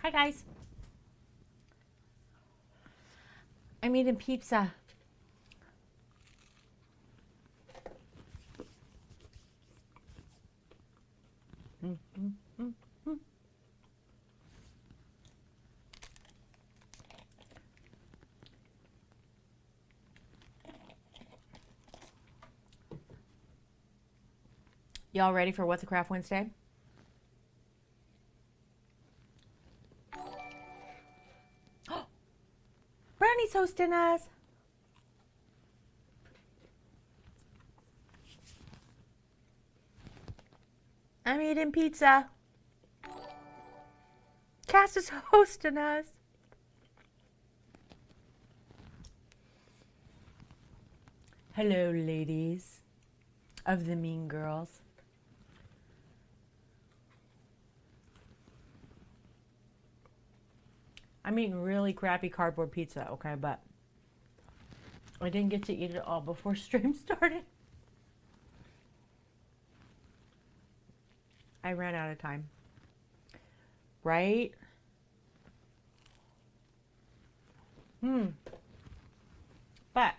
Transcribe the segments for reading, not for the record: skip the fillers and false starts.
Hi guys. I'm eating pizza. Mm, mm, mm, mm. Y'all ready for What's a Craft Wednesday? Brownie's hosting us. I'm eating pizza. Cass is hosting us. Hello, ladies of the Mean Girls. I'm eating really crappy cardboard pizza, okay, but I didn't get to eat it all before stream started. I ran out of time. Right? But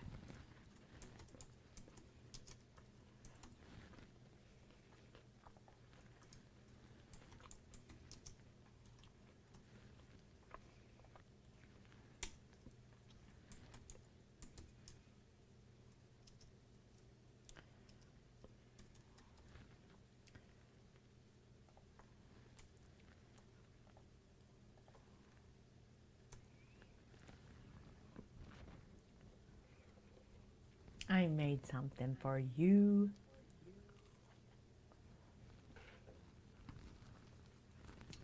I made something for you.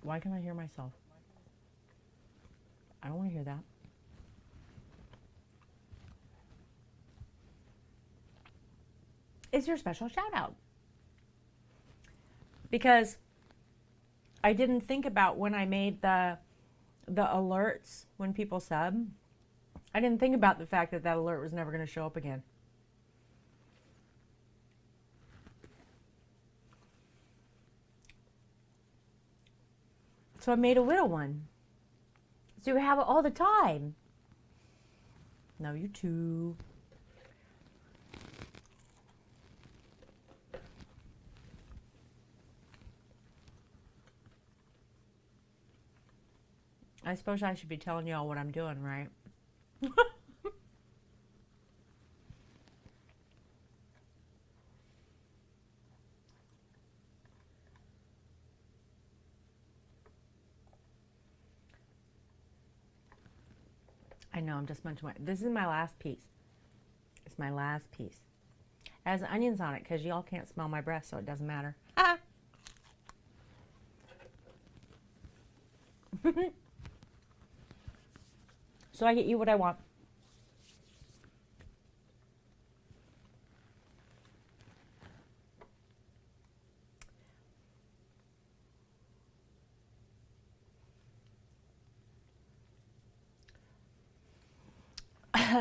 Why can I hear myself? I don't want to hear that. Is your special shout out? Because I didn't think about when I made the alerts when people sub. I didn't think about the fact that that alert was never going to show up again. So I made a little one. So you have it all the time. No, you too. I suppose I should be telling y'all what I'm doing, right? I know, I'm just munching my... This is my last piece. It's my last piece. It has onions on it because y'all can't smell my breath, so it doesn't matter. Ah! So I get you what I want.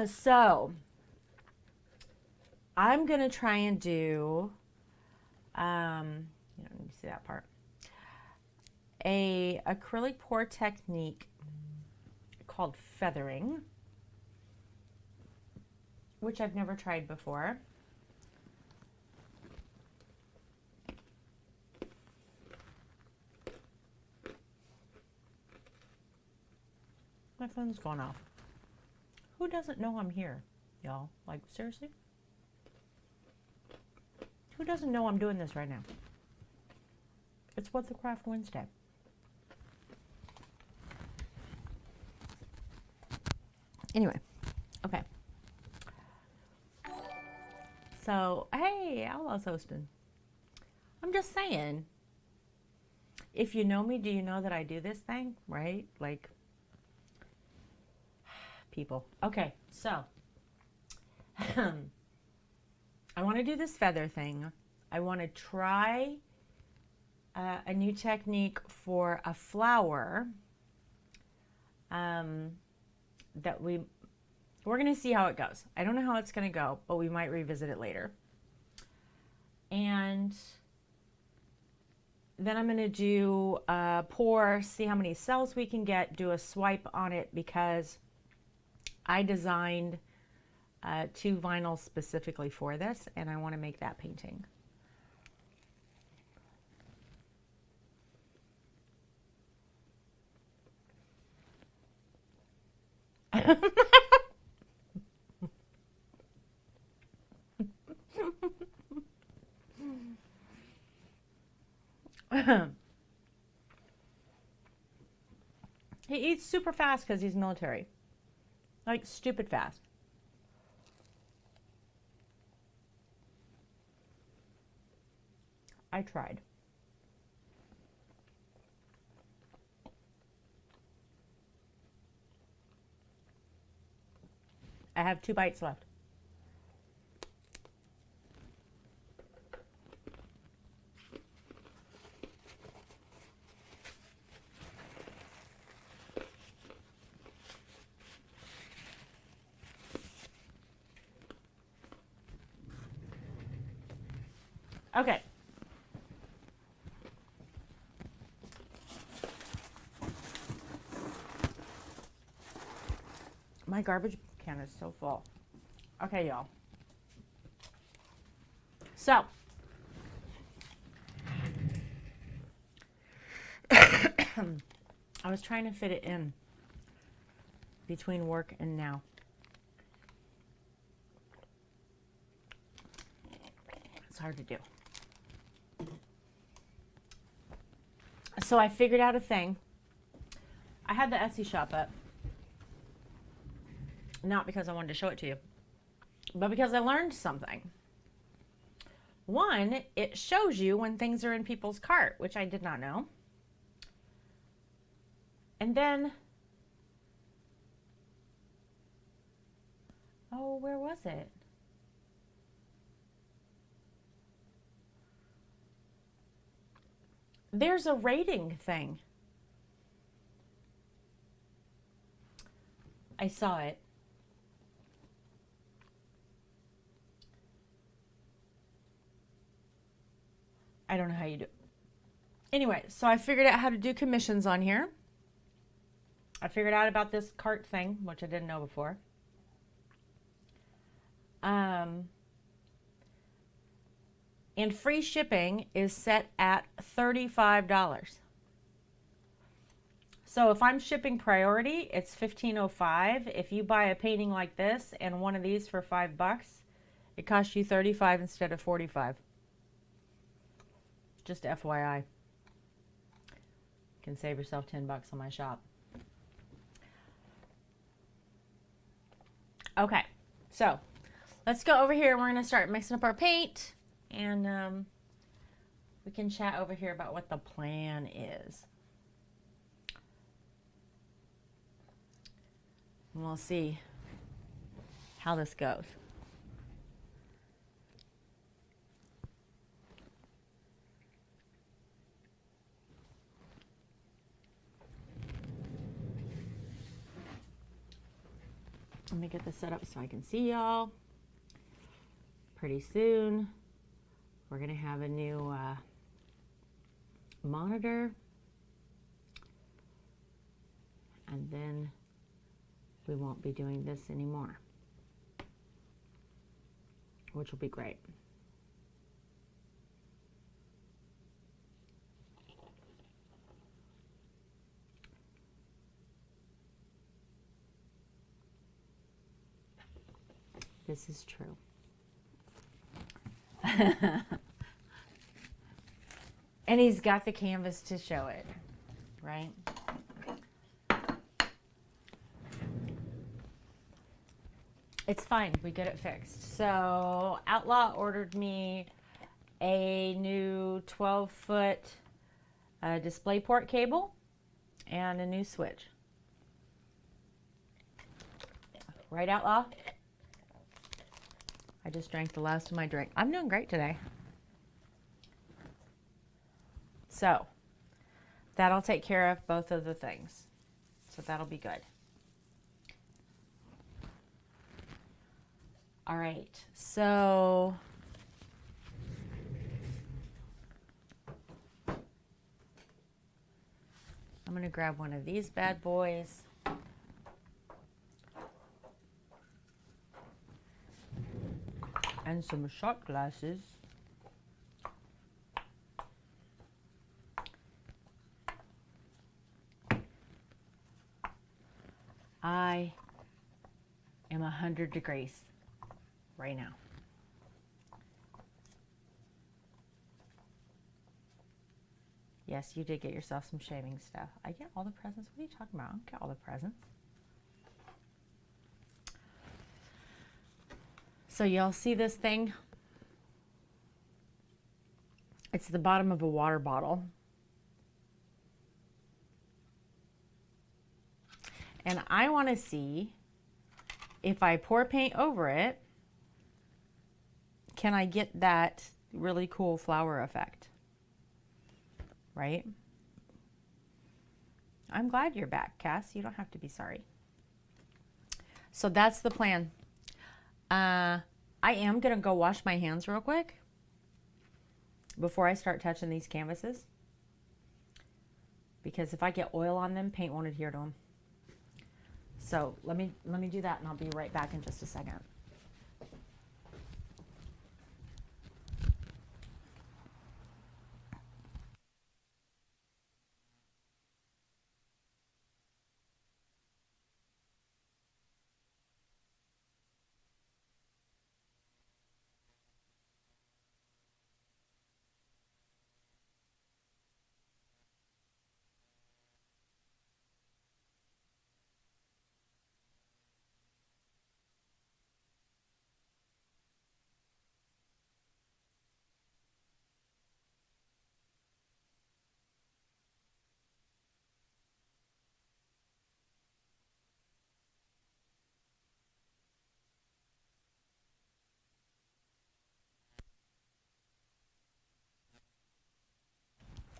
So I'm going to try and do, let me see that part, a acrylic pour technique called feathering, which I've never tried before. My phone's going off. Who doesn't know I'm here, y'all? Like, seriously? Who doesn't know I'm doing this right now? It's What's a Craft Wednesday. Anyway, okay. So, hey, Outlaws hosting. I'm just saying, if you know me, do you know that I do this thing, right? Like, people. Okay, so I want to do this feather thing. I want to try a new technique for a flower that we're going to see how it goes. I don't know how it's going to go, but we might revisit it later. And then I'm going to do a pour, see how many cells we can get, do a swipe on it because I designed 2 vinyls specifically for this, and I want to make that painting. He eats super fast because he's military. Like, stupid fast. I tried. I have 2 bites left. Okay. My garbage can is so full. Okay, y'all. So, I was trying to fit it in between work and now. It's hard to do. So I figured out a thing. I had the Etsy shop up. Not because I wanted to show it to you, but because I learned something. One, it shows you when things are in people's cart, which I did not know. And then, oh, where was it? There's a rating thing. I saw it. I don't know how you do it. Anyway, so I figured out how to do commissions on here. I figured out about this cart thing, which I didn't know before. And free shipping is set at $35. So if I'm shipping priority, it's $15.05. If you buy a painting like this and one of these for $5, it costs you $35 instead of $45. Just FYI. You can save yourself $10 on my shop. Okay, so let's go over here. We're going to start mixing up our paint, and we can chat over here about what the plan is. And we'll see how this goes. Let me get this set up so I can see y'all. Pretty soon, we're going to have a new monitor. And then we won't be doing this anymore, which will be great. This is true. And he's got the canvas to show it, right? It's fine. We get it fixed. So Outlaw ordered me a new 12-foot DisplayPort cable and a new switch. Right, Outlaw? I just drank the last of my drink. I'm doing great today. So that'll take care of both of the things. So that'll be good. All right, so gonna grab one of these bad boys. And some shot glasses. I am 100 degrees right now. Yes, you did get yourself some shaving stuff. I get all the presents. What are you talking about? I don't get all the presents. So y'all see this thing? It's the bottom of a water bottle. And I want to see if I pour paint over it, can I get that really cool flower effect? Right? I'm glad you're back, Cass. You don't have to be sorry. So that's the plan. I am going to go wash my hands real quick before I start touching these canvases. Because if I get oil on them, paint won't adhere to them. So let me do that and I'll be right back in just a second.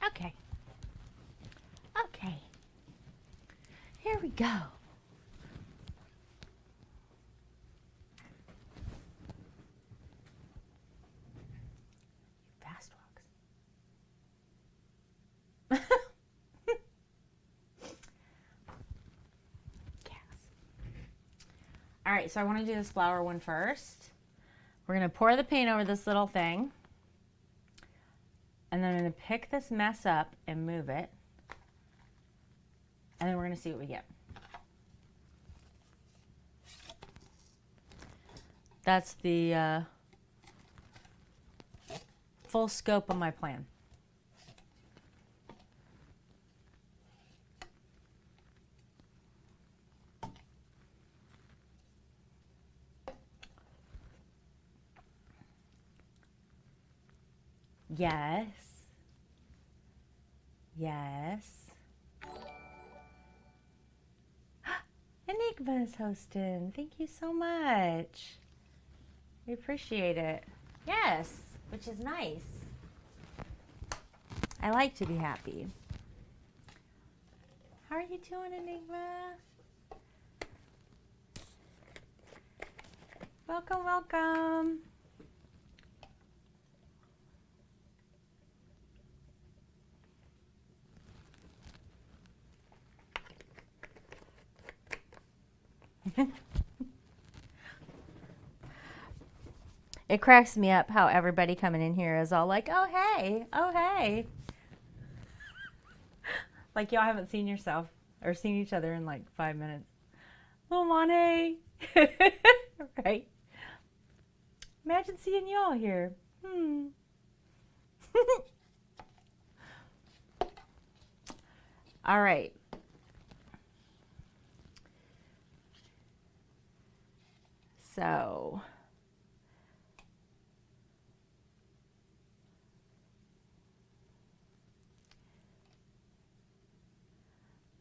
Okay. Okay. Here we go. Fast walks. All right, so I want to do this flower one first. We're going to pour the paint over this little thing. And then I'm going to pick this mess up and move it. And then we're going to see what we get. That's the full scope of my plan. Yes. Yes. Enigma's hosting. Thank you so much. We appreciate it. Yes, which is nice. I like to be happy. How are you doing, Enigma? Welcome, welcome. It cracks me up how everybody coming in here is all like, oh, hey, oh, hey. Like y'all haven't seen yourself or seen each other in like 5 minutes. Oh, Monty. Right? Imagine seeing y'all here. All right. So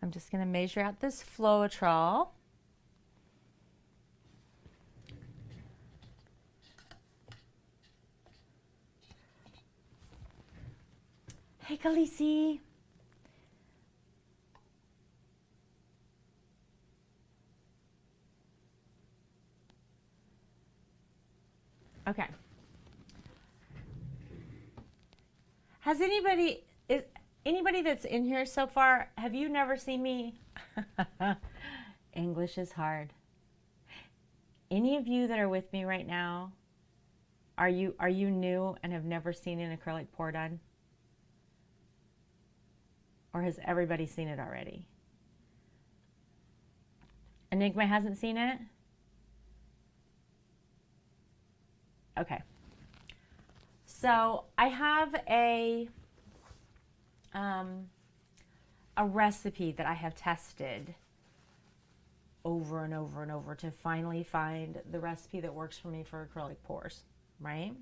I'm just going to measure out this Floetrol. Hey, Khaleesi. Okay. Has anybody, Anybody that's in here so far, have you never seen me? English is hard. Any of you that are with me right now, are you new and have never seen an acrylic pour done? Or has everybody seen it already? Enigma hasn't seen it? Okay. So I have a recipe that I have tested over and over and over to finally find the recipe that works for me for acrylic pours, right?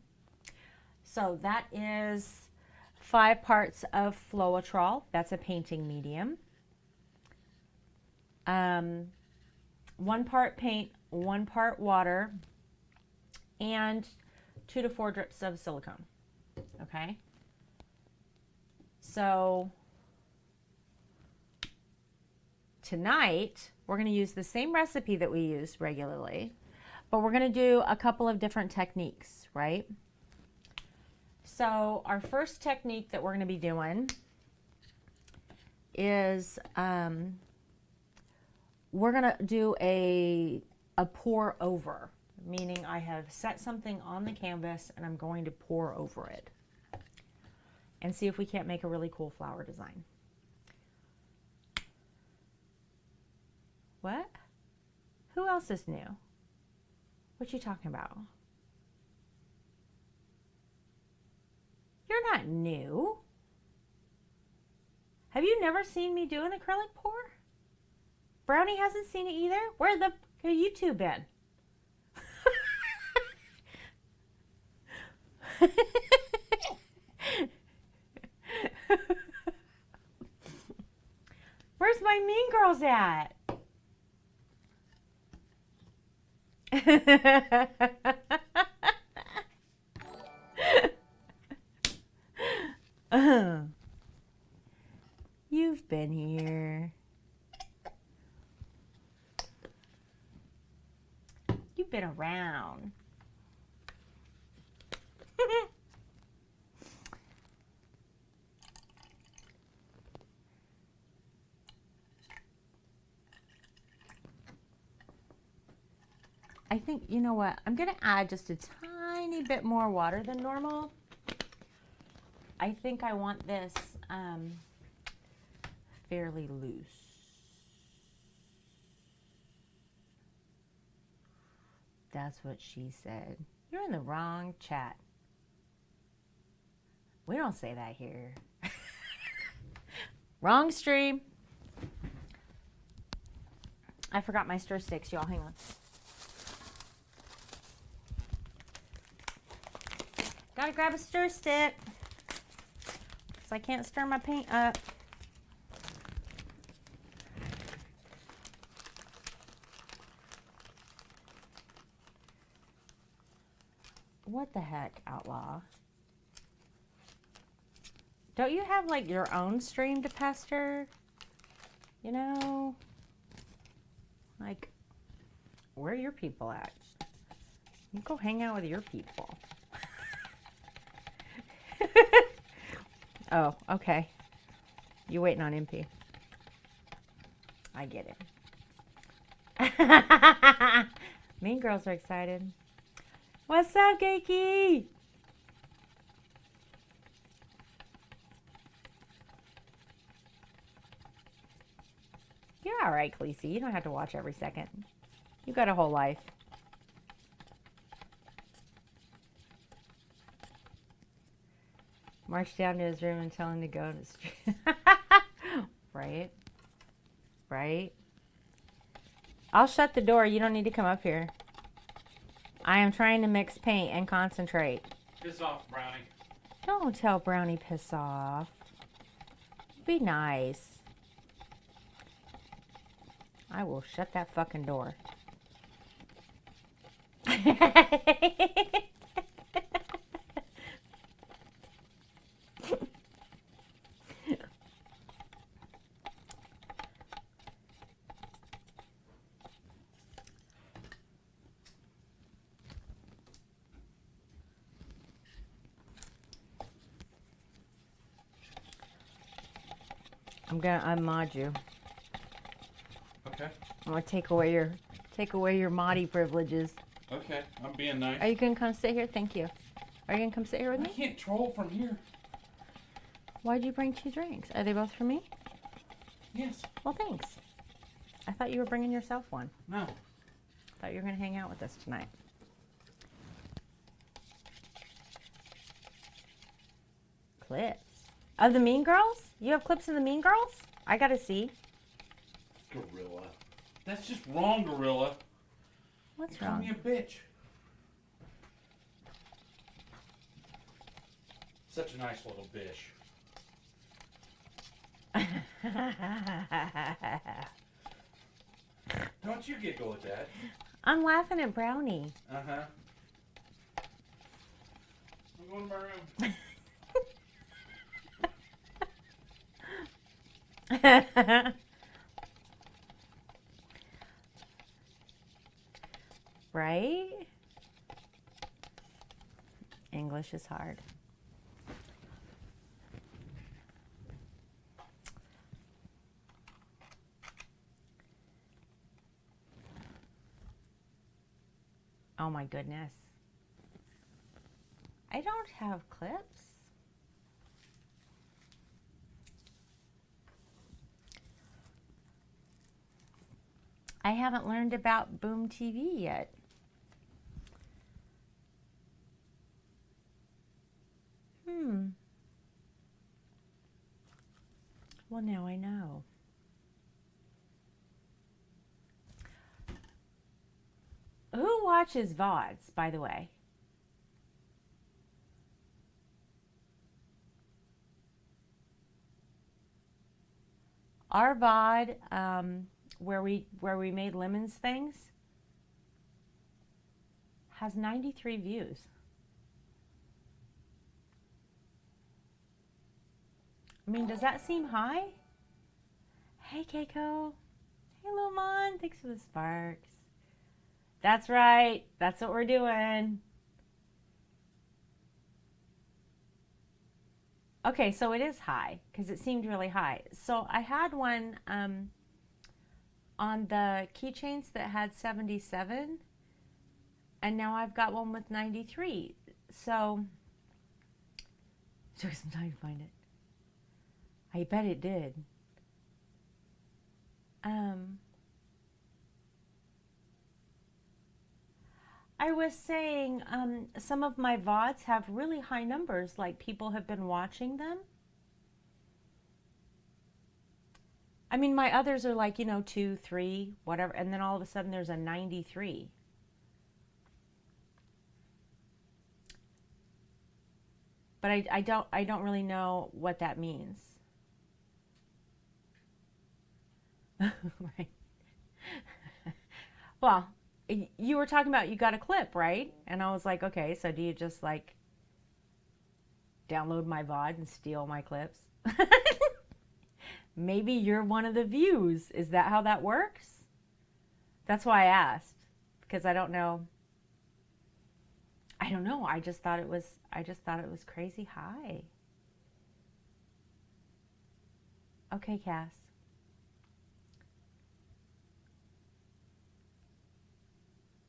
So that is 5 parts of Floetrol. That's a painting medium. 1 part paint, 1 part water, and 2 to 4 drips of silicone. Okay. So tonight we're going to use the same recipe that we use regularly, but we're going to do a couple of different techniques, right? So our first technique that we're going to be doing is we're going to do a pour over, meaning I have set something on the canvas and I'm going to pour over it and see if we can't make a really cool flower design. What? Who else is new? What you talking about? You're not new. Have you never seen me do an acrylic pour? Brownie hasn't seen it either? Where the have you two been? Where's my mean girls at? You've been here. You've been around. I think, you know what, I'm going to add just a tiny bit more water than normal. I think I want this fairly loose. That's what she said. You're in the wrong chat. We don't say that here. Wrong stream. I forgot my stir sticks, y'all. Hang on. Gotta grab a stir stick, because I can't stir my paint up. What the heck, Outlaw? Don't you have like your own stream to pester? You know? Like, where are your people at? You go hang out with your people. Oh, okay. You waiting on MP. I get it. Mean girls are excited. What's up, Geeky? You're all right, Khaleesi. You don't have to watch every second. You got a whole life. March down to his room and tell him to go to the street. Right? Right? I'll shut the door. You don't need to come up here. I am trying to mix paint and concentrate. Piss off, Brownie. Don't tell Brownie piss off. Be nice. I will shut that fucking door. I'm gonna unmod you. Okay. I'm gonna take away your moddy privileges. Okay, I'm being nice. Are you gonna come sit here? Thank you. Are you gonna come sit here with I me? can't troll from here. Why'd you bring 2 drinks? Are they both for me? Yes. Well, thanks. I thought you were bringing yourself one. No. I thought you were gonna hang out with us tonight. Clips. Of the Mean Girls? You have clips of the Mean Girls? I gotta see. Gorilla. That's just wrong, Gorilla. What's Call wrong? me a bitch. Such a nice little bitch. Don't you giggle at that. I'm laughing at Brownie. Uh-huh. I'm going to my room. Right? English is hard. Oh my goodness. I don't have clips. I haven't learned about Boom TV yet. Well, now I know. Who watches VODs, by the way? Our VOD, where we made lemons things, has 93 views. I mean, does that seem high? Hey, Keiko. Hey, Lil Mon. Thanks for the sparks. That's right. That's what we're doing. Okay, so it is high because it seemed really high. So I had one on the keychains that had 77, and now I've got one with 93. So it took some time to find it. I bet it did. I was saying some of my VODs have really high numbers, like people have been watching them. I mean, my others are like, 2, 3, whatever, and then all of a sudden there's a 93. But I don't really know what that means. Right. Well, you were talking about you got a clip, right? And I was like, okay, so do you just like download my VOD and steal my clips? Maybe you're one of the views. Is that how that works? That's why I asked, because I don't know. I don't know. I just thought it was crazy high. Okay, Cass.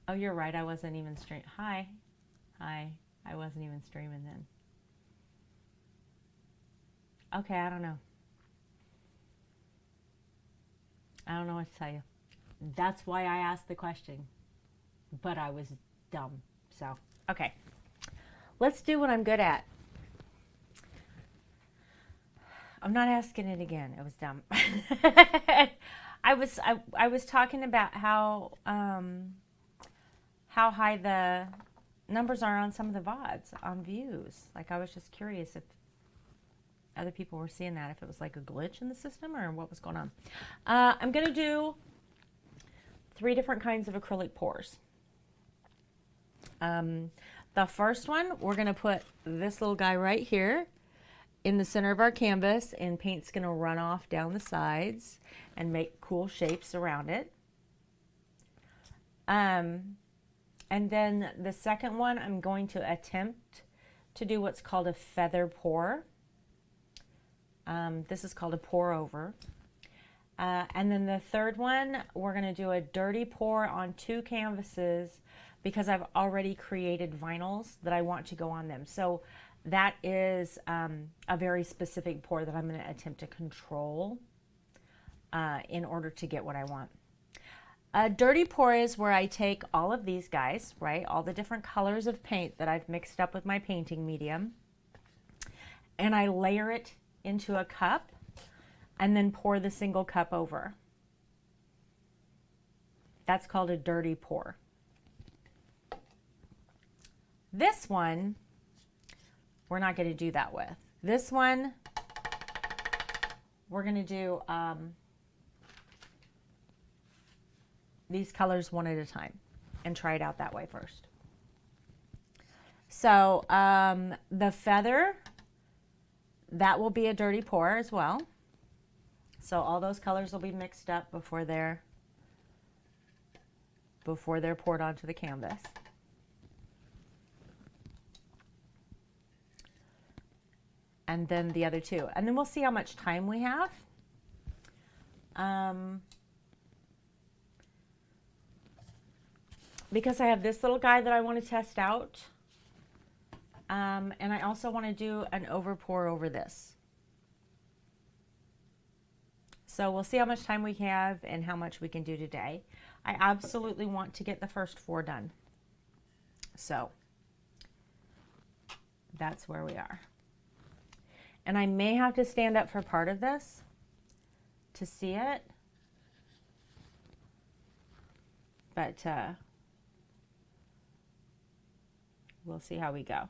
Oh, you're right. I wasn't even streaming. Hi. I wasn't even streaming then. Okay, I don't know. I don't know what to tell you. That's why I asked the question. But I was dumb. So, okay. Let's do what I'm good at. I'm not asking it again. It was dumb. I was talking about how high the numbers are on some of the VODs on views. Like, I was just curious if other people were seeing that, if it was like a glitch in the system or what was going on. I'm going to do 3 different kinds of acrylic pours. The first one, we're going to put this little guy right here in the center of our canvas, and paint's going to run off down the sides and make cool shapes around it. And then the second one, I'm going to attempt to do what's called a feather pour. This is called a pour over. And then the third one, we're going to do a dirty pour on 2 canvases because I've already created vinyls that I want to go on them. So that is a very specific pour that I'm going to attempt to control in order to get what I want. A dirty pour is where I take all of these guys, right? All the different colors of paint that I've mixed up with my painting medium, and I layer it into a cup and then pour the single cup over. That's called a dirty pour. This one, we're not going to do that with. This one, we're going to do these colors one at a time and try it out that way first. So the feather, that will be a dirty pour as well. So all those colors will be mixed up before they're poured onto the canvas. And then the other 2. And then we'll see how much time we have. Because I have this little guy that I want to test out. And I also want to do an over pour over this. So we'll see how much time we have and how much we can do today. I absolutely want to get the first 4 done. So that's where we are. And I may have to stand up for part of this to see it. But we'll see how we go.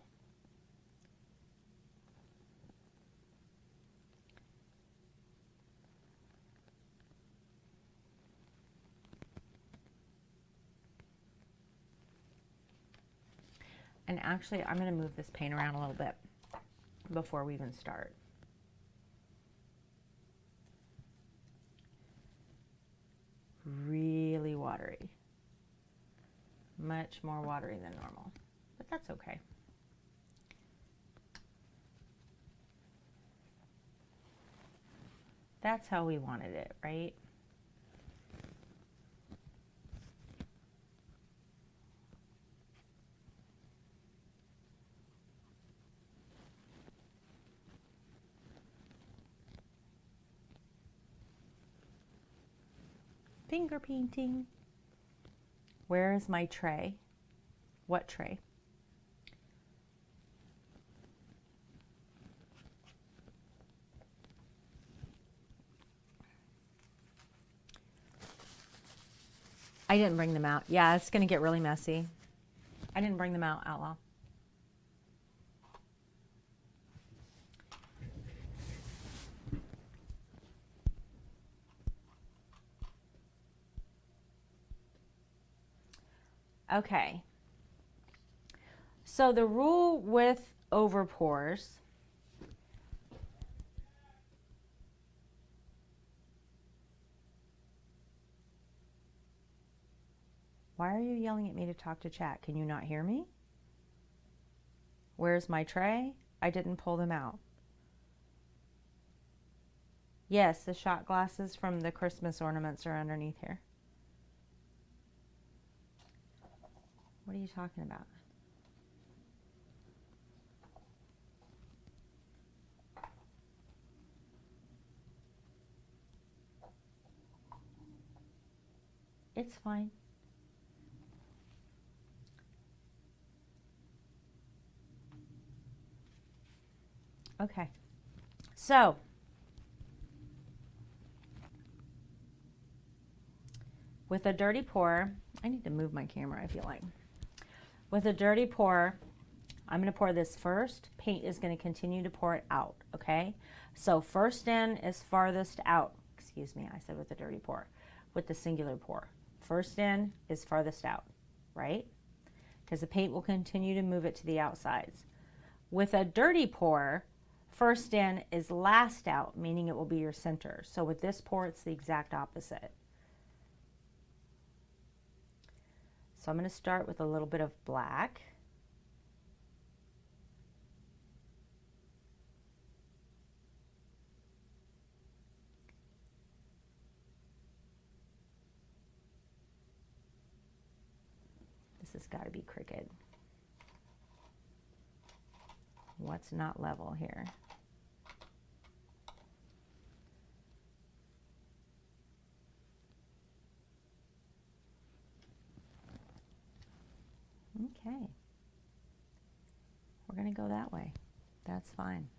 And actually, I'm going to move this paint around a little bit before we even start. Really watery. Much more watery than normal, but that's okay. That's how we wanted it, right? Finger painting. Where is my tray? What tray? I didn't bring them out. Yeah, it's going to get really messy. I didn't bring them out, Outlaw. Okay. So the rule with over pours, why are you yelling at me to talk to chat? Can you not hear me? Where's my tray? I didn't pull them out. Yes, the shot glasses from the Christmas ornaments are underneath here. What are you talking about? It's fine. Okay. So, with a dirty pour, I need to move my camera, I feel like. With a dirty pour, I'm going to pour this first. Paint is going to continue to pour it out, okay? So first in is farthest out. Excuse me, I said with a dirty pour. With the singular pour. First in is farthest out, right? Because the paint will continue to move it to the outsides. With a dirty pour, first in is last out, meaning it will be your center. So with this pour, it's the exact opposite. So I'm going to start with a little bit of black. has got to be crooked. What's not level here? Okay. We're going to go that way. That's fine.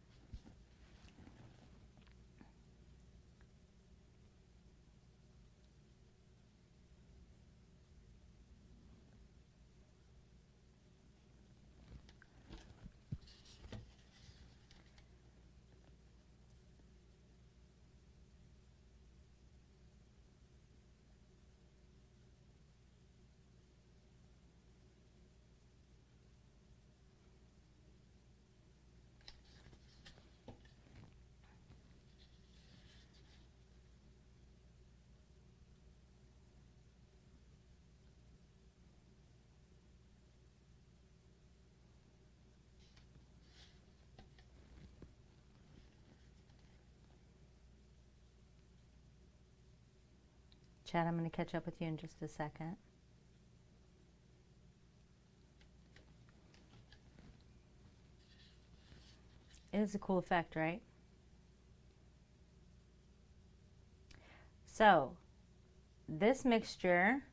Chad, I'm going to catch up with you in just a second. It is a cool effect, right? So, this mixture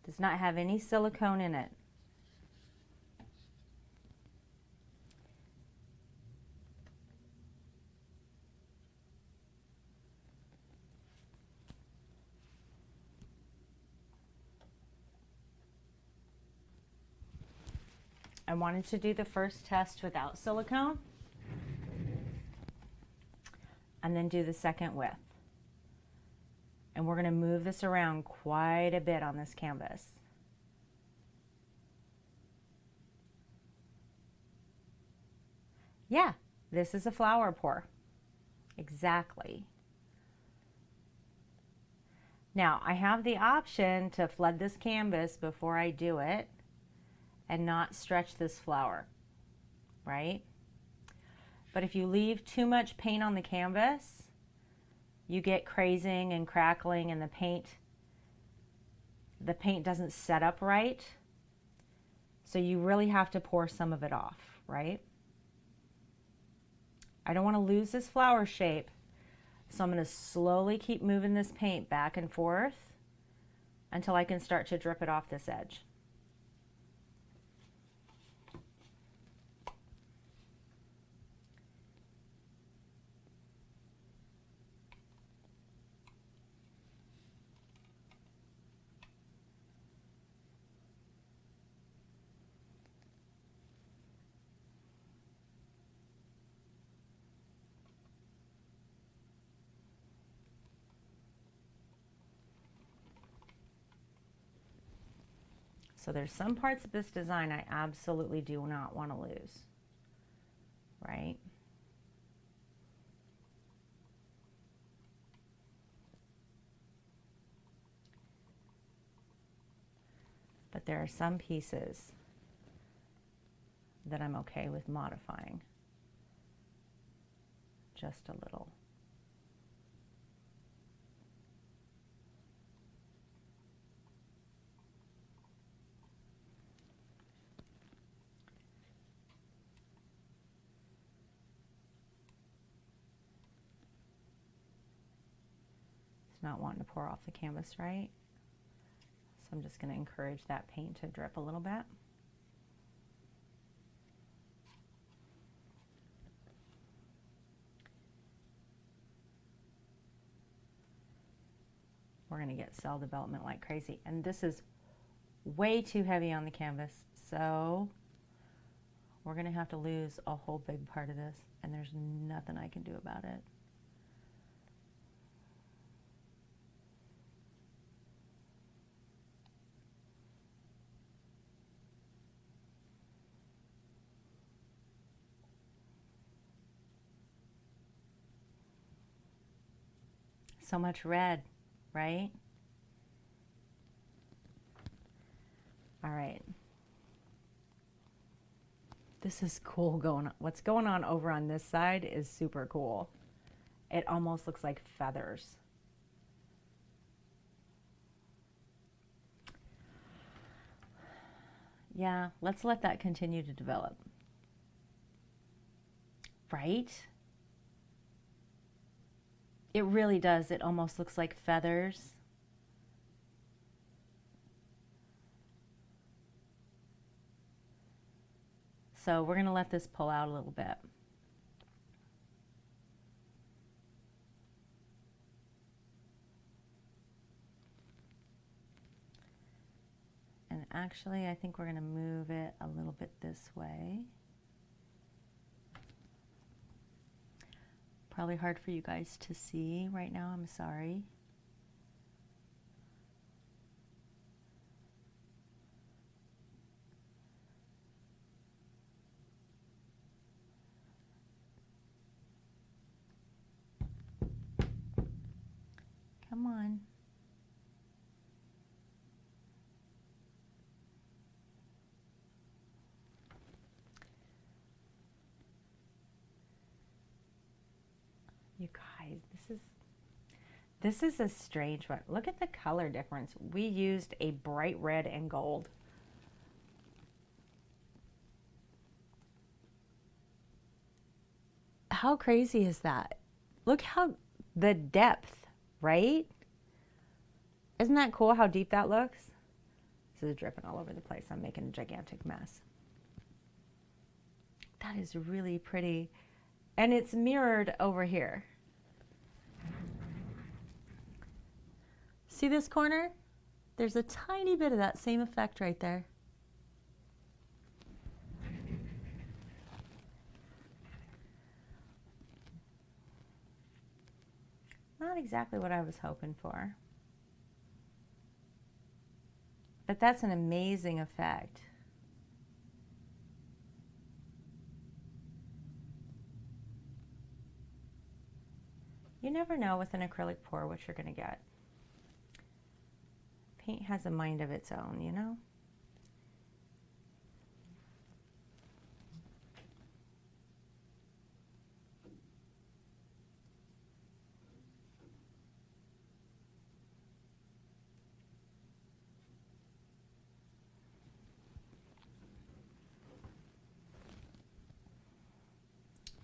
does not have any silicone in it. I wanted to do the first test without silicone and then do the second with. And we're going to move this around quite a bit on this canvas. Yeah, this is a flower pour. Exactly. Now, I have the option to flood this canvas before I do it and not stretch this flower, right? But if you leave too much paint on the canvas, you get crazing and crackling, and the paint doesn't set up right. So you really have to pour some of it off, right? I don't want to lose this flower shape, so I'm going to slowly keep moving this paint back and forth until I can start to drip it off this edge. So there's some parts of this design I absolutely do not want to lose, right? But there are some pieces that I'm okay with modifying just a little. It's not wanting to pour off the canvas, right? So I'm just going to encourage that paint to drip a little bit. We're going to get cell development like crazy. And this is way too heavy on the canvas. So we're going to have to lose a whole big part of this. And there's nothing I can do about it. So much red, right? All right. This is cool going on. What's going on over on this side is super cool. It almost looks like feathers. Yeah, let's let that continue to develop. Right? It really does. It almost looks like feathers. So we're going to let this pull out a little bit. And actually, I think we're going to move it a little bit this way. Probably hard for you guys to see right now. I'm sorry. Come on. You guys, this is a strange one. Look at the color difference. We used a bright red and gold. How crazy is that? Look how the depth, right? Isn't that cool how deep that looks? This is dripping all over the place. I'm making a gigantic mess. That is really pretty. And it's mirrored over here. See this corner? There's a tiny bit of that same effect right there. Not exactly what I was hoping for. But that's an amazing effect. You never know with an acrylic pour what you're going to get. Paint has a mind of its own, you know?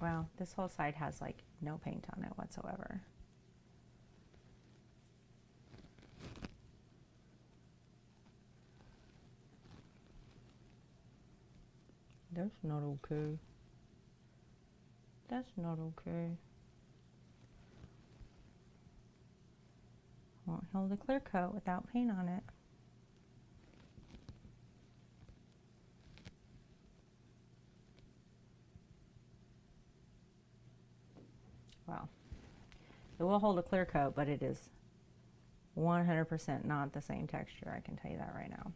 Well, this whole side has like no paint on it whatsoever. That's not okay. That's not okay. Won't hold a clear coat without paint on it. Well, it will hold a clear coat, but it is 100% not the same texture. I can tell you that right now.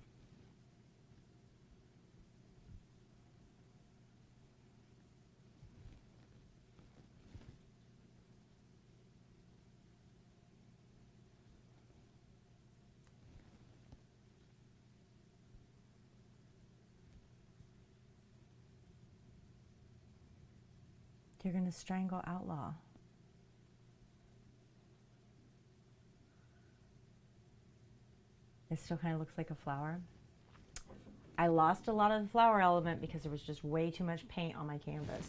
You're going to strangle Outlaw. It still kind of looks like a flower. I lost a lot of the flower element because there was just way too much paint on my canvas.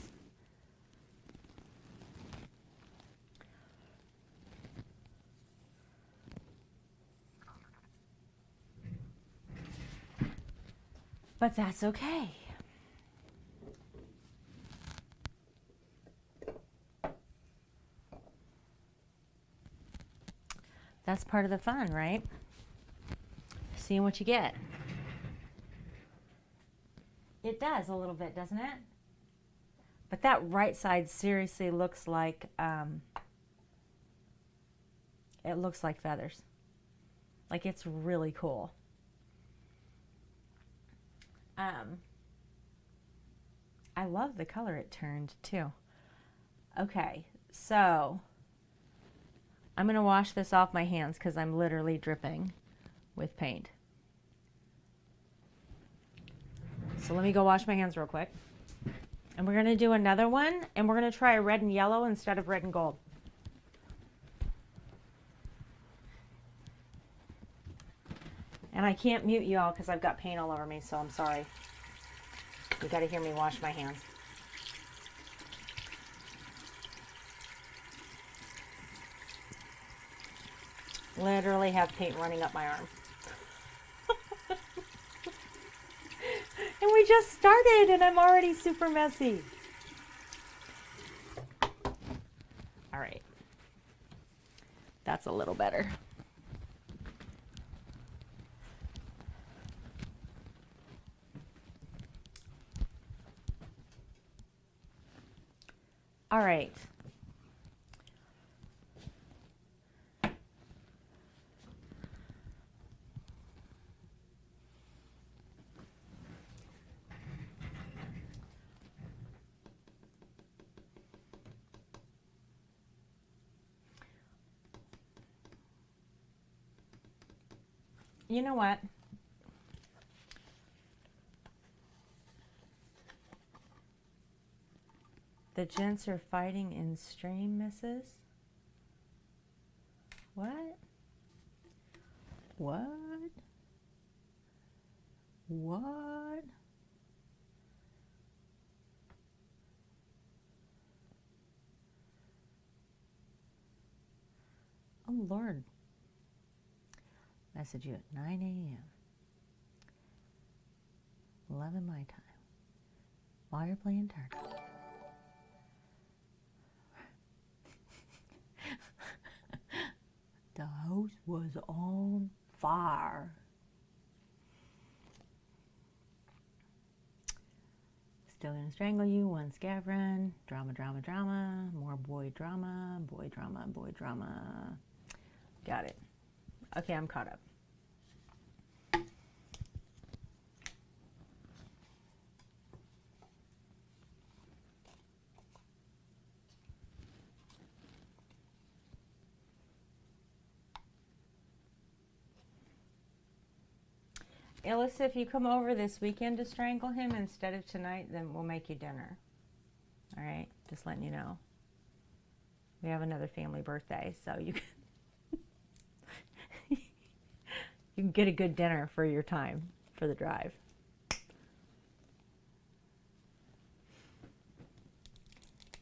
But that's okay. That's part of the fun, right? Seeing what you get. It does a little bit, doesn't it? But that right side seriously looks like, it looks like feathers. Like it's really cool. I love the color it turned too. Okay, so I'm gonna wash this off my hands because I'm literally dripping with paint. So let me go wash my hands real quick. And we're gonna do another one, and we're gonna try red and yellow instead of red and gold. And I can't mute you all because I've got paint all over me, so I'm sorry. You got to hear me wash my hands. Literally have paint running up my arm. And we just started and I'm already super messy. All right. That's a little better. All right. You know what? The gents are fighting in stream misses. What? What? What? Oh, Lord. Message you at 9 a.m. 11 my time. While you're playing turtle. The house was on fire. Still gonna strangle you, one scav run. Drama, drama, drama. More boy drama, boy drama, boy drama. Got it. Okay, I'm caught up. Alyssa, if you come over this weekend to strangle him instead of tonight, then we'll make you dinner. All right, just letting you know. We have another family birthday, so you can you can get a good dinner for your time for the drive.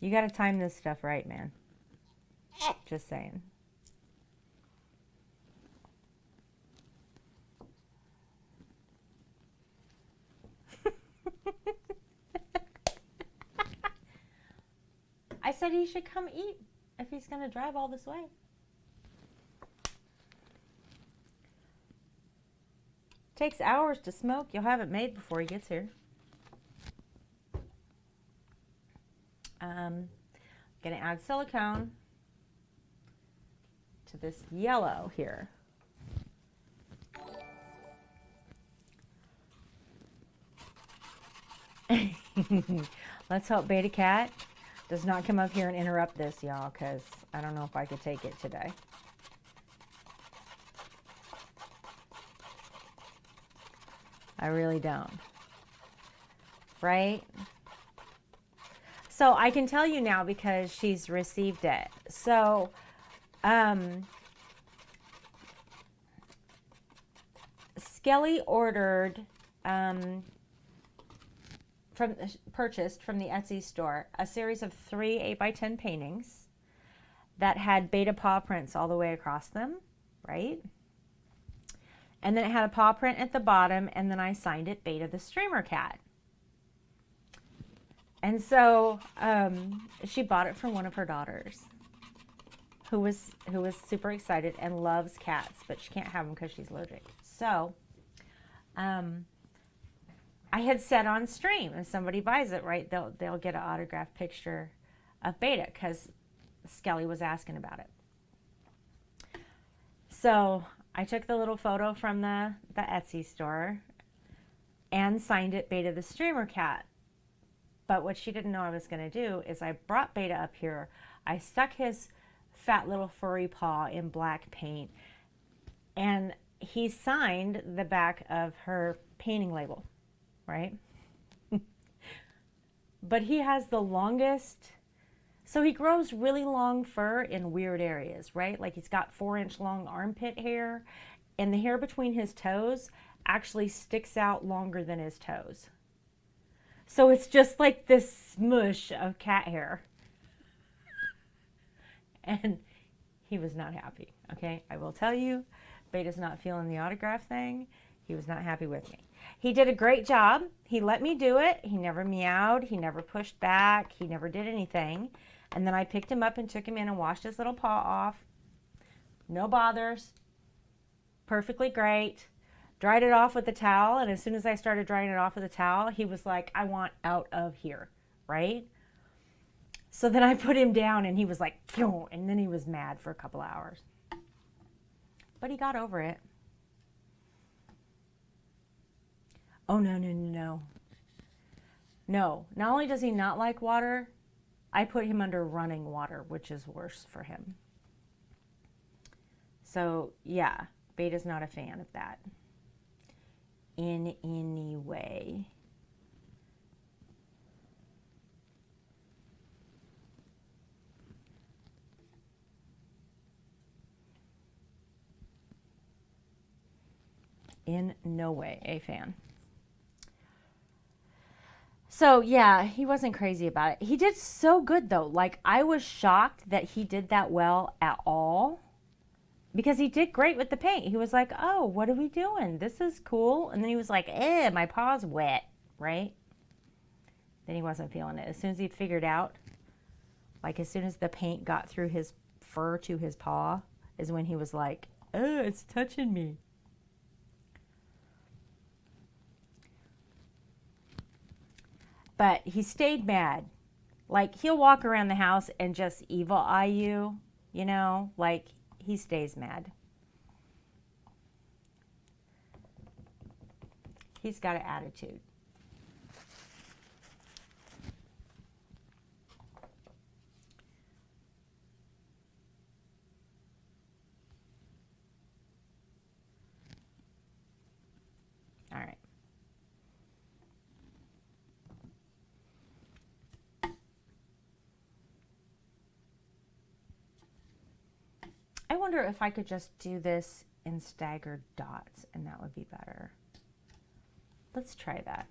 You got to time this stuff right, man. Just saying. I said he should come eat if he's going to drive all this way. Takes hours to smoke. You'll have it made before he gets here. Going to add silicone to this yellow here. Let's hope Beta Cat does not come up here and interrupt this, y'all, because I don't know if I could take it today. I really don't. Right? So I can tell you now because she's received it. So, Skelly ordered, purchased from the Etsy store a series of 3 8x10 paintings that had beta paw prints all the way across them, right? And then it had a paw print at the bottom, and then I signed it Beta the Streamer Cat. And so she bought it for one of her daughters, who was super excited and loves cats, but she can't have them because she's allergic. So I had said on stream, if somebody buys it, right, they'll get an autographed picture of Beta because Skelly was asking about it. So I took the little photo from the Etsy store and signed it Beta the Streamer Cat. But what she didn't know I was going to do is I brought Beta up here. I stuck his fat little furry paw in black paint, and he signed the back of her painting label, right? But he has the longest, so he grows really long fur in weird areas, right? Like he's got 4-inch long armpit hair, and the hair between his toes actually sticks out longer than his toes. So it's just like this smush of cat hair. And he was not happy. Okay, I will tell you, Beta's not feeling the autograph thing. He was not happy with me. He did a great job. He let me do it. He never meowed. He never pushed back. He never did anything. And then I picked him up and took him in and washed his little paw off. No bothers. Perfectly great. Dried it off with the towel. And as soon as I started drying it off with the towel, he was like, I want out of here. Right? So then I put him down and he was like, phew, and then he was mad for a couple hours. But he got over it. Oh, no, no, no, no. No, not only does he not like water, I put him under running water, which is worse for him. So, yeah, Beta's not a fan of that in any way. In no way a fan. So yeah, he wasn't crazy about it. He did so good though. Like I was shocked that he did that well at all because he did great with the paint. He was like, oh, what are we doing? This is cool. And then he was like, my paw's wet, right? Then he wasn't feeling it. As soon as he figured out, like as soon as the paint got through his fur to his paw is when he was like, oh, it's touching me. But he stayed mad. Like, he'll walk around the house and just evil eye you, you know? Like, he stays mad. He's got an attitude. All right. I wonder if I could just do this in staggered dots and that would be better. Let's try that.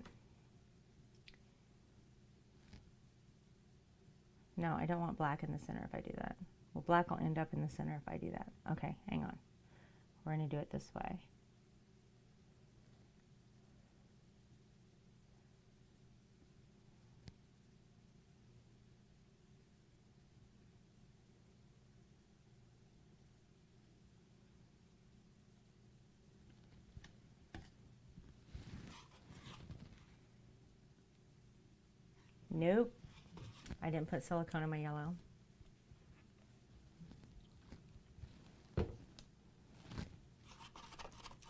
No, I don't want black in the center if I do that. Well, black will end up in the center if I do that. Okay, hang on. We're going to do it this way. Nope. I didn't put silicone in my yellow.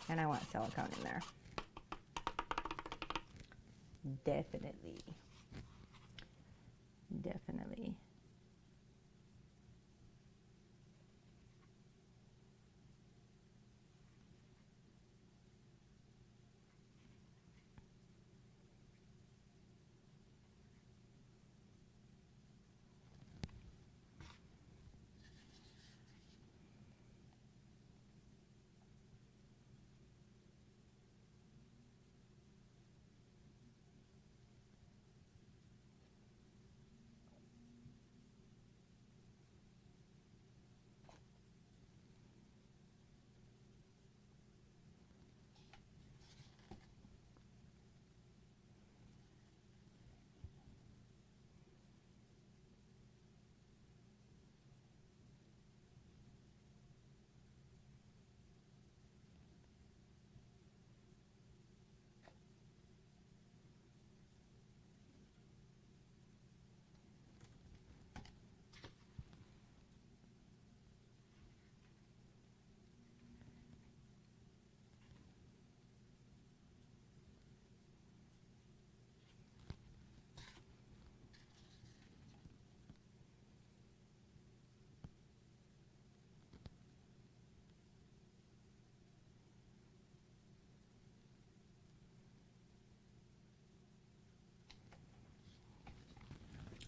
And I want silicone in there. Definitely. Definitely.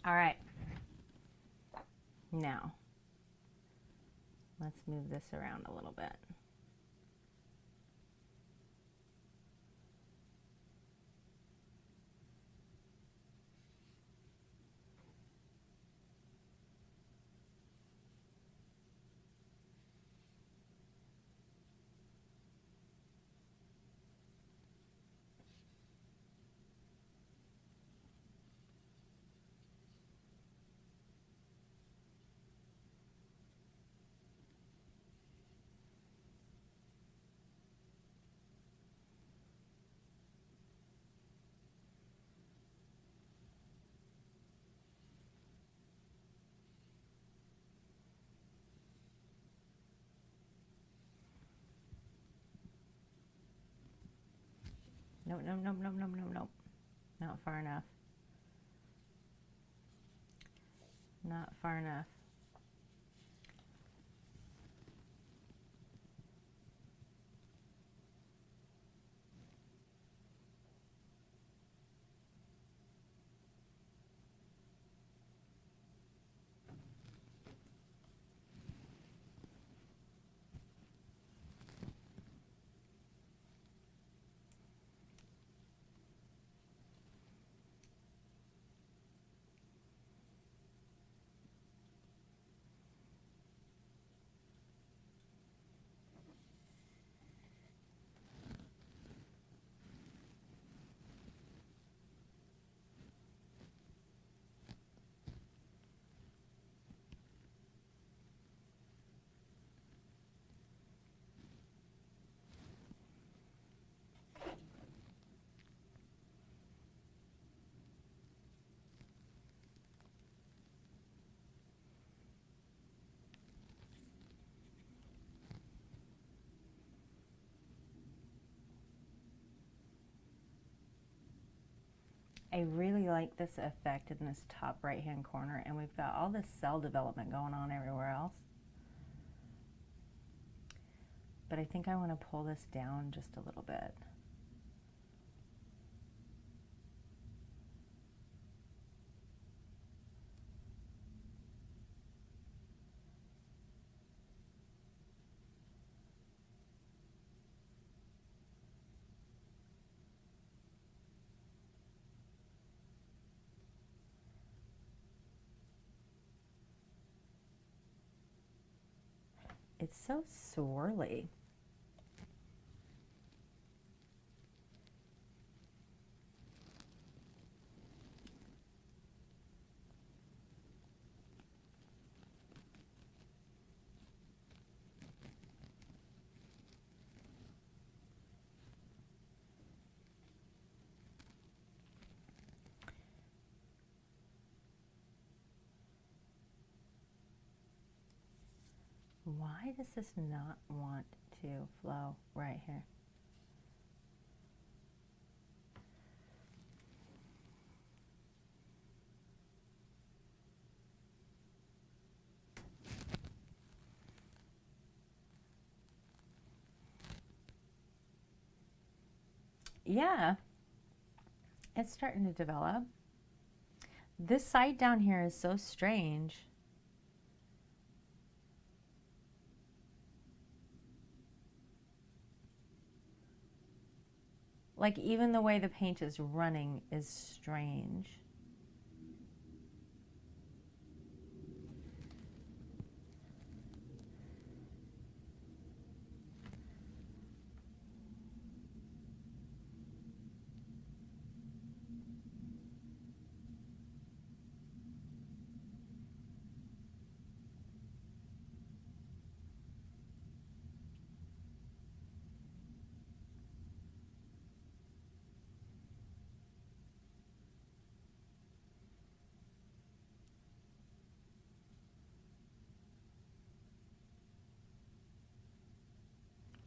All right. Now, let's move this around a little bit. Nope, nope, nope, nope, nope, nope, nope. Not far enough. Not far enough. I really like this effect in this top right hand corner, and we've got all this cell development going on everywhere else. But I think I want to pull this down just a little bit. It's so swirly. Why does this not want to flow right here? Yeah, it's starting to develop. This side down here is so strange. Like even the way the paint is running is strange.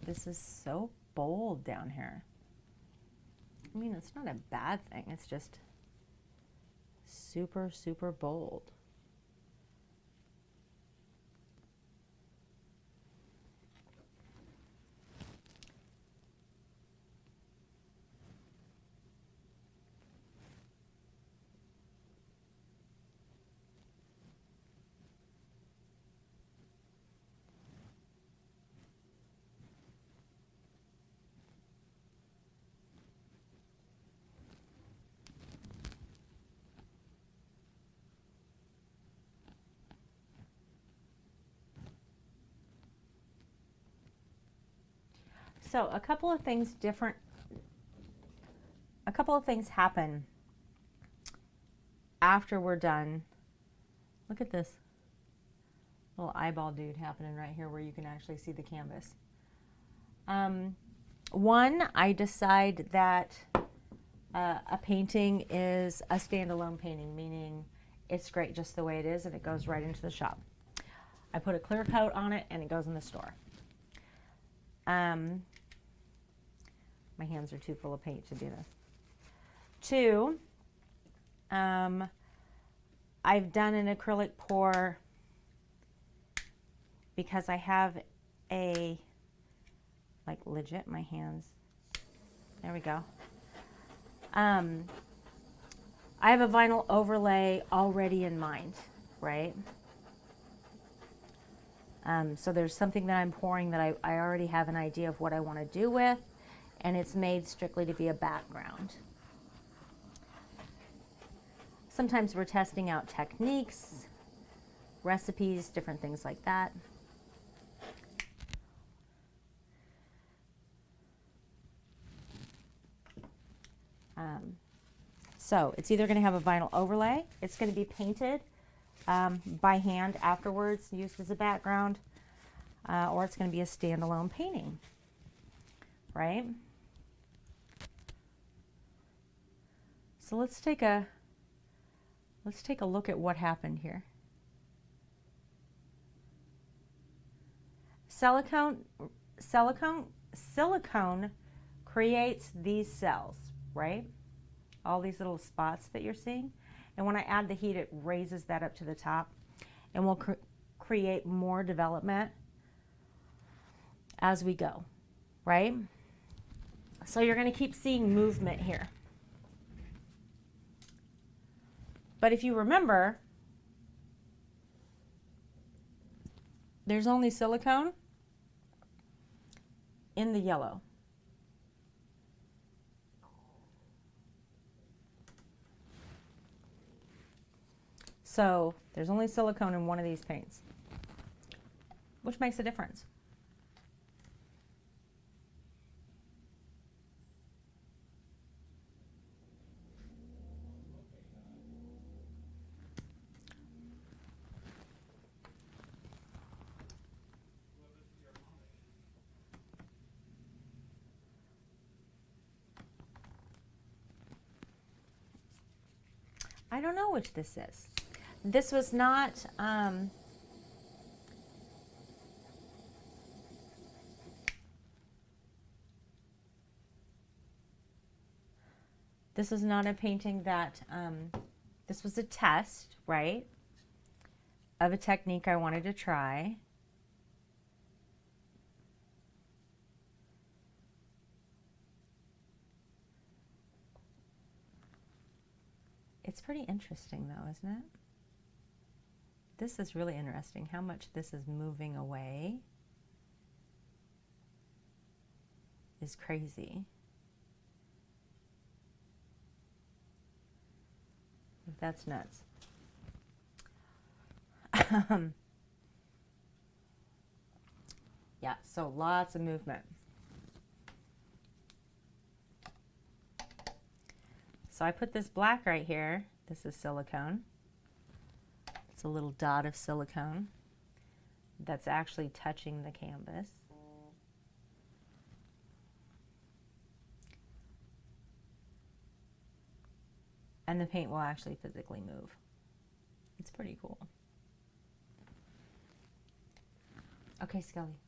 This is so bold down here. I mean, it's not a bad thing. It's just super, super bold. So a couple of things happen after we're done. Look at this little eyeball dude happening right here where you can actually see the canvas. One, I decide that a painting is a standalone painting, meaning it's great just the way it is and it goes right into the shop. I put a clear coat on it and it goes in the store. My hands are too full of paint to do this. 2, I've done an acrylic pour because I have a, like legit my hands. There we go. I have a vinyl overlay already in mind, right? So there's something that I'm pouring that I already have an idea of what I want to do with, and it's made strictly to be a background. Sometimes we're testing out techniques, recipes, different things like that. So it's either going to have a vinyl overlay, it's going to be painted by hand afterwards, used as a background, or it's going to be a standalone painting, right? So let's take a look at what happened here. Silicone creates these cells, right? All these little spots that you're seeing. And when I add the heat, it raises that up to the top and will create more development as we go, right? So you're going to keep seeing movement here. But if you remember, there's only silicone in the yellow. So there's only silicone in one of these paints, which makes a difference. I don't know which this is. This was not, this was not a painting that, this was a test, right, of a technique I wanted to try. It's pretty interesting though, isn't it? This is really interesting, how much this is moving away is crazy. That's nuts. Yeah, so lots of movement. So I put this black right here. This is silicone. It's a little dot of silicone that's actually touching the canvas. And the paint will actually physically move. It's pretty cool. Okay, Skelly.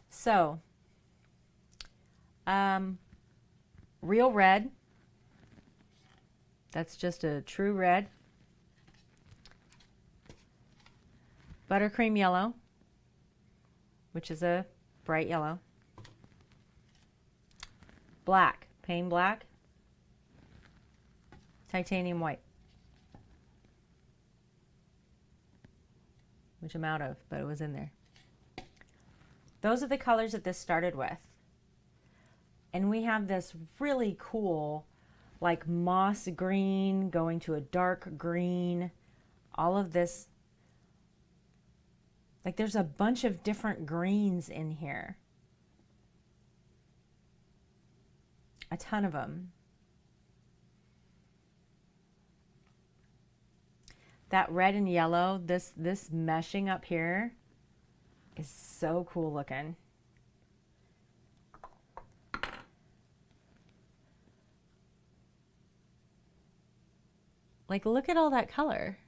So, real red. That's just a true red. Buttercream yellow, which is a bright yellow. Black, plain black. Titanium white, which I'm out of, but it was in there. Those are the colors that this started with. And we have this really cool, like moss green going to a dark green. All of this, like there's a bunch of different greens in here. A ton of them. That red and yellow, this meshing up here is so cool looking. Like, look at all that color.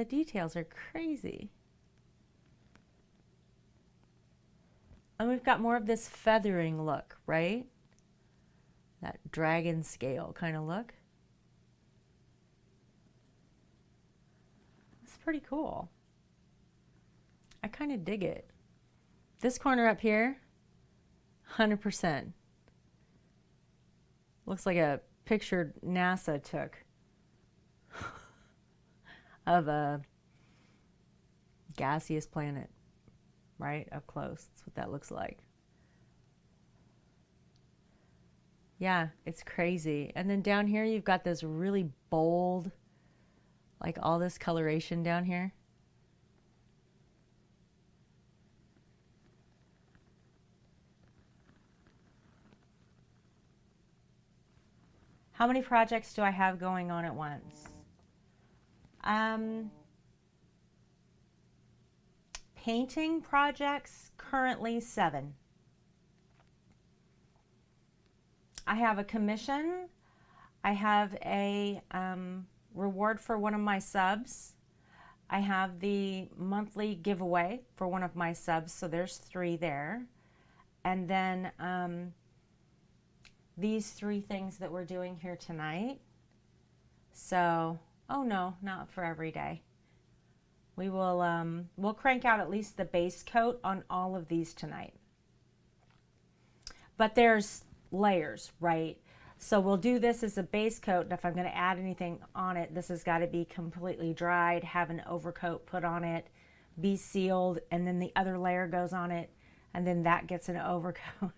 The details are crazy. And we've got more of this feathering look, right? That dragon scale kind of look. It's pretty cool. I kind of dig it. This corner up here, 100%. Looks like a picture NASA took of a gaseous planet, right? Up close. That's what that looks like. Yeah, it's crazy. And then down here, you've got this really bold, like all this coloration down here. How many projects do I have going on at once? Painting projects, currently 7. I have a commission. I have a reward for one of my subs. I have the monthly giveaway for one of my subs, so there's 3 there. And then these 3 things that we're doing here tonight. So, oh no, not for every day. We will we'll crank out at least the base coat on all of these tonight. But there's layers, right? So we'll do this as a base coat, and if I'm going to add anything on it, this has got to be completely dried, have an overcoat put on it, be sealed, and then the other layer goes on it, and then that gets an overcoat.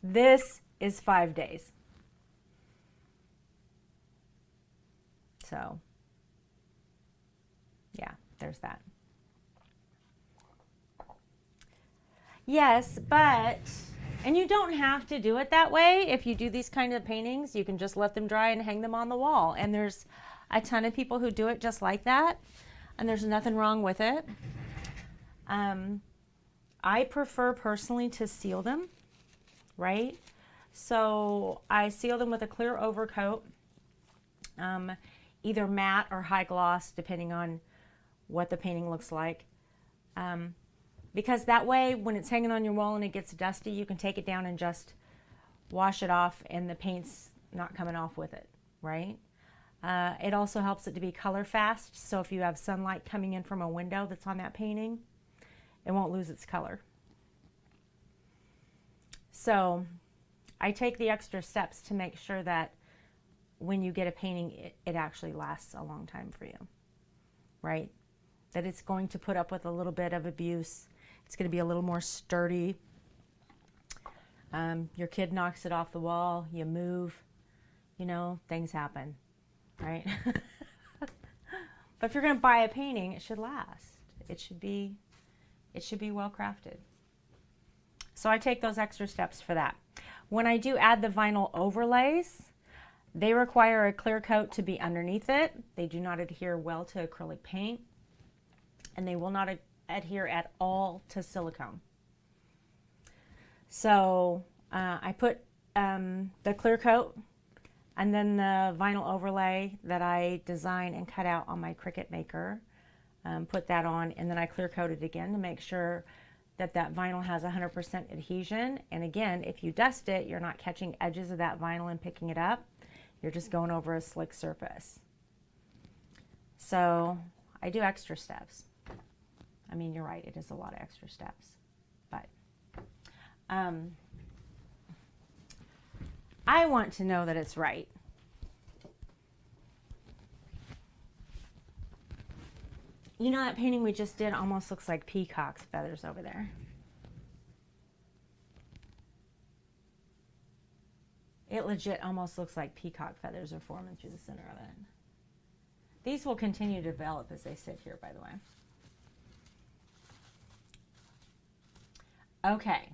This is 5 days. So, yeah, there's that. Yes, but, and you don't have to do it that way. If you do these kind of paintings, you can just let them dry and hang them on the wall. And there's a ton of people who do it just like that. And there's nothing wrong with it. I prefer personally to seal them, right? So I seal them with a clear overcoat, either matte or high gloss, depending on what the painting looks like. Because that way, when it's hanging on your wall and it gets dusty, you can take it down and just wash it off and the paint's not coming off with it, right? It also helps it to be color fast, so if you have sunlight coming in from a window that's on that painting, it won't lose its color. So I take the extra steps to make sure that when you get a painting, it actually lasts a long time for you, right? That it's going to put up with a little bit of abuse. It's going to be a little more sturdy. Your kid knocks it off the wall, you move, you know, things happen, right? But if you're going to buy a painting, it should last. It should be well crafted. So I take those extra steps for that. When I do add the vinyl overlays, they require a clear coat to be underneath it. They do not adhere well to acrylic paint, and they will not adhere at all to silicone. So I put the clear coat and then the vinyl overlay that I design and cut out on my Cricut Maker, put that on, and then I clear coat it again to make sure that that vinyl has 100% adhesion. And again, if you dust it, you're not catching edges of that vinyl and picking it up. You're just going over a slick surface. So I do extra steps. I mean, you're right, it is a lot of extra steps. But I want to know that it's right. You know, that painting we just did almost looks like peacock's feathers over there. It legit almost looks like peacock feathers are forming through the center of it. These will continue to develop as they sit here, by the way. Okay.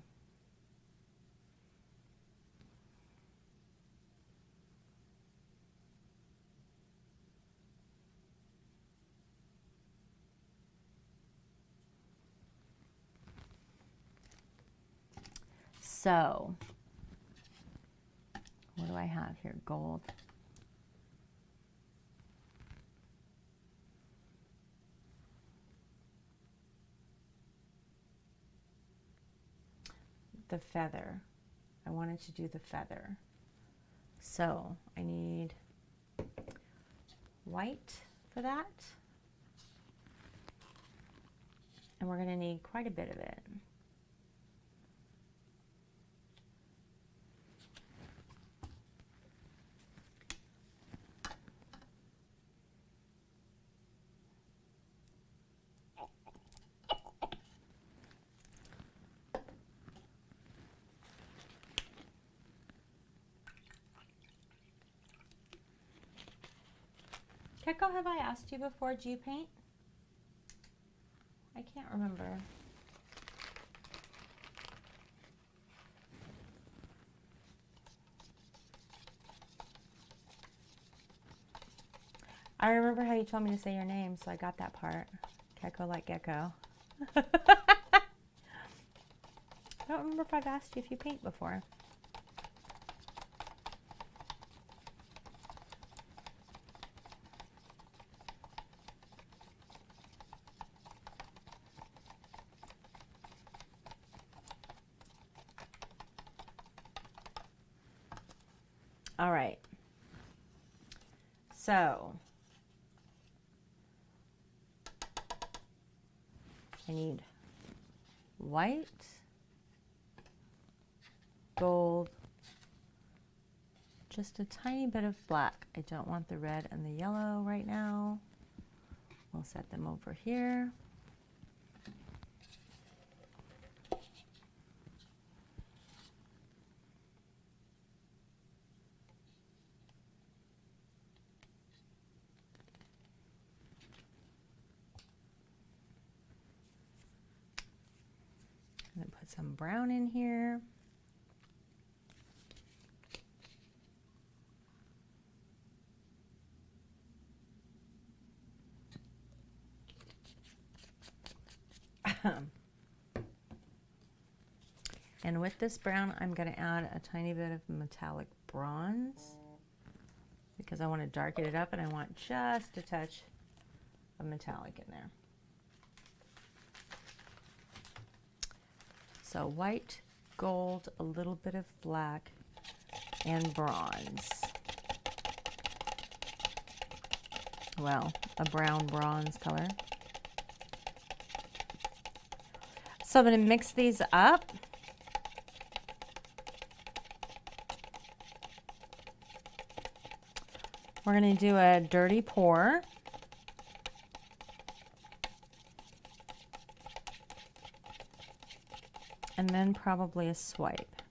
So, what do I have here? Gold. the feather. I wanted to do the feather. So I need white for that. And we're going to need quite a bit of it. Keko, have I asked you before, do you paint? I can't remember. I remember how you told me to say your name, so I got that part. Keko like gecko. I don't remember if I've asked you if you paint before. All right. So I need white, gold, just a tiny bit of black. I don't want the red and the yellow right now. We'll set them over here. And then put some brown in here. And with this brown, I'm going to add a tiny bit of metallic bronze because I want to darken it up and I want just a touch of metallic in there. So white, gold, a little bit of black, and bronze. Well, a brown bronze color. So I'm going to mix these up. We're going to do a dirty pour. And then probably a swipe.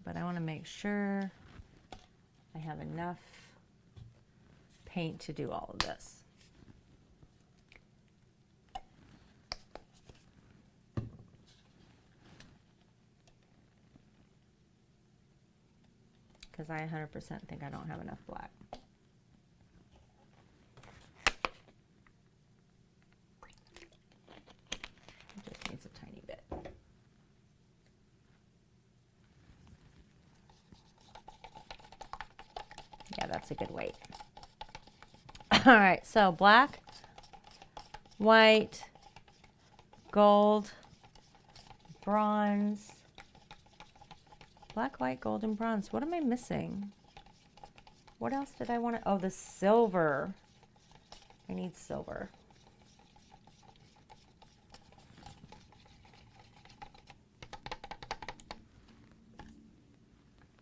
But I want to make sure I have enough paint to do all of this. Because I 100% think I don't have enough black. It just needs a tiny bit. Yeah, that's a good weight. All right, so black, white, gold, bronze. Black, white, gold, and bronze. What am I missing? What else did I want to... Oh, the silver. I need silver.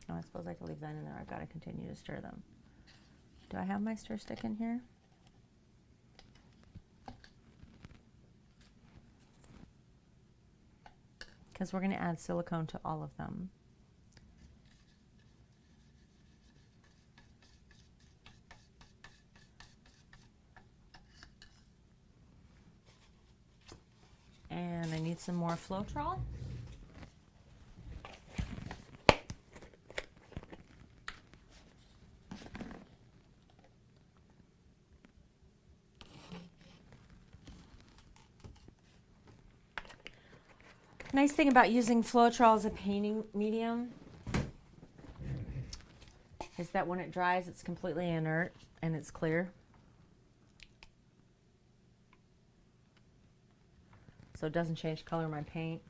Oh, I suppose I could leave that in there. I've got to continue to stir them. Do I have my stir stick in here? Because we're going to add silicone to all of them. And I need some more Floetrol. Nice thing about using Floetrol as a painting medium is that when it dries, it's completely inert and it's clear. So it doesn't change color of my paint.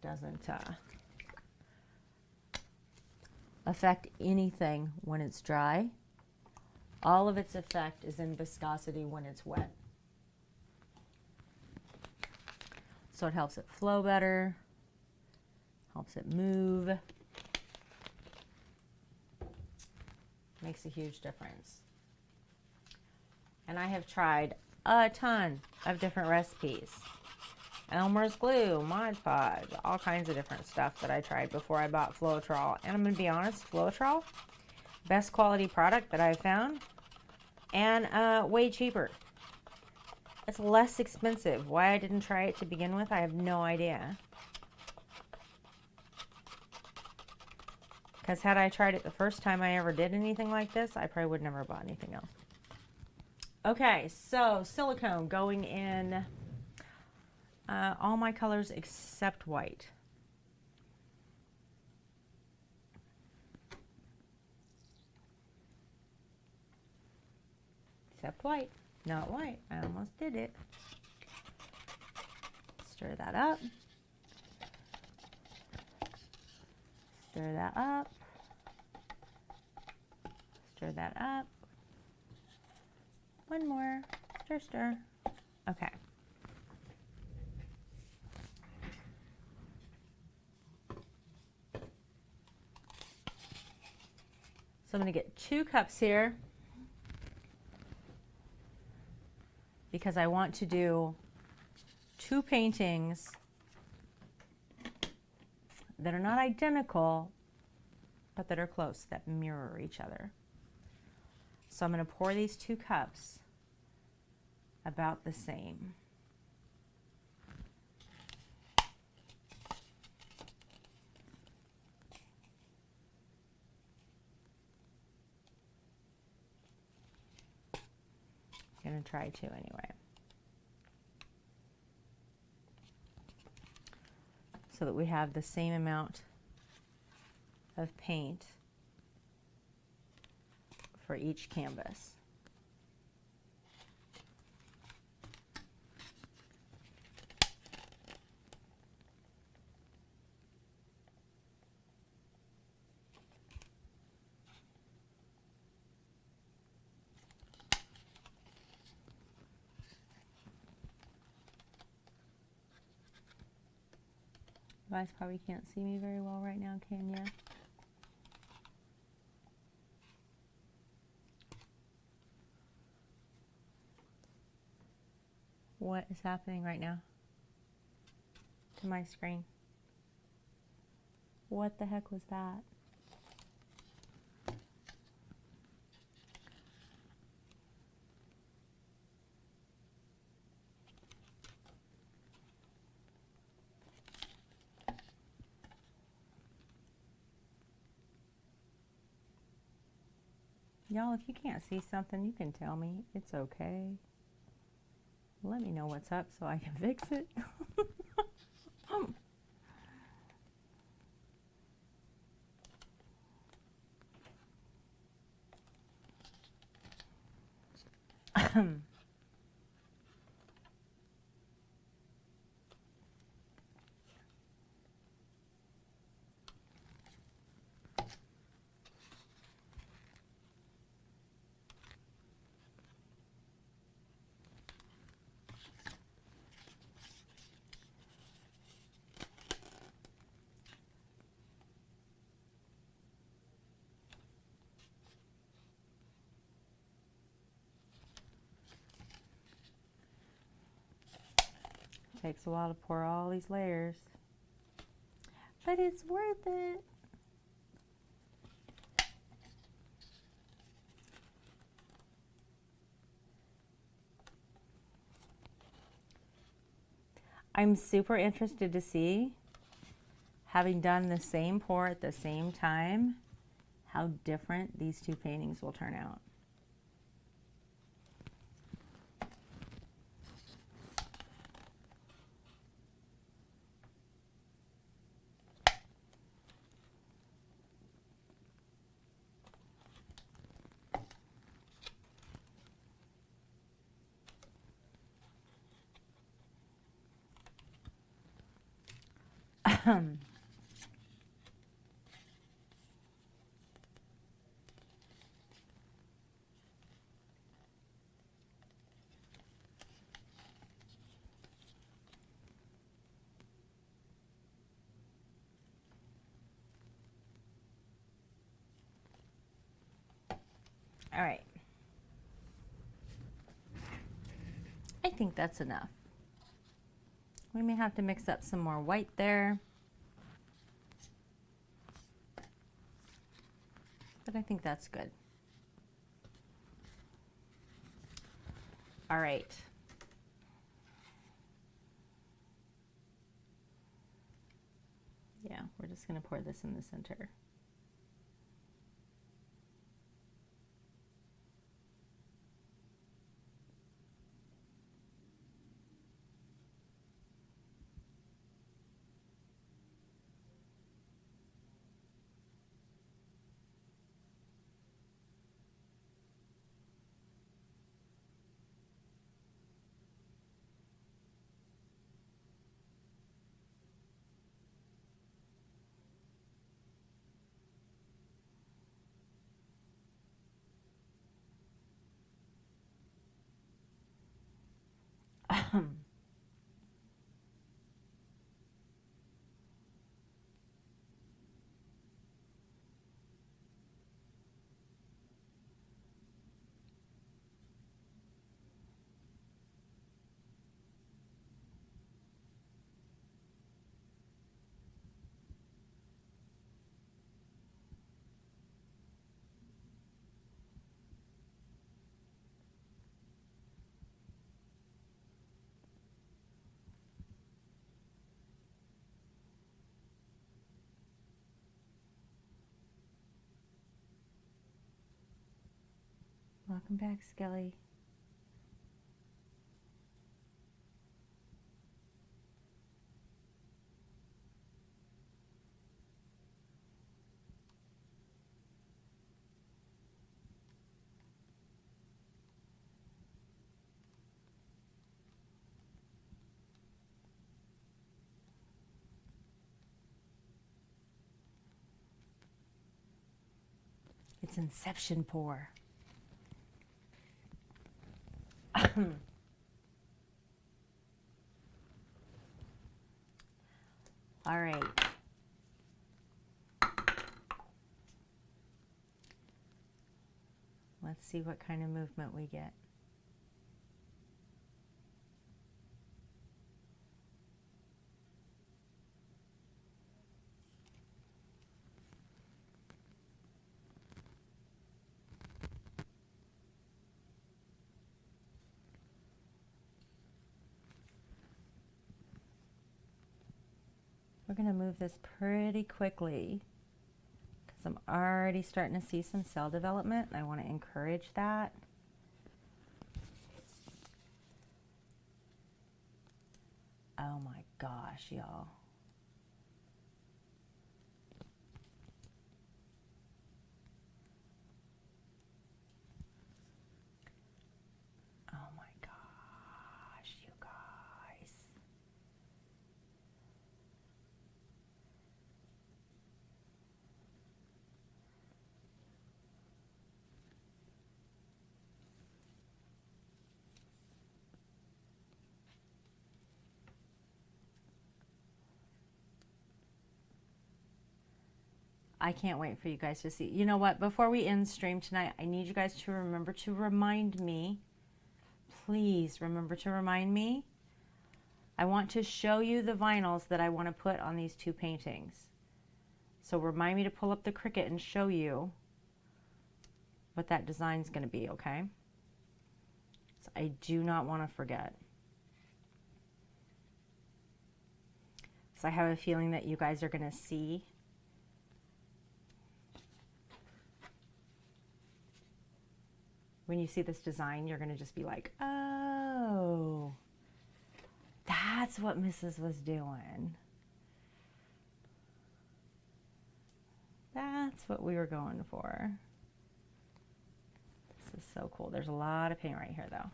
doesn't affect anything when it's dry. All of its effect is in viscosity when it's wet. So it helps it flow better, helps it move. Makes a huge difference. And I have tried a ton of different recipes. Elmer's glue, Mod Podge, all kinds of different stuff that I tried before I bought Floetrol. And I'm going to be honest, Floetrol, best quality product that I've found, and way cheaper. It's less expensive. Why I didn't try it to begin with, I have no idea. Because had I tried it the first time I ever did anything like this, I probably would never have bought anything else. Okay, so silicone going in all my colors except white. Except white. Not white. I almost did it. Stir that up. Stir that up. Stir that up. One more. Stir, stir. Okay. So I'm going to get 2 cups here because I want to do 2 paintings that are not identical, but that are close, that mirror each other. So I'm going to pour these 2 cups about the same. I'm going to try 2 anyway. So that we have the same amount of paint for each canvas. You guys probably can't see me very well right now, can you? What is happening right now to my screen? What the heck was that? Y'all, if you can't see something, you can tell me. It's okay. Let me know what's up so I can fix it. Takes a while to pour all these layers, but it's worth it. I'm super interested to see, having done the same pour at the same time, how different these 2 paintings will turn out. All right. I think that's enough. We may have to mix up some more white there. But I think that's good. All right. Yeah, we're just going to pour this in the center. Welcome back, Skelly. It's Inception pour. All right. Let's see what kind of movement we get. We're going to move this pretty quickly because I'm already starting to see some cell development. I want to encourage that. Oh my gosh, y'all. Oh my gosh, you guys. I can't wait for you guys to see. You know what? Before we end stream tonight, I need you guys to remember to remind me. Please remember to remind me. I want to show you the vinyls that I want to put on these two paintings. So remind me to pull up the Cricut and show you what that design is going to be, okay? So I do not want to forget. So I have a feeling that you guys are going to see. When you see this design, you're going to just be like, oh, that's what Mrs. was doing. That's what we were going for. This is so cool. There's a lot of paint right here, though.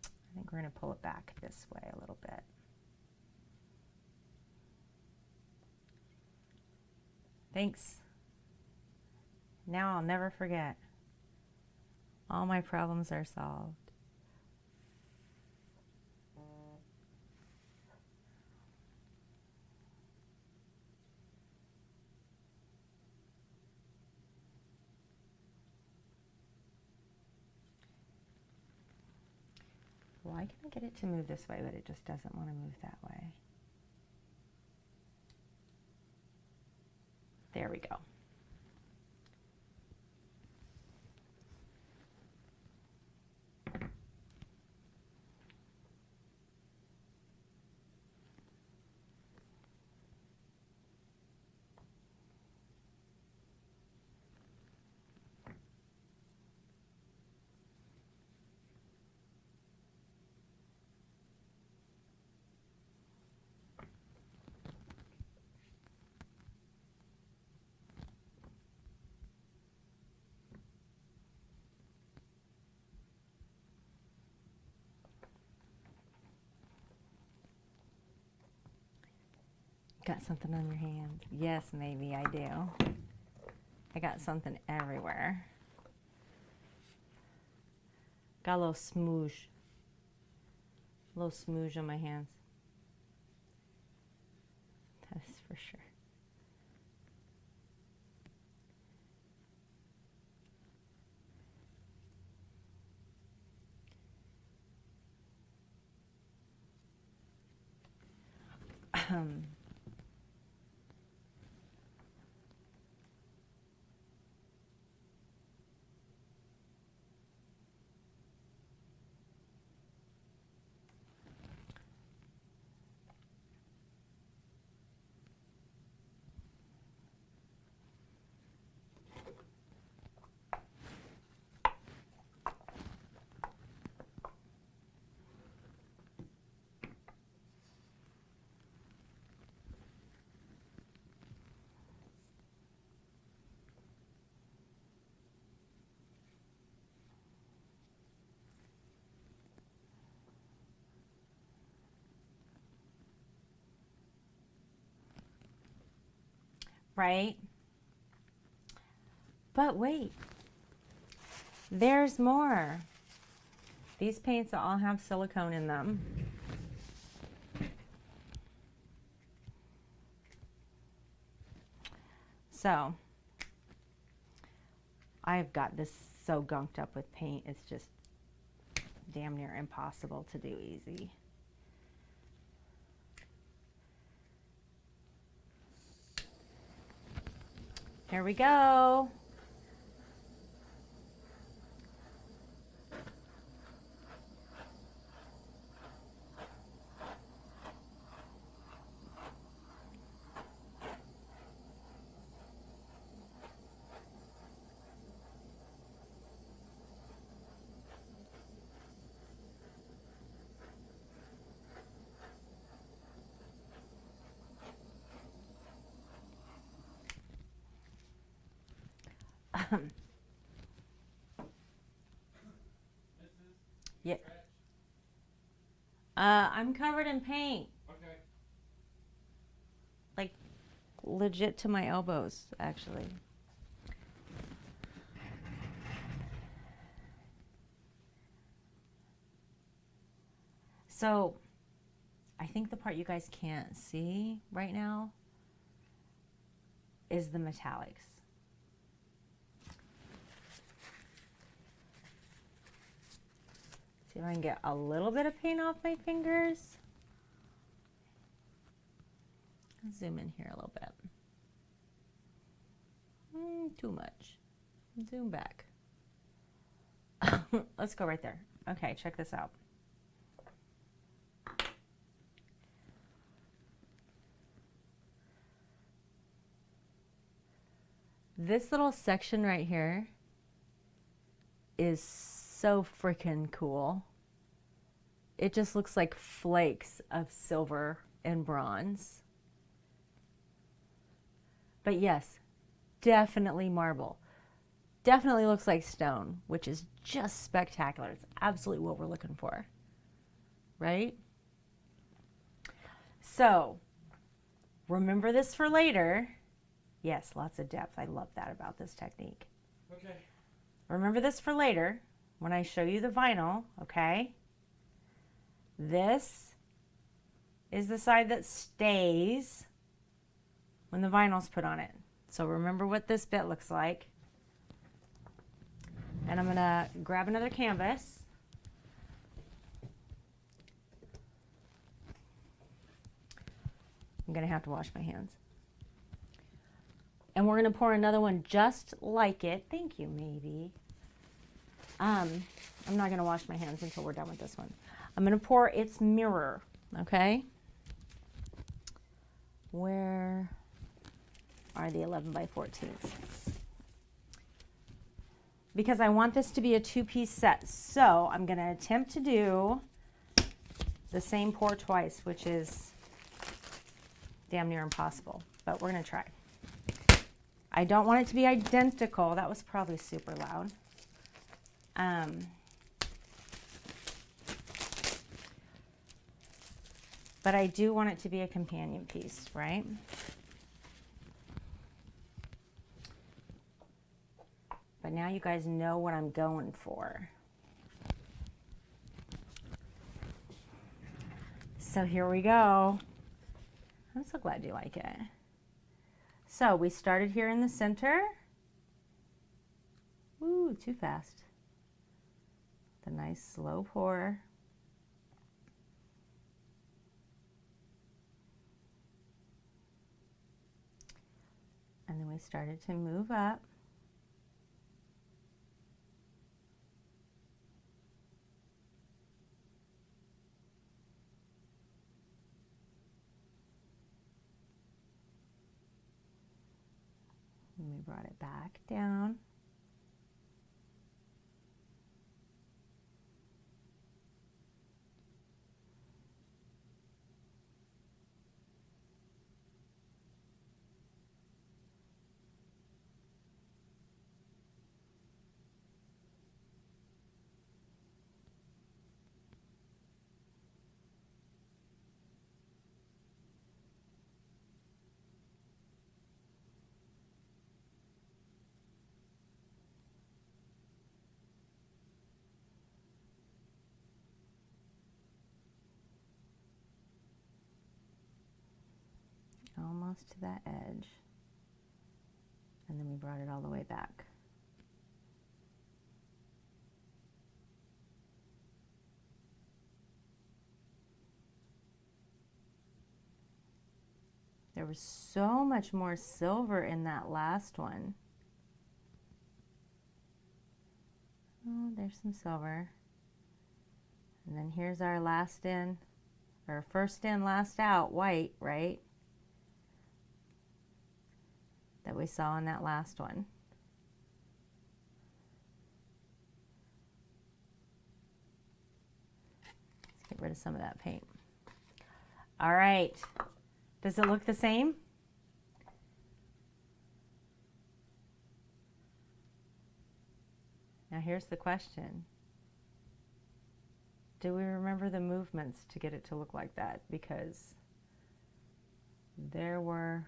I think we're going to pull it back this way a little bit. Thanks. Now I'll never forget. All my problems are solved. Why can I get it to move this way, but it just doesn't want to move that way? There we go. Got something on your hand? Yes, maybe I do. I got something everywhere. Got a little smooge. A little smooge on my hands. That is for sure. Right? But wait, there's more. These paints all have silicone in them. So, I've got this so gunked up with paint, it's just damn near impossible to do easy. Here we go. Yeah. I'm covered in paint. Okay. Like, legit to my elbows, actually. So, I think the part you guys can't see right now is the metallics. See if I can get a little bit of paint off my fingers. Zoom in here a little bit. Too much. Zoom back. Let's go right there. Okay, check this out. This little section right here is so freaking cool. It just looks like flakes of silver and bronze. But yes, definitely marble. Definitely looks like stone, which is just spectacular. It's absolutely what we're looking for, right? So, remember this for later. Yes, lots of depth. I love that about this technique. Okay. Remember this for later when I show you the vinyl, okay? This is the side that stays when the vinyl's put on it. So remember what this bit looks like. And I'm gonna grab another canvas. I'm gonna have to wash my hands. And we're gonna pour another one just like it. Thank you, maybe. I'm not gonna wash my hands until we're done with this one. I'm gonna pour its mirror, okay? Where are the 11 by 14s? Because I want this to be a two-piece set. So I'm gonna attempt to do the same pour twice, which is damn near impossible, but we're gonna try. I don't want it to be identical. That was probably super loud. But I do want it to be a companion piece, right? But now you guys know what I'm going for. So here we go. I'm so glad you like it. So we started here in the center. Ooh, too fast. The nice slow pour. And then we started to move up. And we brought it back down. Almost to that edge. And then we brought it all the way back. There was so much more silver in that last one. Oh, there's some silver. And then here's our last in, or first in, last out, white, right? That we saw in that last one. Let's get rid of some of that paint. All right. Does it look the same? Now here's the question. Do we remember the movements to get it to look like that? Because there were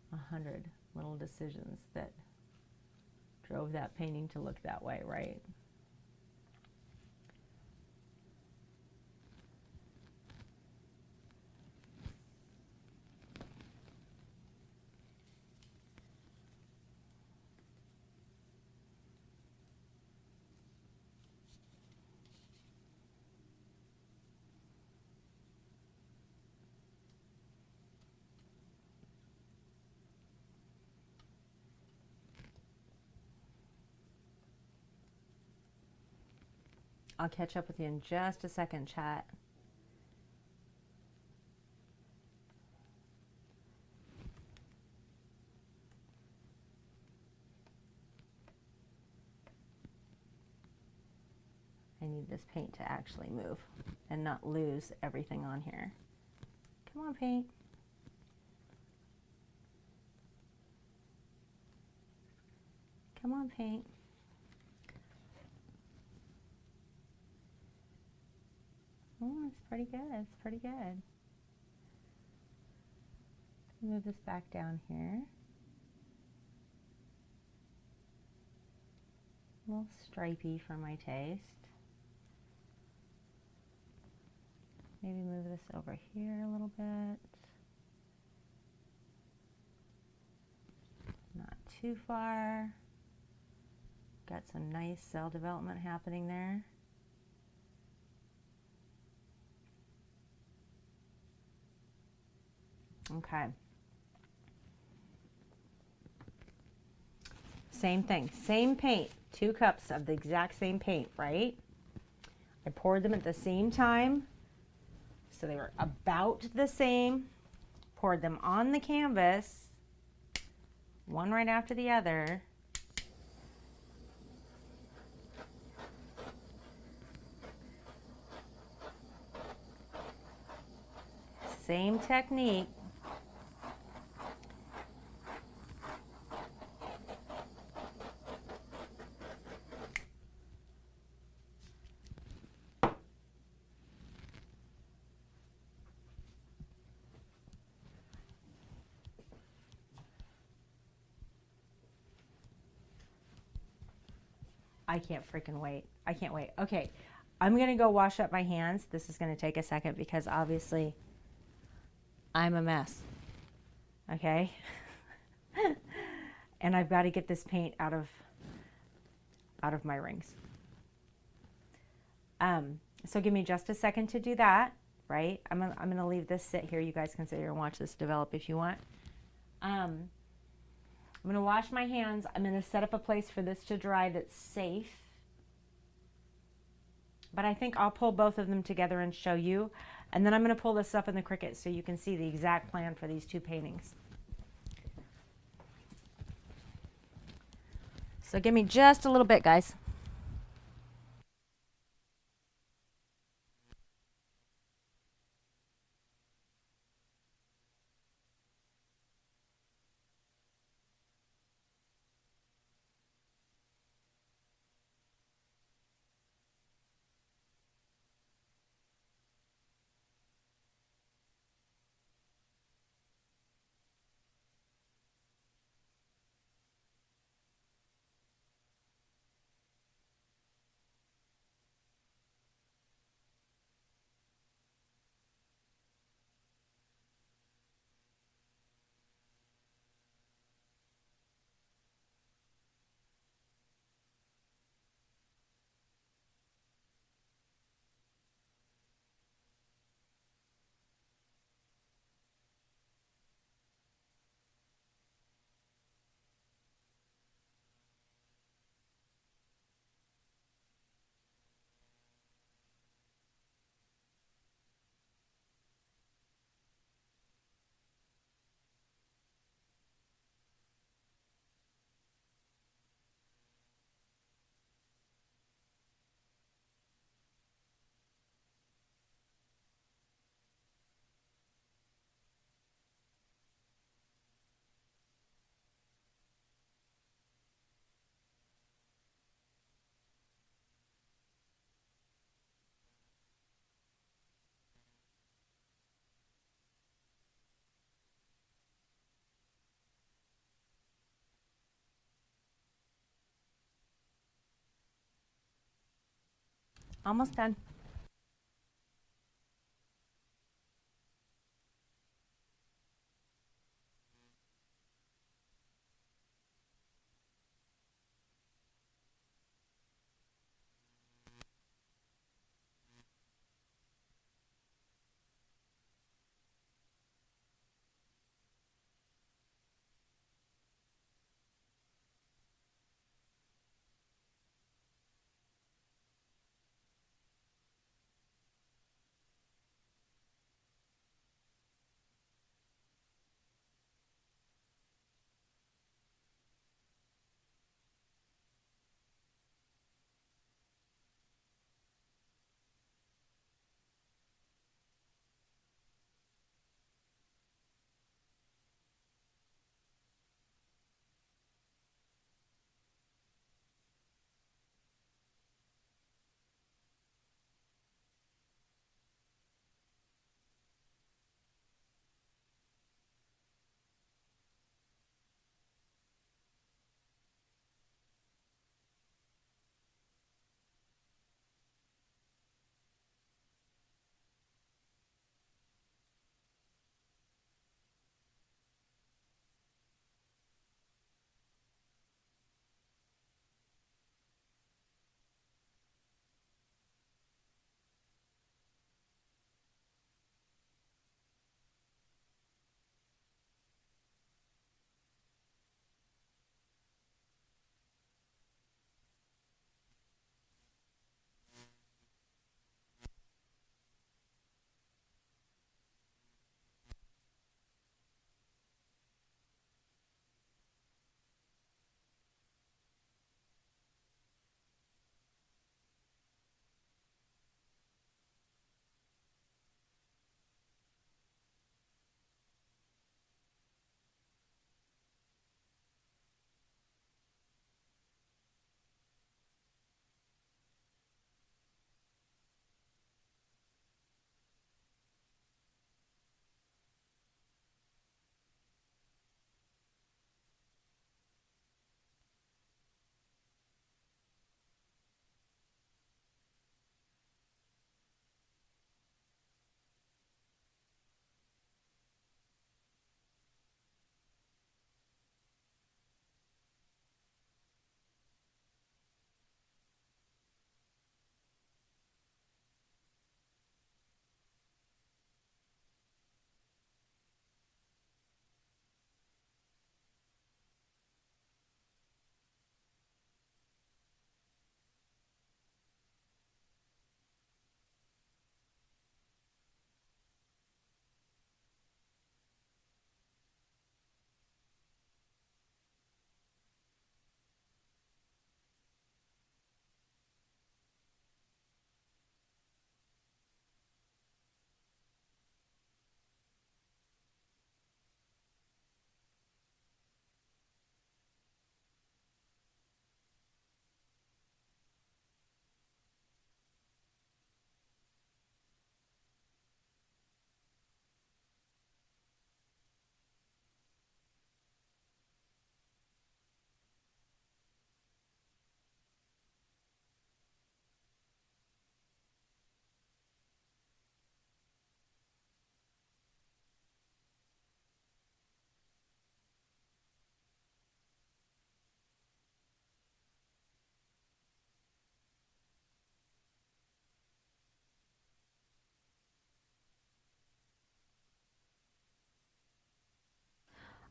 100 little decisions that drove that painting to look that way, right? I'll catch up with you in just a second, chat. I need this paint to actually move and not lose everything on here. Come on, paint. Come on, paint. Oh, it's pretty good. It's pretty good. Move this back down here. A little stripey for my taste. Maybe move this over here a little bit. Not too far. Got some nice cell development happening there. Okay. Same thing, same paint, 2 cups of the exact same paint, right? I poured them at the same time, so they were about the same. Poured them on the canvas, one right after the other. Same technique. I can't freaking wait. I can't wait. Okay, I'm gonna go wash up my hands. This is gonna take a second because obviously I'm a mess. Okay? And I've got to get this paint out of my rings. So give me just a second to do that, right? I'm gonna leave this sit here. You guys can sit here and watch this develop if you want. I'm gonna wash my hands. I'm gonna set up a place for this to dry that's safe. But I think I'll pull both of them together and show you. And then I'm gonna pull this up in the Cricut so you can see the exact plan for these 2 paintings. So give me just a little bit, guys. Almost done.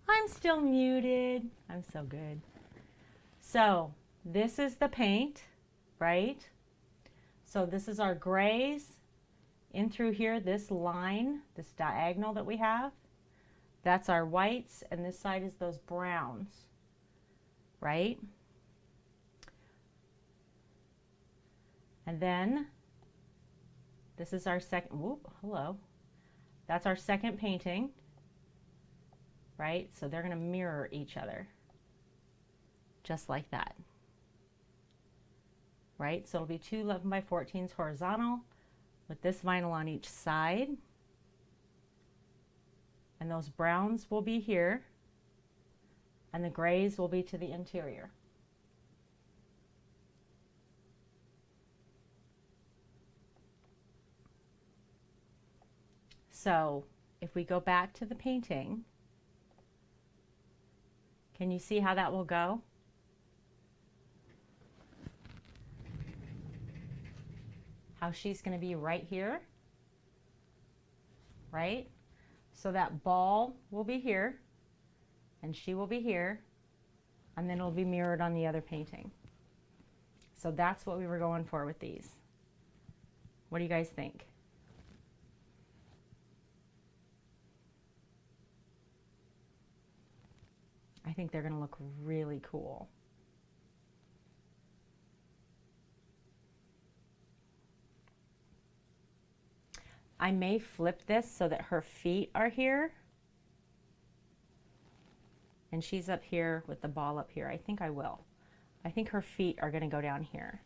I'm still muted. I'm so good. So this is the paint, right? So this is our grays in through here, this line, this diagonal that we have. That's our whites, and this side is those browns, right? And then this is our second, whoop, hello. That's our second painting, right? So they're gonna mirror each other, just like that, right? So it'll be two 11x14s horizontal with this vinyl on each side. And those browns will be here, and the grays will be to the interior. So if we go back to the painting, can you see how that will go? How she's going to be right here, right? So that ball will be here, and she will be here, and then it'll be mirrored on the other painting. So that's what we were going for with these. What do you guys think? I think they're going to look really cool. I may flip this so that her feet are here and she's up here with the ball up here. I think I will. I think her feet are going to go down here.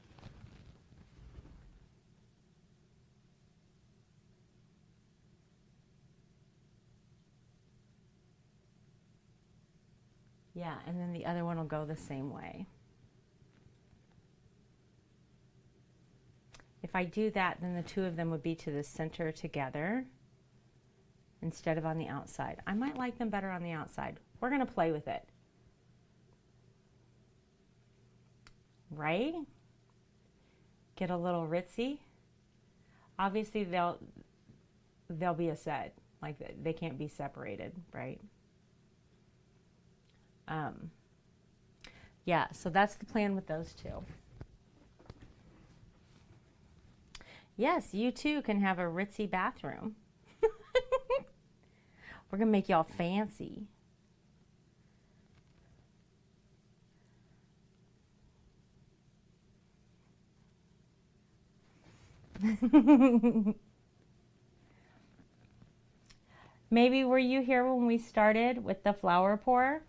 Yeah, and then the other one will go the same way. If I do that, then the two of them would be to the center together instead of on the outside. I might like them better on the outside. We're going to play with it. Right? Get a little ritzy. Obviously, they'll be a set. Like, they can't be separated, right? Yeah, so that's the plan with those two. Yes, you too can have a ritzy bathroom. We're going to make y'all fancy. Maybe were you here when we started with the flower pour?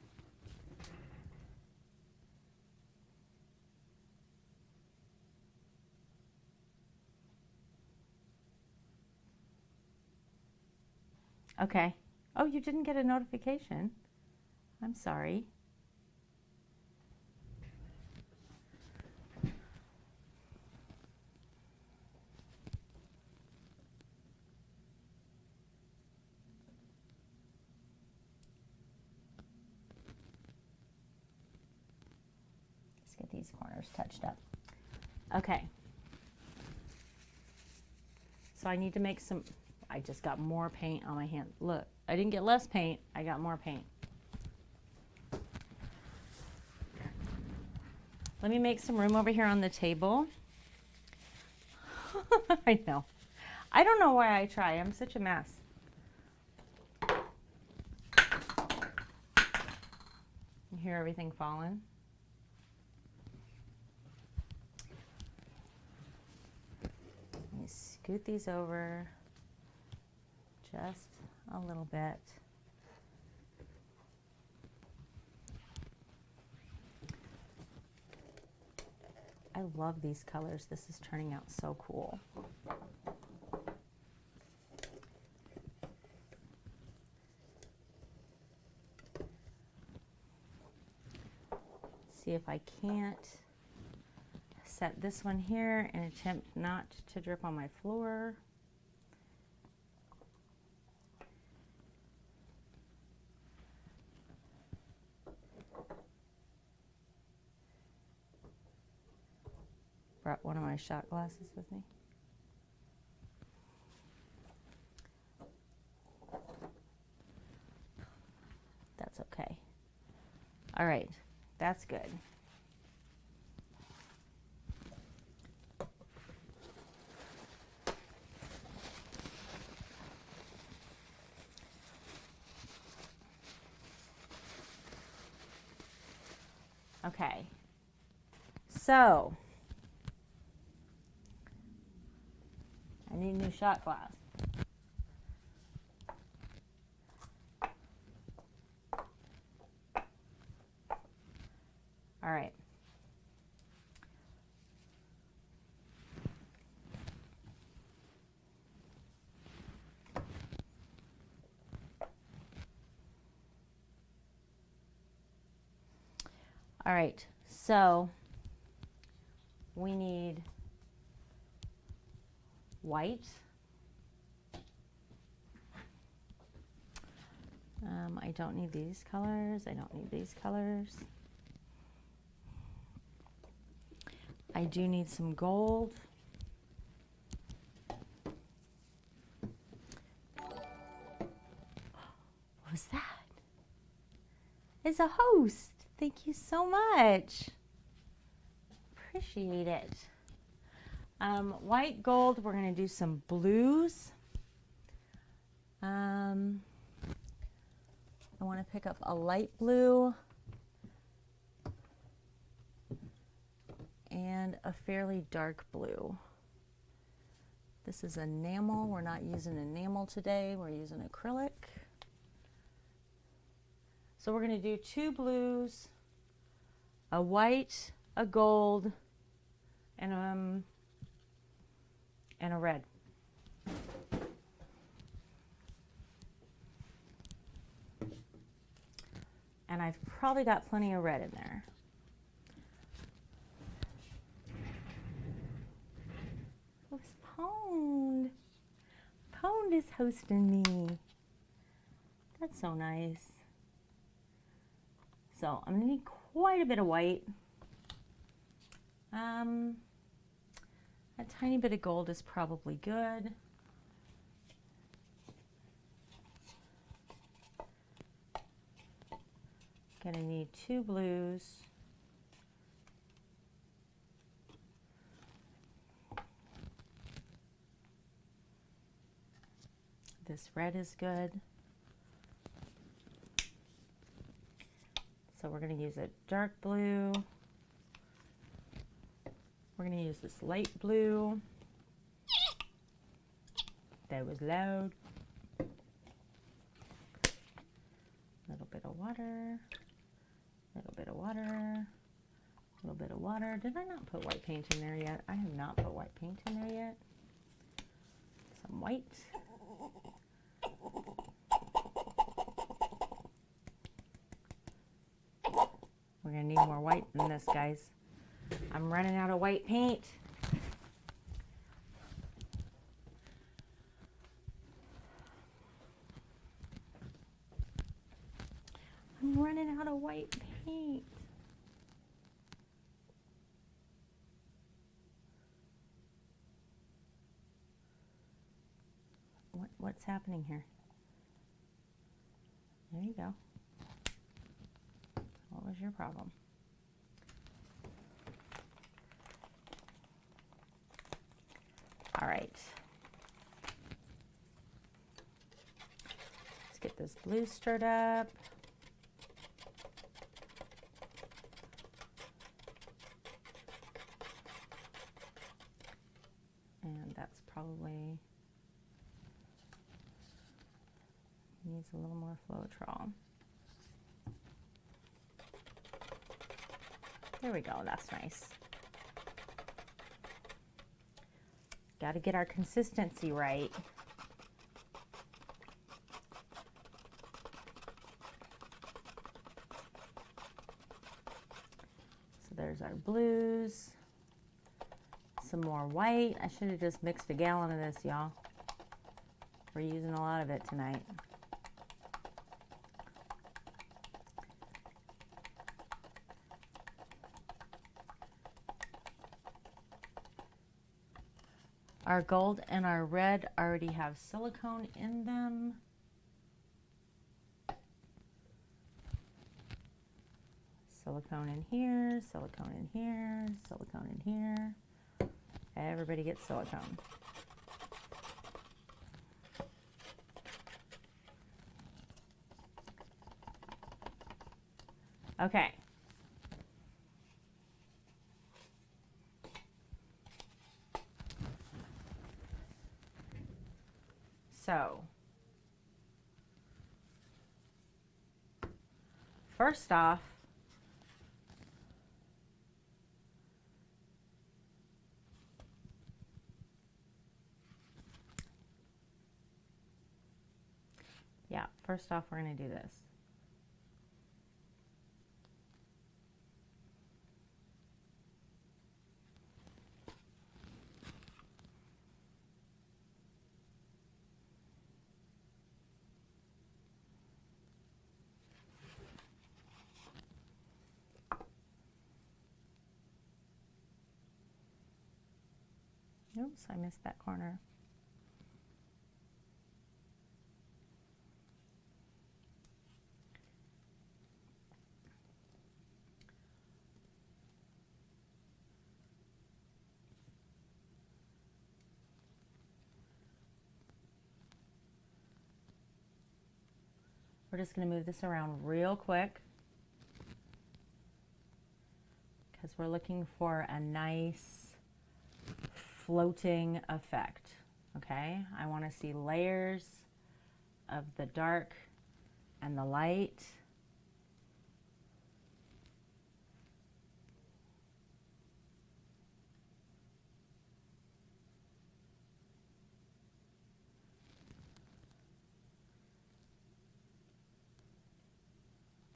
Okay. Oh, you didn't get a notification. I'm sorry. Let's get these corners touched up. Okay. So I need to make some, I just got more paint on my hand. Look, I didn't get less paint, I got more paint. Let me make some room over here on the table. I know. I don't know why I try. I'm such a mess. You hear everything falling? Let me scoot these over just a little bit. I love these colors. This is turning out so cool. See if I can't set this one here and attempt not to drip on my floor. Brought one of my shot glasses with me. That's that's okay. All right, that's good. Okay, so I need a new shot glass. All right. All right, so we need white. I don't need these colors. I don't need these colors. I do need some gold. What was that? It's a host. Thank you so much. Appreciate it. White, gold, we're going to do some blues. I want to pick up a light blue and a fairly dark blue. This is enamel. We're not using enamel today. We're using acrylic. So we're going to do 2 blues, a white, a gold, and a red. And I've probably got plenty of red in there. Who's Pwned? Pwned is hosting me. That's so nice. So I'm gonna need quite a bit of white. A tiny bit of gold is probably good. Gonna need 2 blues. This red is good. So we're going to use a dark blue. We're going to use this light blue. That was loud. A little bit of water. A little bit of water. A little bit of water. Did I not put white paint in there yet? I have not put white paint in there yet. Some white. We're gonna need more white than this, guys. I'm running out of white paint. I'm running out of white paint. What's happening here? There you go. What was your problem? All right. Let's get this blue stirred up. And that's probably needs a little more Floetrol. There we go, that's nice. Got to get our consistency right. So there's our blues. Some more white. I should have just mixed a gallon of this, y'all. We're using a lot of it tonight. Our gold and our red already have silicone in them. Silicone in here, silicone in here, silicone in here. Everybody gets silicone. Okay. So, first off, we're going to do this. Oops, I missed that corner. We're just going to move this around real quick because we're looking for a nice floating effect. Okay, I want to see layers of the dark and the light.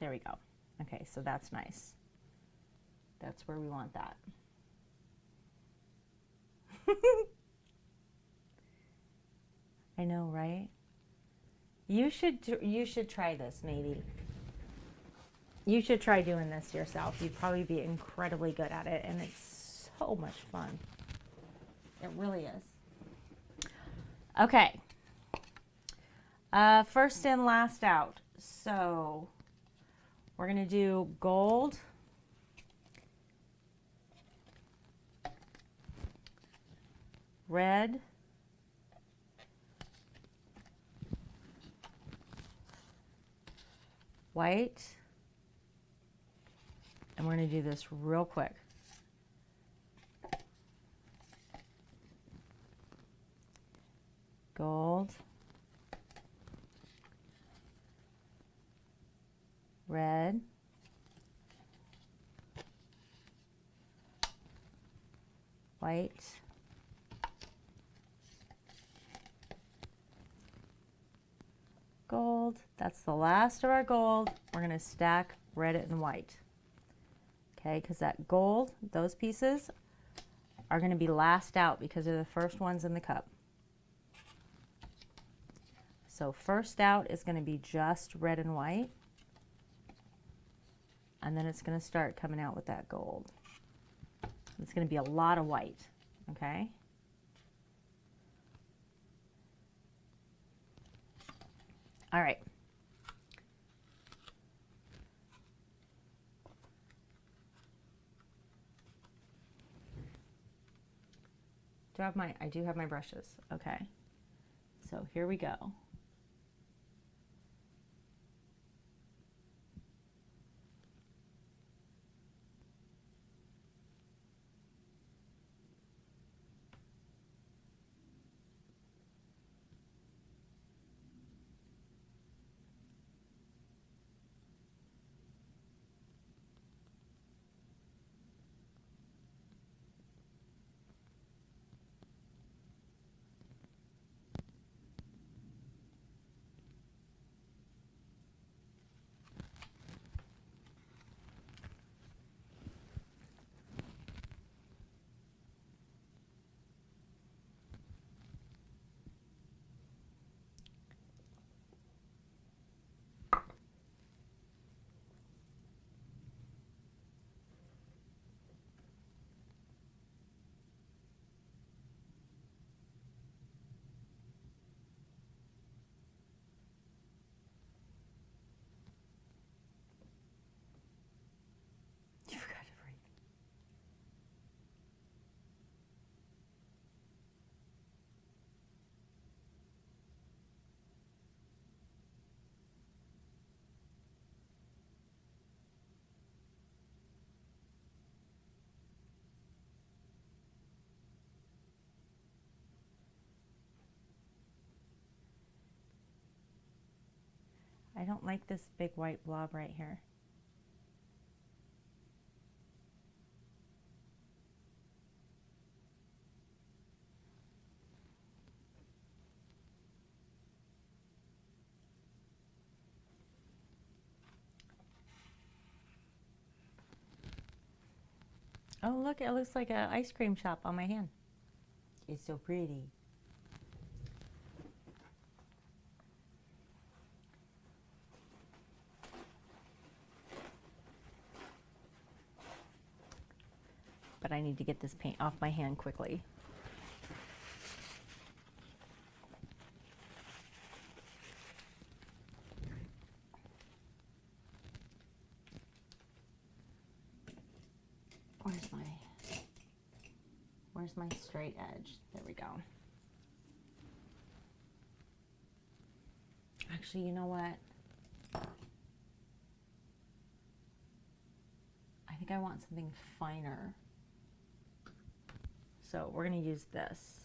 There we go. Okay, so that's nice. That's where we want that. I know, right? You should try this maybe. You should try doing this yourself. You'd probably be incredibly good at it, and it's so much fun. It really is. Okay. First in, last out. So we're going to do gold, red, white, and we're going to do this real quick. Gold, red, white, gold. That's the last of our gold. We're going to stack red and white. Okay, because that gold, those pieces are going to be last out because they're the first ones in the cup. So first out is going to be just red and white. And then it's going to start coming out with that gold. It's going to be a lot of white, okay? All right. I do have my brushes, okay? So here we go. I don't like this big white blob right here. Oh, look, it looks like an ice cream shop on my hand. It's so pretty. But I need to get this paint off my hand quickly. Where's my straight edge? There we go. Actually, you know what? I think I want something finer. So we're going to use this.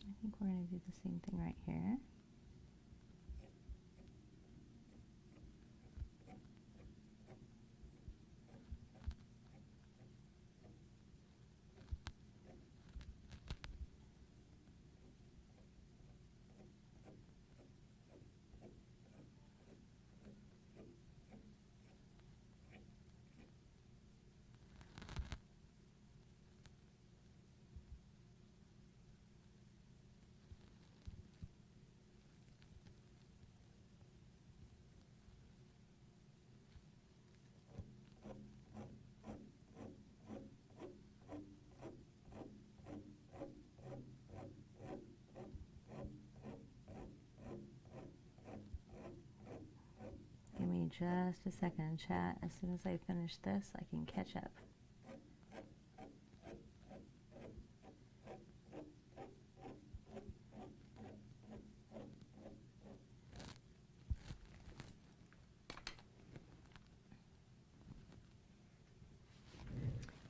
I think we're going to do the same thing right here. Give me just a second, chat. As soon as I finish this, I can catch up.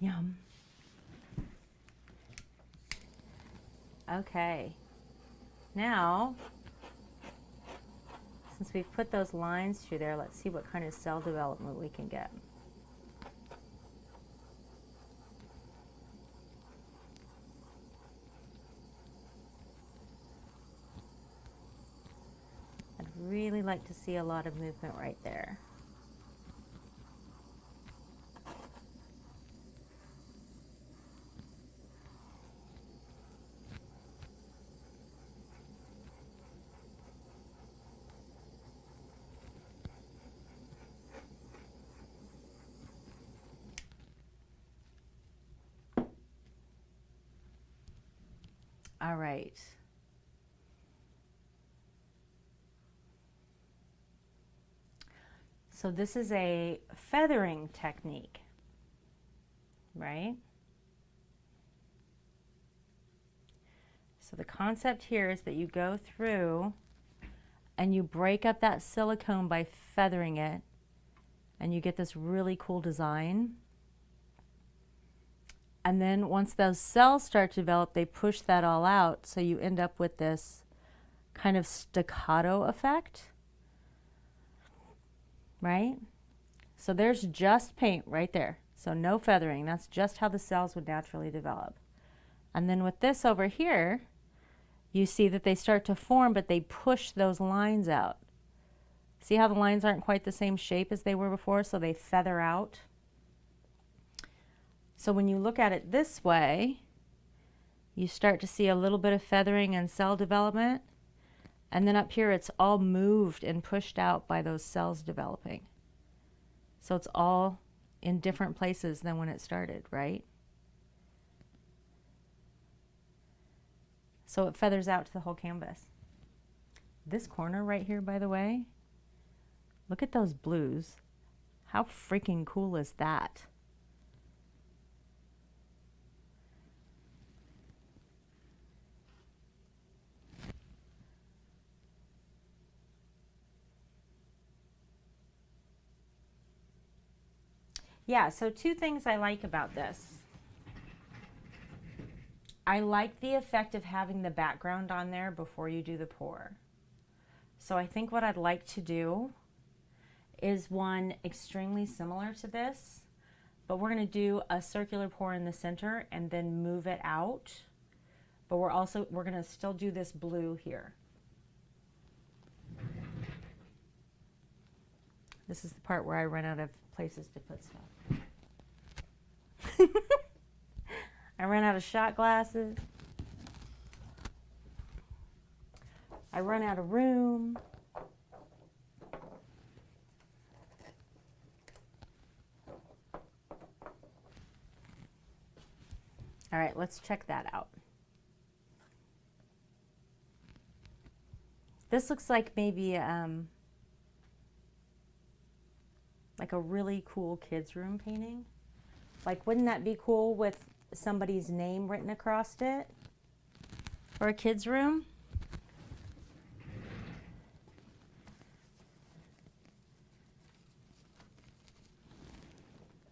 Yum. Okay. Now, since we've put those lines through there, let's see what kind of cell development we can get. I'd really like to see a lot of movement right there. All right. So this is a feathering technique, right? So the concept here is that you go through and you break up that silicone by feathering it, and you get this really cool design. And then once those cells start to develop, they push that all out, so you end up with this kind of staccato effect, right? So there's just paint right there. So no feathering. That's just how the cells would naturally develop. And then with this over here, you see that they start to form, but they push those lines out. See how the lines aren't quite the same shape as they were before, so they feather out. So when you look at it this way, you start to see a little bit of feathering and cell development. And then up here, it's all moved and pushed out by those cells developing. So it's all in different places than when it started, right? So it feathers out to the whole canvas. This corner right here, by the way, look at those blues. How freaking cool is that? Yeah, so two things I like about this. I like the effect of having the background on there before you do the pour. So I think what I'd like to do is one extremely similar to this, but we're going to do a circular pour in the center and then move it out. But we're going to still do this blue here. This is the part where I run out of places to put stuff. I ran out of shot glasses. I run out of room. All right, let's check that out. This looks like maybe like a really cool kids' room painting. Like, wouldn't that be cool with somebody's name written across it? For a kids' room?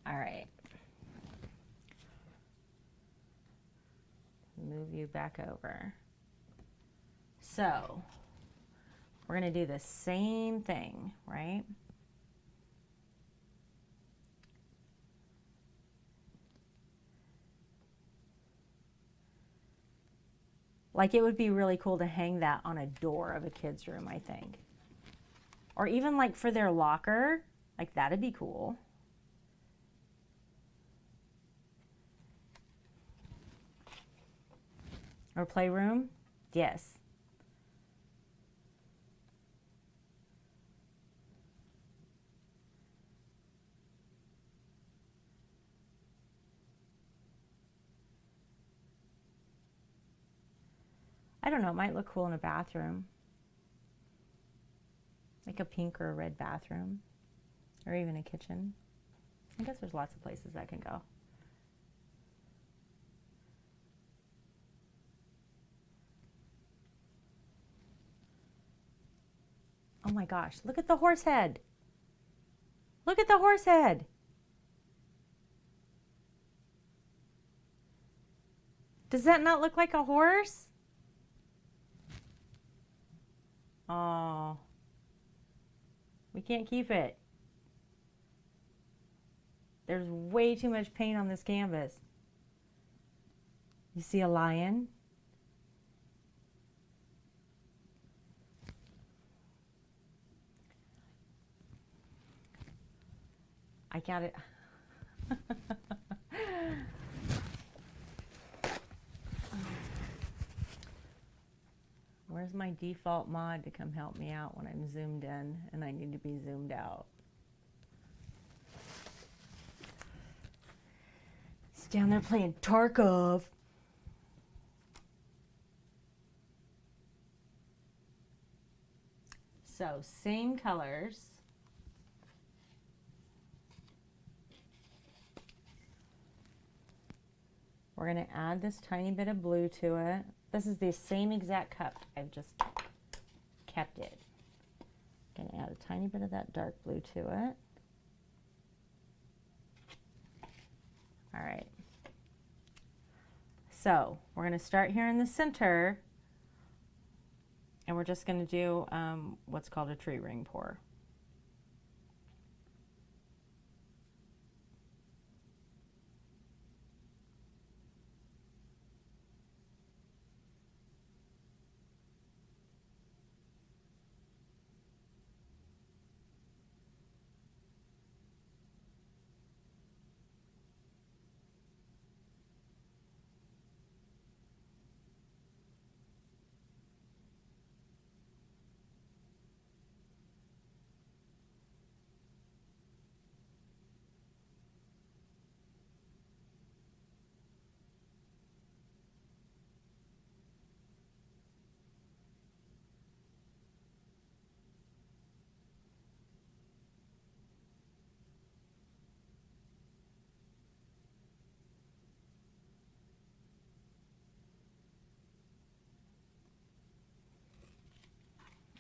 All right. Move you back over. So, we're going to do the same thing, right? Like, it would be really cool to hang that on a door of a kid's room, I think. Or even like for their locker, like that'd be cool. Or playroom, yes. I don't know, it might look cool in a bathroom. Like a pink or a red bathroom. Or even a kitchen. I guess there's lots of places that can go. Oh my gosh, look at the horse head. Look at the horse head. Does that not look like a horse? Oh, we can't keep it. There's way too much paint on this canvas. You see a lion? I got it. Where's my default mod to come help me out when I'm zoomed in and I need to be zoomed out? He's down there playing Tarkov. So, same colors. We're going to add this tiny bit of blue to it. This is the same exact cup. I've just kept it. Going to add a tiny bit of that dark blue to it. All right. So we're going to start here in the center, and we're just going to do what's called a tree ring pour.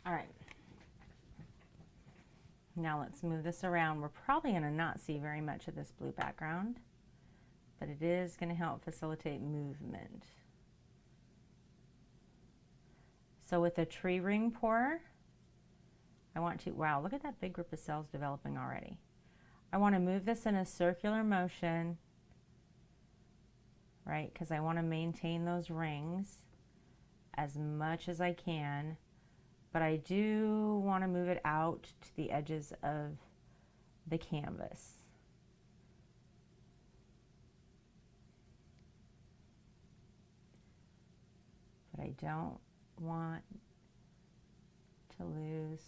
All right. Now let's move this around. We're probably going to not see very much of this blue background, but it is going to help facilitate movement. So with a tree ring pour, I want to, wow, look at that big group of cells developing already. I want to move this in a circular motion, right? Because I want to maintain those rings as much as I can, but I do want to move it out to the edges of the canvas. But I don't want to lose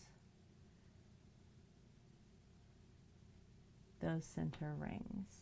those center rings.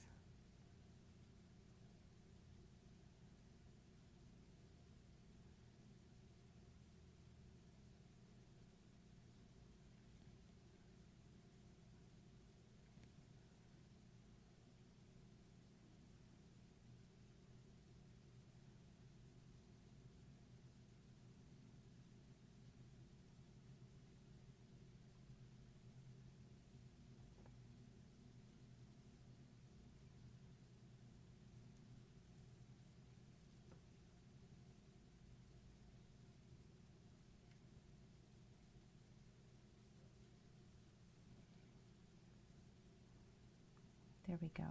There we go.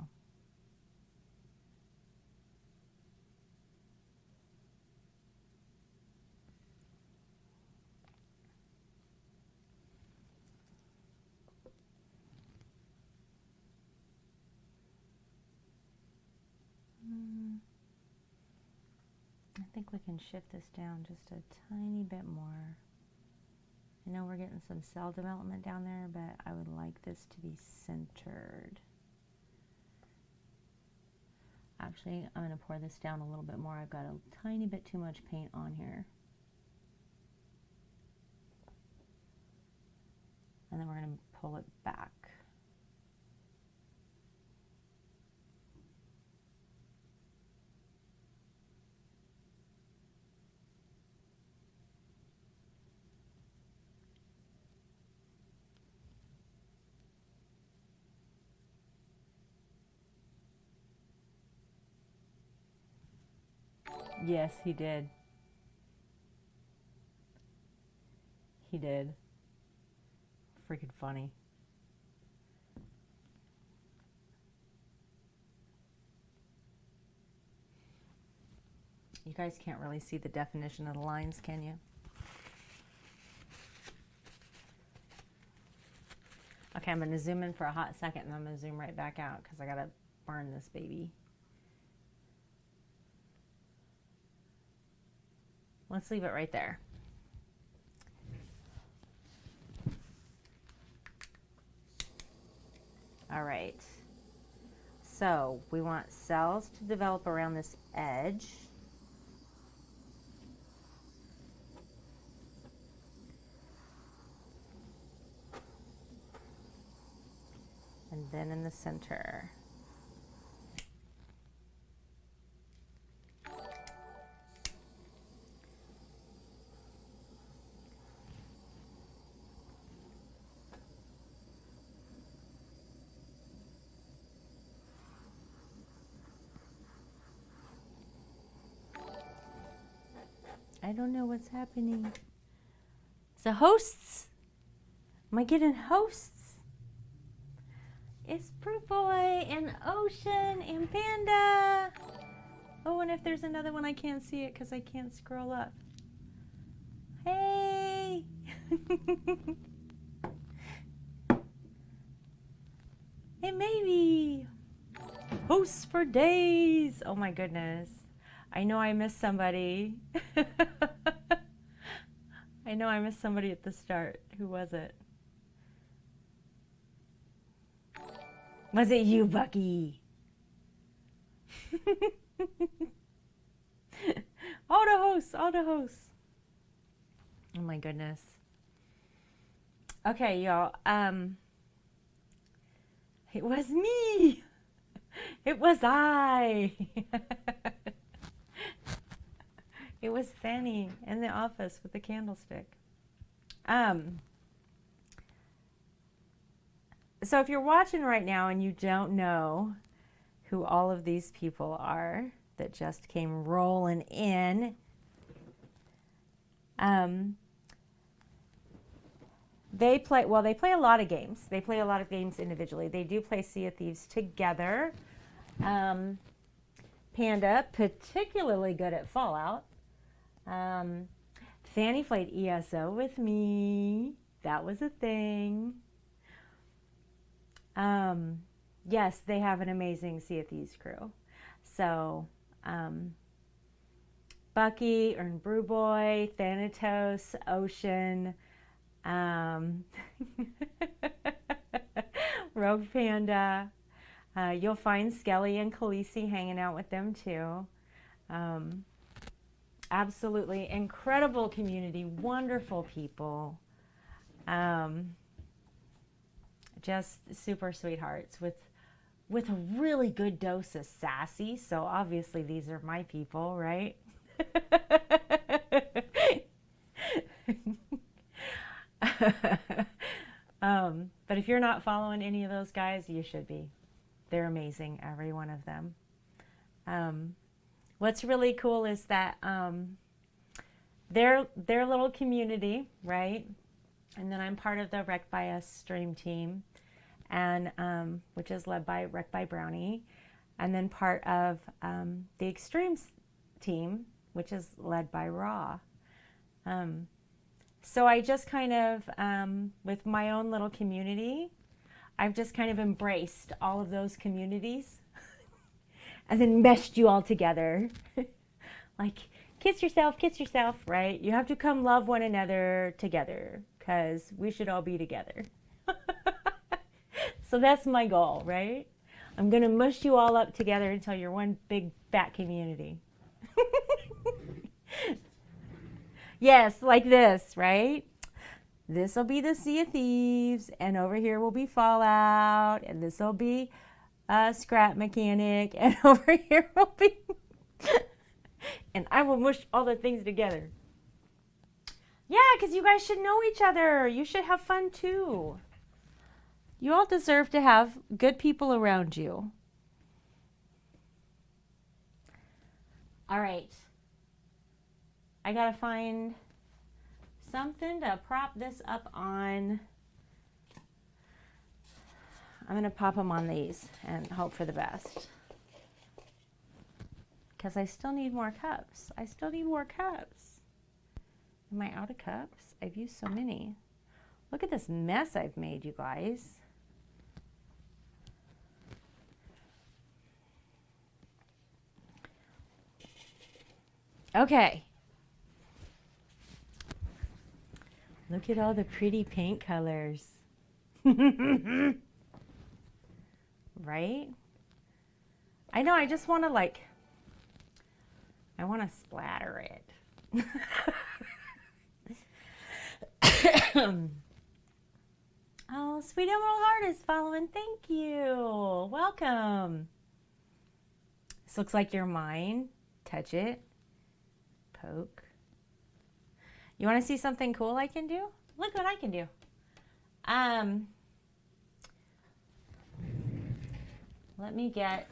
I think we can shift this down just a tiny bit more. I know we're getting some cell development down there, but I would like this to be centered. Actually, I'm going to pour this down a little bit more. I've got a tiny bit too much paint on here. And then we're going to pull it back. Yes, he did. He did. Freaking funny. You guys can't really see the definition of the lines, can you? Okay, I'm going to zoom in for a hot second and I'm going to zoom right back out because I got to burn this baby. Let's leave it right there. All right. So we want cells to develop around this edge. And then in the center. I don't know what's happening. The hosts. Am I getting hosts? It's Fruit Boy and Ocean and Panda. Oh, and if there's another one, I can't see it because I can't scroll up. Hey. Hey, maybe. Hosts for days. Oh my goodness. I know I missed somebody. I know I missed somebody at the start. Who was it? Was it you, Bucky? All the hosts, all the hosts. Oh my goodness. Okay, y'all. It was me. It was I. It was Fanny in the office with the candlestick. So if you're watching right now and you don't know who all of these people are that just came rolling in, they play a lot of games. They play a lot of games individually. They do play Sea of Thieves together. Panda, particularly good at Fallout. Fanny played ESO with me. That was a thing. Yes, they have an amazing Sea of Thieves crew. So, Bucky, Ern Brewboy, Thanatos, Ocean, Rogue Panda. You'll find Skelly and Khaleesi hanging out with them too. Absolutely incredible community, wonderful people. Just super sweethearts with a really good dose of sassy. So obviously these are my people, right? But if you're not following any of those guys, you should be. They're amazing, every one of them. What's really cool is that their little community, right? And then I'm part of the Wrecked by Us stream team, and which is led by Wrecked by Brownie, and then part of the Extremes team, which is led by Raw. So I just kind of, with my own little community, I've just kind of embraced all of those communities and then meshed you all together. Like, kiss yourself, right? You have to come love one another together because we should all be together. So that's my goal, right? I'm going to mush you all up together until you're one big fat community. Yes, like this, right? This will be the Sea of Thieves, and over here will be Fallout, and this will be Scrap Mechanic, and over here will be... and I will mush all the things together. Yeah, because you guys should know each other. You should have fun too. You all deserve to have good people around you. All right. I gotta find something to prop this up on. I'm gonna pop them on these and hope for the best. Because I still need more cups. Am I out of cups? I've used so many. Look at this mess I've made, you guys. Okay. Look at all the pretty paint colors. Right? I know, I just want to I want to splatter it. Oh, Sweet Emerald Heart is following. Thank you. Welcome. This looks like you're mine. Touch it. Poke. You want to see something cool I can do? Look what I can do. Let me get...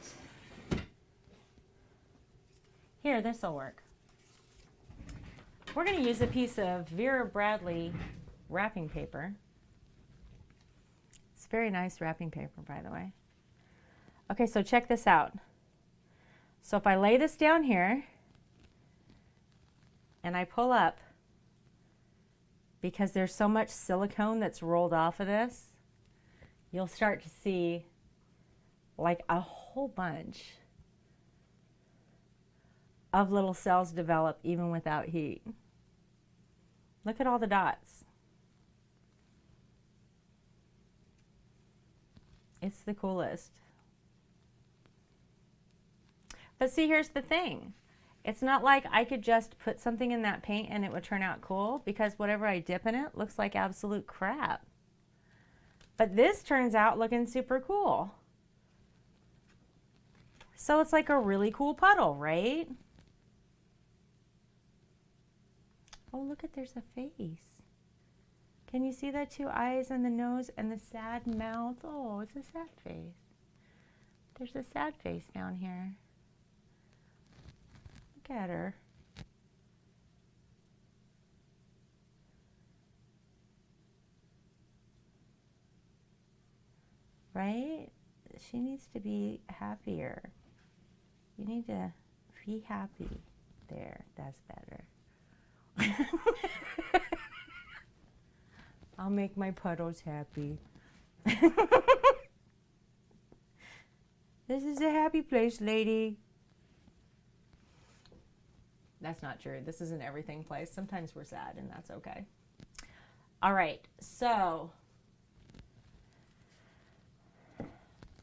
Here, this will work. We're going to use a piece of Vera Bradley wrapping paper. It's very nice wrapping paper, by the way. Okay, so check this out. So if I lay this down here and I pull up, because there's so much silicone that's rolled off of this, you'll start to see like a whole bunch of little cells develop even without heat. Look at all the dots. It's the coolest. But see, here's the thing. It's not like I could just put something in that paint and it would turn out cool, because whatever I dip in it looks like absolute crap. But this turns out looking super cool. So it's like a really cool puddle, right? Oh, look at, there's a face. Can you see the two eyes and the nose and the sad mouth? Oh, it's a sad face. There's a sad face down here. Look at her. Right? She needs to be happier. You need to be happy. There, that's better. I'll make my puddles happy. This is a happy place, lady. That's not true. This is an everything place. Sometimes we're sad, and that's okay. All right, so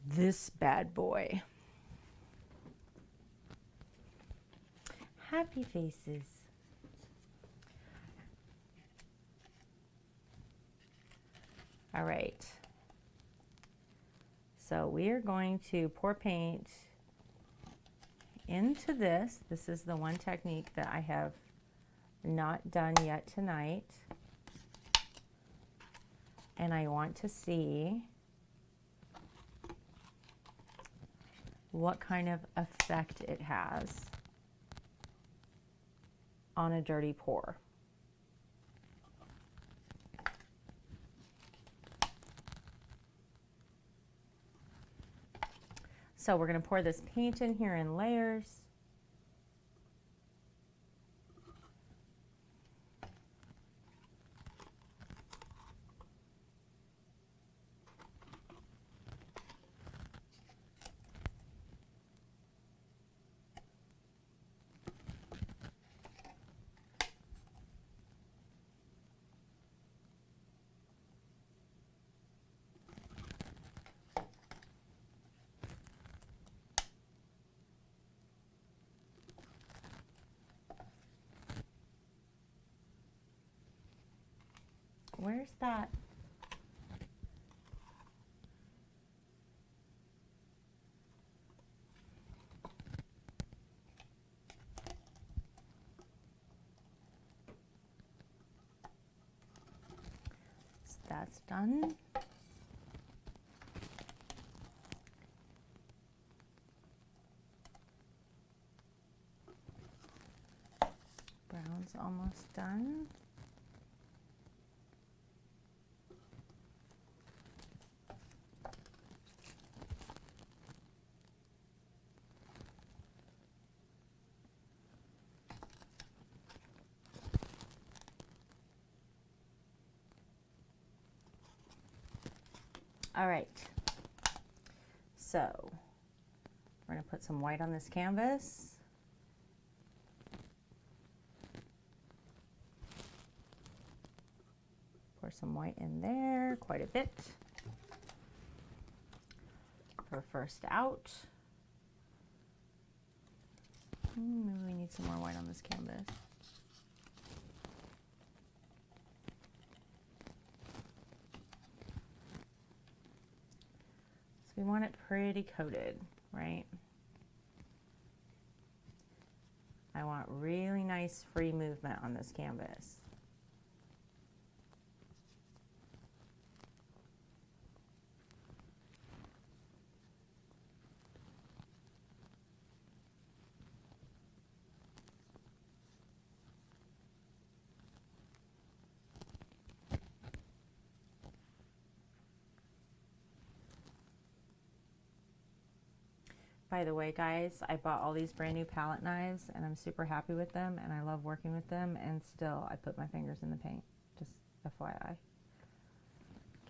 this bad boy. Happy faces. All right. So we are going to pour paint into this. This is the one technique that I have not done yet tonight. And I want to see what kind of effect it has on a dirty pour. So we're going to pour this paint in here in layers. Where's that? So that's done. Brown's almost done. All right, so we're going to put some white on this canvas. Pour some white in there, quite a bit. For first out. Maybe we need some more white on this canvas. We want it pretty coated, right? I want really nice free movement on this canvas. By the way, guys, I bought all these brand new palette knives and I'm super happy with them and I love working with them, and still I put my fingers in the paint. Just FYI.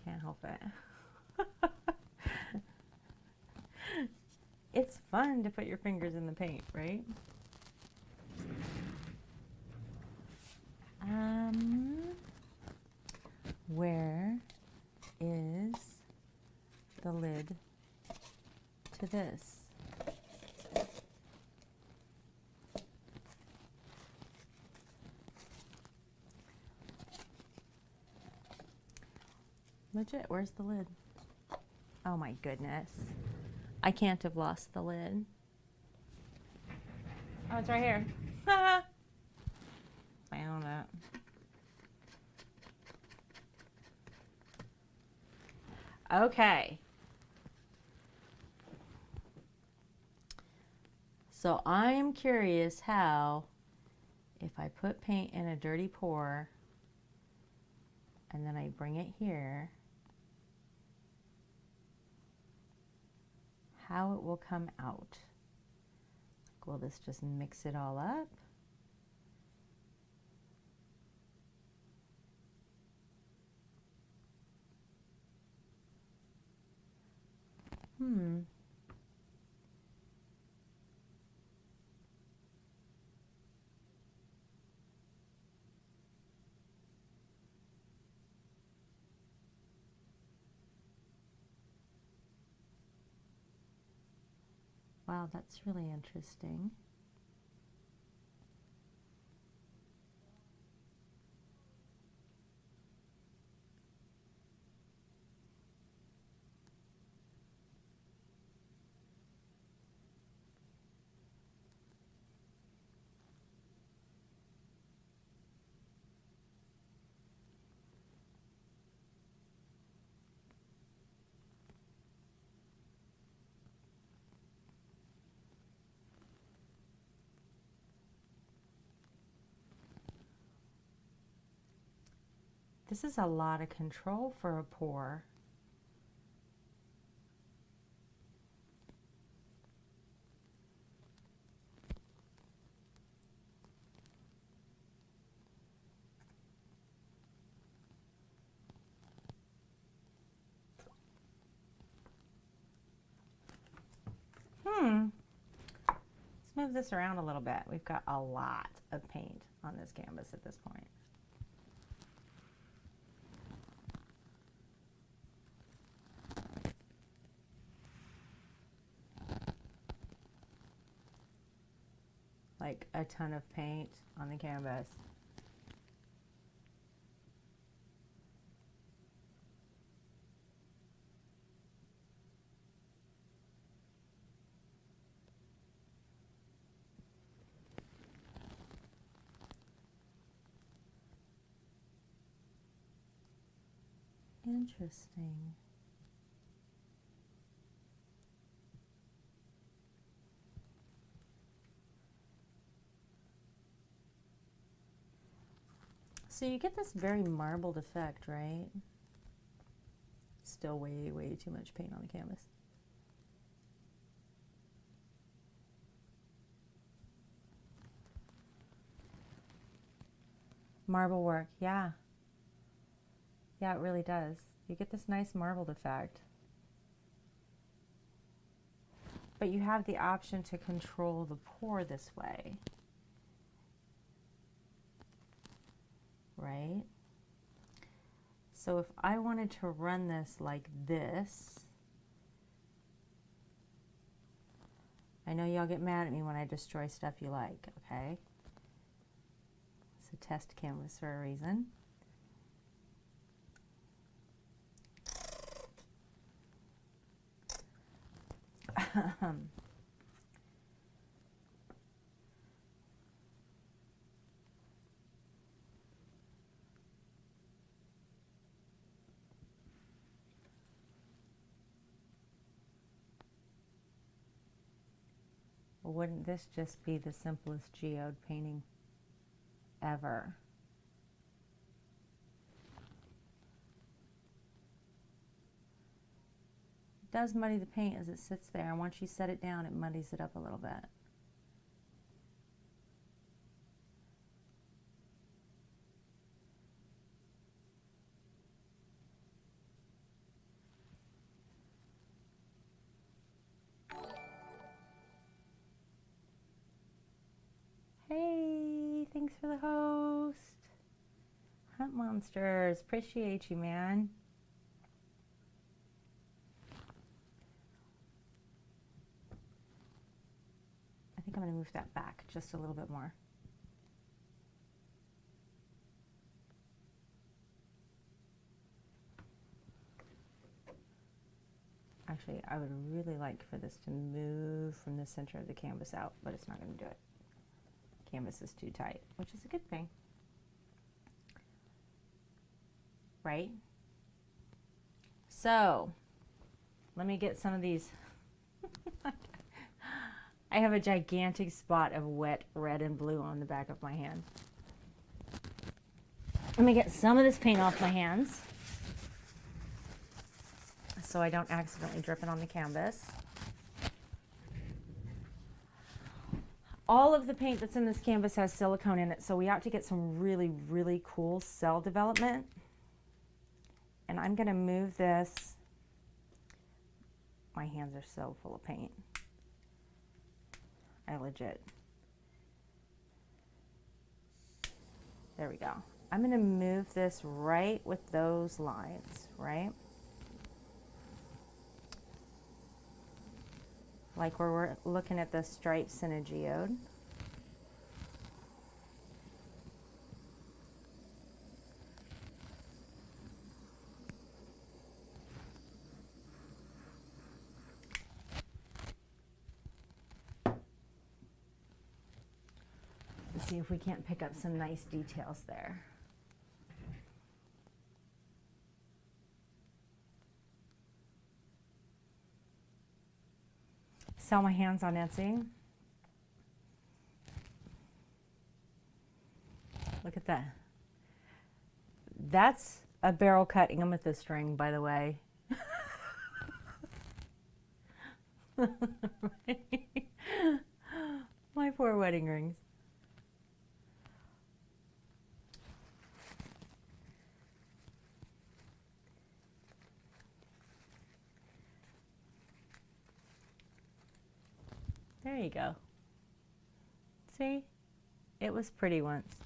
Can't help it. It's fun to put your fingers in the paint, right? Where is the lid to this? Legit, where's the lid? Oh my goodness. I can't have lost the lid. Oh, it's right here. Found it. Okay. So I'm curious how, if I put paint in a dirty pour and then I bring it here, how it will come out. Will this just mix it all up? Wow, that's really interesting. This is a lot of control for a pour. Let's move this around a little bit. We've got a lot of paint on this canvas at this point. Like a ton of paint on the canvas. Interesting. So you get this very marbled effect, right? Still way, way too much paint on the canvas. Marble work, yeah. Yeah, it really does. You get this nice marbled effect. But you have the option to control the pour this way. Right? So if I wanted to run this like this, I know y'all get mad at me when I destroy stuff you like, okay? It's a test canvas for a reason. Wouldn't this just be the simplest geode painting ever? It does muddy the paint as it sits there, and once you set it down, it muddies it up a little bit. Hey, thanks for the host. Hunt Monsters, appreciate you, man. I think I'm going to move that back just a little bit more. Actually, I would really like for this to move from the center of the canvas out, but it's not going to do it. Canvas is too tight, which is a good thing. Right? So let me get some of these. I have a gigantic spot of wet red and blue on the back of my hand. Let me get some of this paint off my hands so I don't accidentally drip it on the canvas. All of the paint that's in this canvas has silicone in it, so we ought to get some really, really cool cell development. And I'm going to move this. My hands are so full of paint. I legit. There we go. I'm going to move this right with those lines, right? Like where we're looking at the stripes in a geode. Let's see if we can't pick up some nice details there. Sell my hands on Etsy. Look at that. That's a barrel cut amethyst ring, by the way. My poor wedding rings. There you go. See? It was pretty once.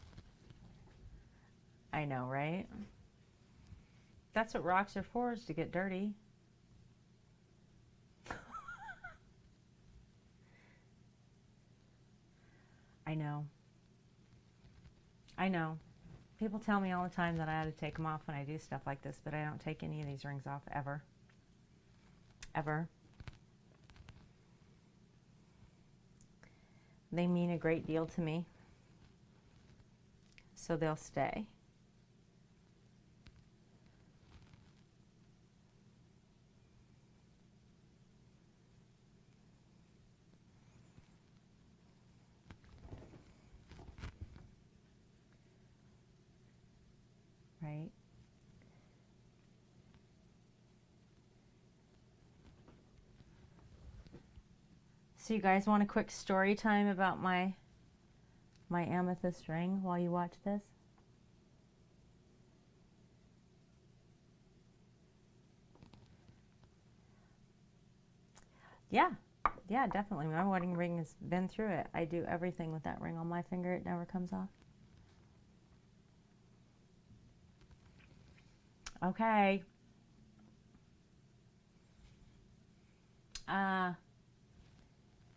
I know, right? That's what rocks are for, is to get dirty. I know. I know. People tell me all the time that I ought to take them off when I do stuff like this, but I don't take any of these rings off ever. Ever. They mean a great deal to me, so they'll stay. Right? So you guys want a quick story time about my amethyst ring while you watch this? Yeah, definitely. My wedding ring has been through it. I do everything with that ring on my finger. It never comes off. Okay.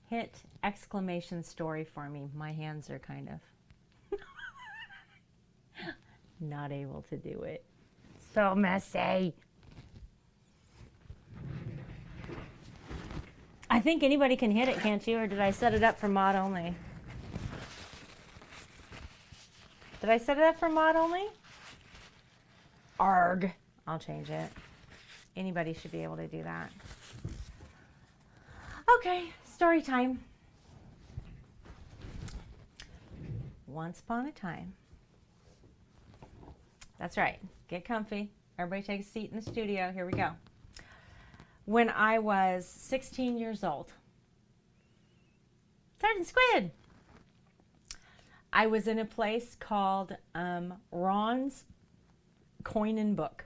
Hit exclamation story for me. My hands are kind of not able to do it. So messy. I think anybody can hit it, can't you? Or did I set it up for mod only? Did I set it up for mod only? Arg. I'll change it. Anybody should be able to do that. Okay, story time. Once upon a time. That's right. Get comfy. Everybody take a seat in the studio. Here we go. When I was 16 years old, Sergeant Squid, I was in a place called Ron's Coin and Book.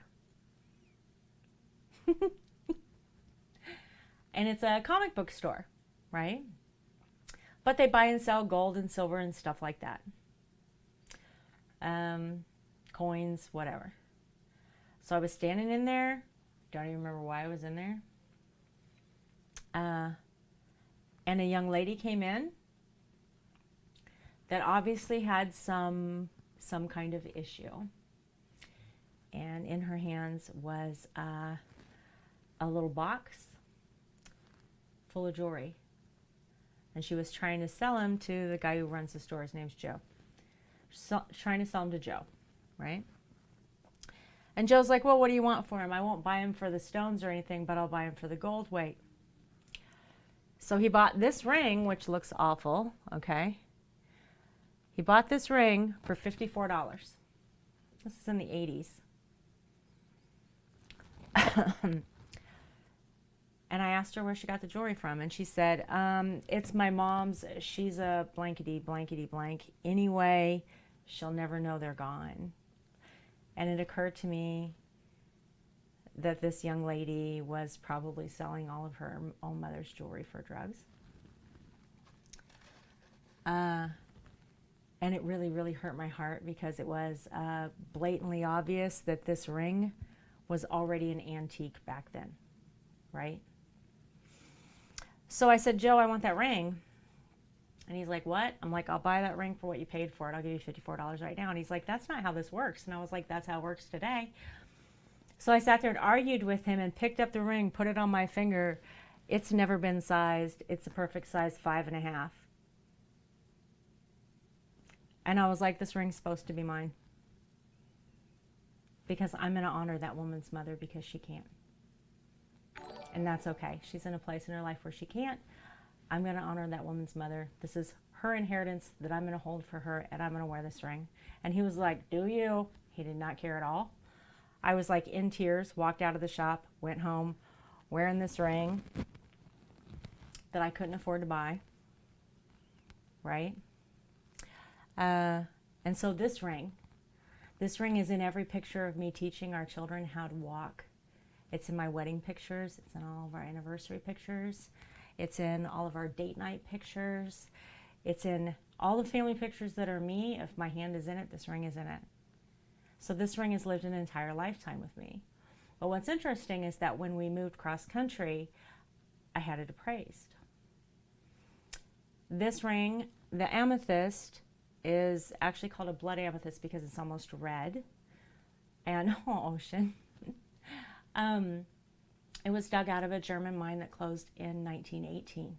And it's a comic book store, right? But they buy and sell gold and silver and stuff like that. Coins, whatever. So I was standing in there. Don't even remember why I was in there. And a young lady came in that obviously had some kind of issue. And in her hands was a little box full of jewelry. And she was trying to sell him to the guy who runs the store. His name's Joe. Trying to sell him to Joe, right? And Joe's like, well, what do you want for him? I won't buy him for the stones or anything, but I'll buy him for the gold weight. So he bought this ring, which looks awful, okay? He bought this ring for $54. This is in the 80s. And I asked her where she got the jewelry from, and she said, it's my mom's. She's a blankety, blankety, blank. Anyway, she'll never know they're gone. And it occurred to me that this young lady was probably selling all of her own mother's jewelry for drugs. And it really, really hurt my heart because it was blatantly obvious that this ring was already an antique back then, right? So I said, Joe, I want that ring. And he's like, what? I'm like, I'll buy that ring for what you paid for it. I'll give you $54 right now. And he's like, that's not how this works. And I was like, that's how it works today. So I sat there and argued with him and picked up the ring, put it on my finger. It's never been sized. It's a perfect size 5.5. And I was like, this ring's supposed to be mine. Because I'm going to honor that woman's mother because she can't. And that's okay. She's in a place in her life where she can't. I'm going to honor that woman's mother. This is her inheritance that I'm going to hold for her, and I'm going to wear this ring. And he was like, do you? He did not care at all. I was like in tears, walked out of the shop, went home, wearing this ring that I couldn't afford to buy, right? And so this ring is in every picture of me teaching our children how to walk. It's in my wedding pictures. It's in all of our anniversary pictures. It's in all of our date night pictures. It's in all the family pictures that are me. If my hand is in it, this ring is in it. So this ring has lived an entire lifetime with me. But what's interesting is that when we moved cross country, I had it appraised. This ring, the amethyst, is actually called a blood amethyst because it's almost red. And, oh, Ocean. It was dug out of a German mine that closed in 1918.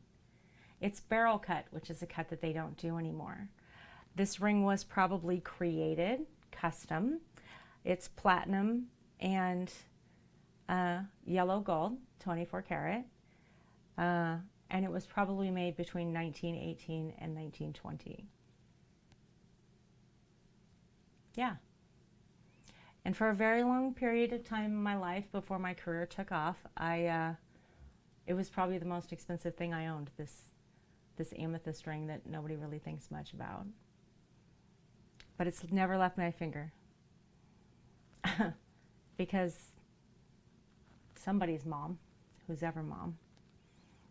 It's barrel cut, which is a cut that they don't do anymore. This ring was probably created custom. It's platinum and yellow gold, 24 karat. And it was probably made between 1918 and 1920. Yeah. And for a very long period of time in my life before my career took off, it was probably the most expensive thing I owned, this amethyst ring that nobody really thinks much about. But it's never left my finger. Because somebody's mom, who's ever mom,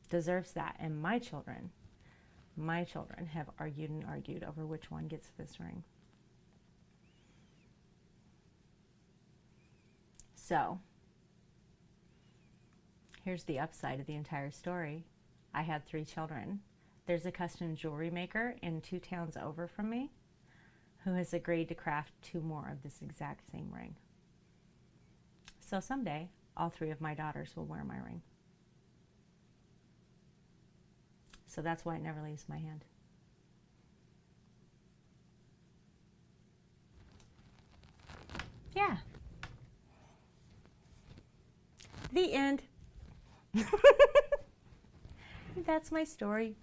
deserves that. And my children have argued and argued over which one gets this ring. So, here's the upside of the entire story. I had 3 children. There's a custom jewelry maker in 2 towns over from me who has agreed to craft 2 more of this exact same ring. So someday, all 3 of my daughters will wear my ring. So that's why it never leaves my hand. Yeah. The end. That's my story.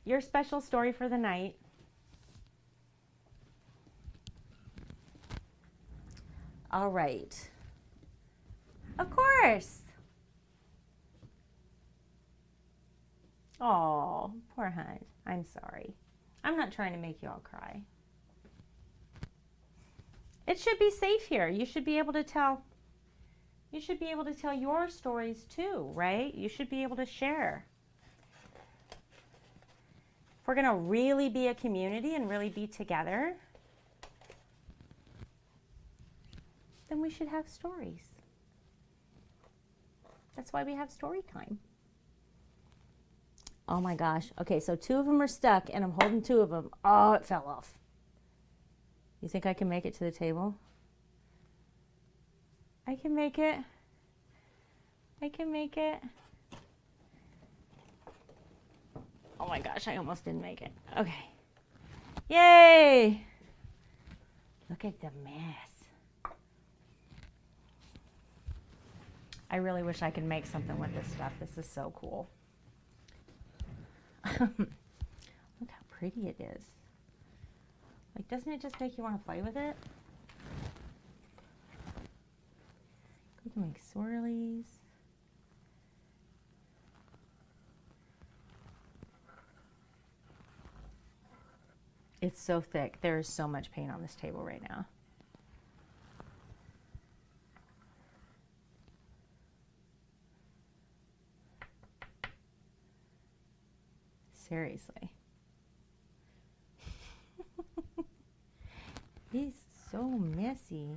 Your special story for the night. All right. Of course. Oh, poor Hunt. I'm sorry. I'm not trying to make you all cry. It should be safe here. You should be able to tell. You should be able to tell your stories too, right? You should be able to share. If we're going to really be a community and really be together, then we should have stories. That's why we have story time. Oh my gosh. Okay, so 2 of them are stuck and I'm holding 2 of them. Oh, it fell off. You think I can make it to the table? I can make it. I can make it. Oh my gosh, I almost didn't make it. Okay. Yay! Look at the mess. I really wish I could make something with this stuff. This is so cool. Look how pretty it is. Like, doesn't it just make you want to play with it? We can make swirlies. It's so thick. There is so much paint on this table right now. Seriously. It's so messy.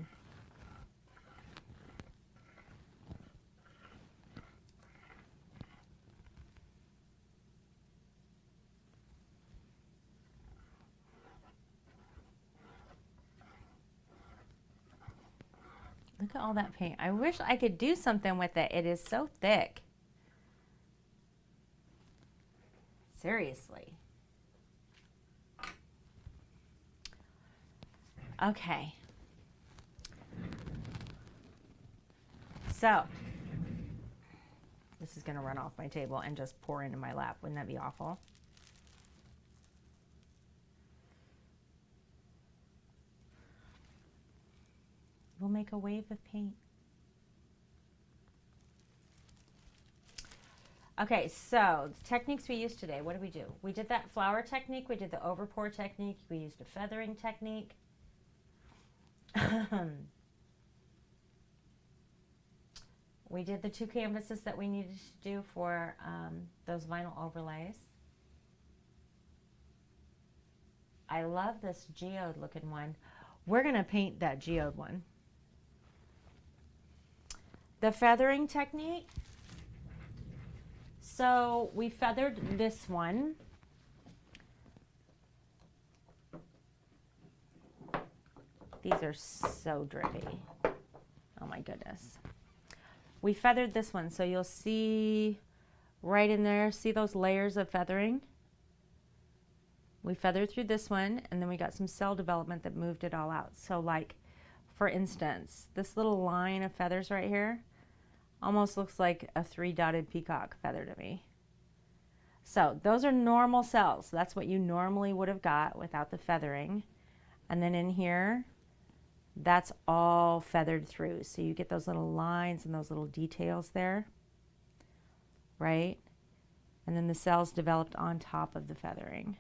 Look at all that paint. I wish I could do something with it. It is so thick. Seriously. Okay. So, this is going to run off my table and just pour into my lap. Wouldn't that be awful? We'll make a wave of paint. Okay, so the techniques we used today, what did we do? We did that flower technique, we did the overpour technique, we used a feathering technique. We did the 2 canvases that we needed to do for those vinyl overlays. I love this geode looking one. We're going to paint that geode one. The feathering technique. So we feathered this one. These are so drippy. Oh my goodness. We feathered this one, so you'll see right in there, see those layers of feathering? We feathered through this one, and then we got some cell development that moved it all out. So like, for instance, this little line of feathers right here almost looks like a 3-dotted peacock feather to me. So those are normal cells. That's what you normally would have got without the feathering. And then in here, that's all feathered through. So you get those little lines and those little details there, right? And then the cells developed on top of the feathering.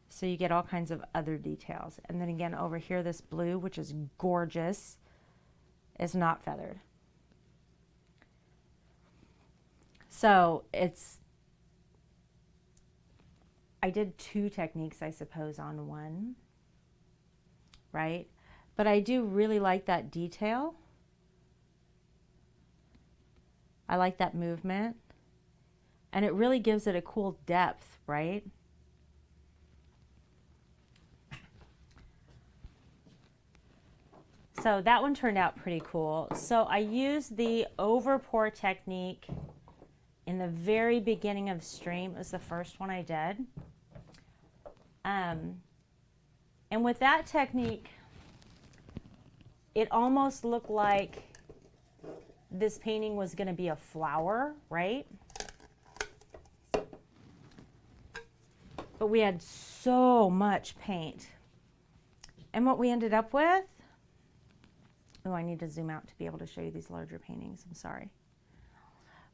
So you get all kinds of other details. And then again, over here, this blue, which is gorgeous, is not feathered. So I did 2 techniques, I suppose, on one, right? But I do really like that detail. I like that movement. And it really gives it a cool depth, right? So that one turned out pretty cool. So I used the overpour technique in the very beginning of stream. It was the first one I did. And with that technique, it almost looked like this painting was going to be a flower, right? But we had so much paint. And what we ended up with, oh, I need to zoom out to be able to show you these larger paintings. I'm sorry.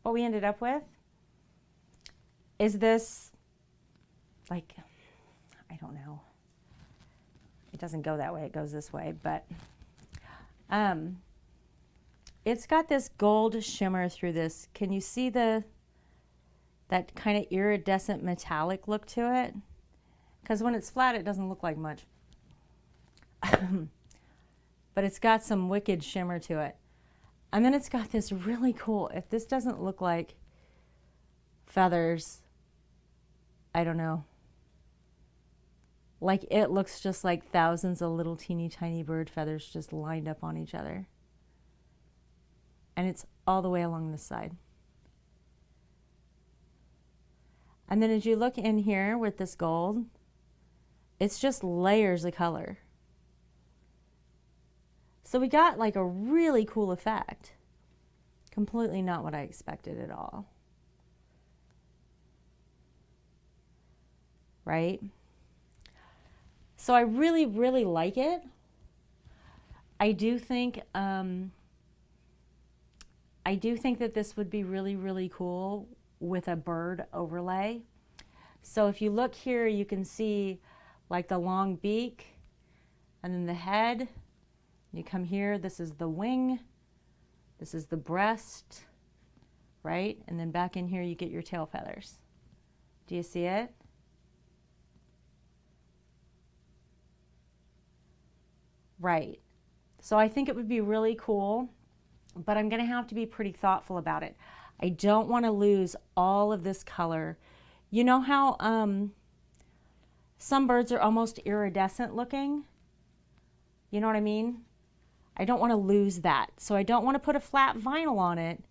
What we ended up with is this, like, I don't know. It doesn't go that way. It goes this way. But it's got this gold shimmer through this. Can you see that kind of iridescent metallic look to it? Because when it's flat, it doesn't look like much. But it's got some wicked shimmer to it. And then it's got this really cool, if this doesn't look like feathers, I don't know. Like, it looks just like thousands of little teeny tiny bird feathers just lined up on each other. And it's all the way along this side. And then as you look in here with this gold, it's just layers of color. So we got like a really cool effect. Completely not what I expected at all. Right? So I really, really like it. I do think that this would be really, really cool with a bird overlay. So if you look here, you can see like the long beak and then the head. You come here, this is the wing, this is the breast, right? And then back in here you get your tail feathers. Do you see it? Right. So I think it would be really cool, but I'm going to have to be pretty thoughtful about it. I don't want to lose all of this color. You know how some birds are almost iridescent looking? You know what I mean? I don't want to lose that. So I don't want to put a flat vinyl on it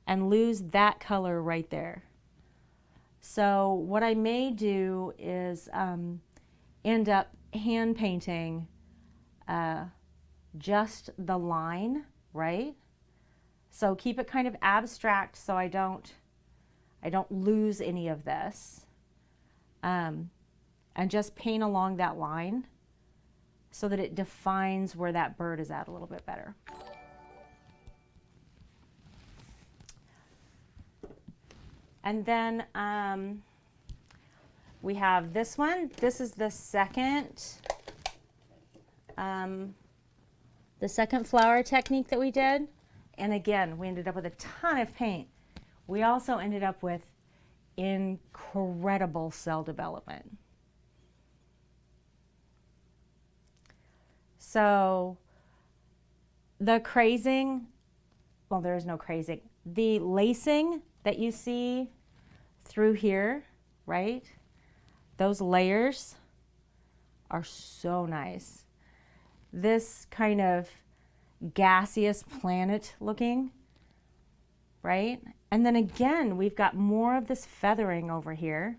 and lose that color right there. So what I may do is end up hand painting just the line, right? So keep it kind of abstract so I don't lose any of this. And just paint along that line so that it defines where that bird is at a little bit better. And then we have this one. This is the second flower technique that we did. And again, we ended up with a ton of paint. We also ended up with incredible cell development. So the crazing, well, there is no crazing. The lacing that you see through here, right? Those layers are so nice. This kind of gaseous planet looking, right? And then again, we've got more of this feathering over here.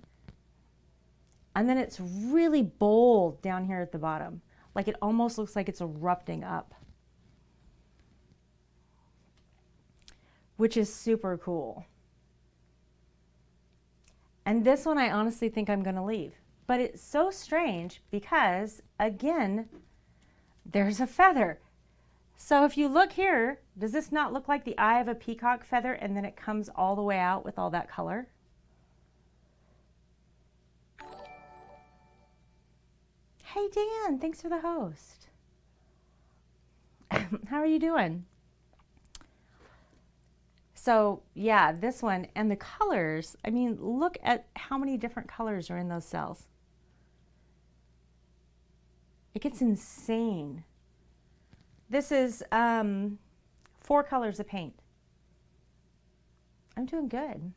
And then it's really bold down here at the bottom. Like it almost looks like it's erupting up, which is super cool. And this one I honestly think I'm going to leave. But it's so strange because, again, there's a feather. So if you look here, does this not look like the eye of a peacock feather and then it comes all the way out with all that color? Hey Dan, thanks for the host. How are you doing? So yeah, this one and the colors, I mean, look at how many different colors are in those cells. It gets insane. This is 4 colors of paint. I'm doing good.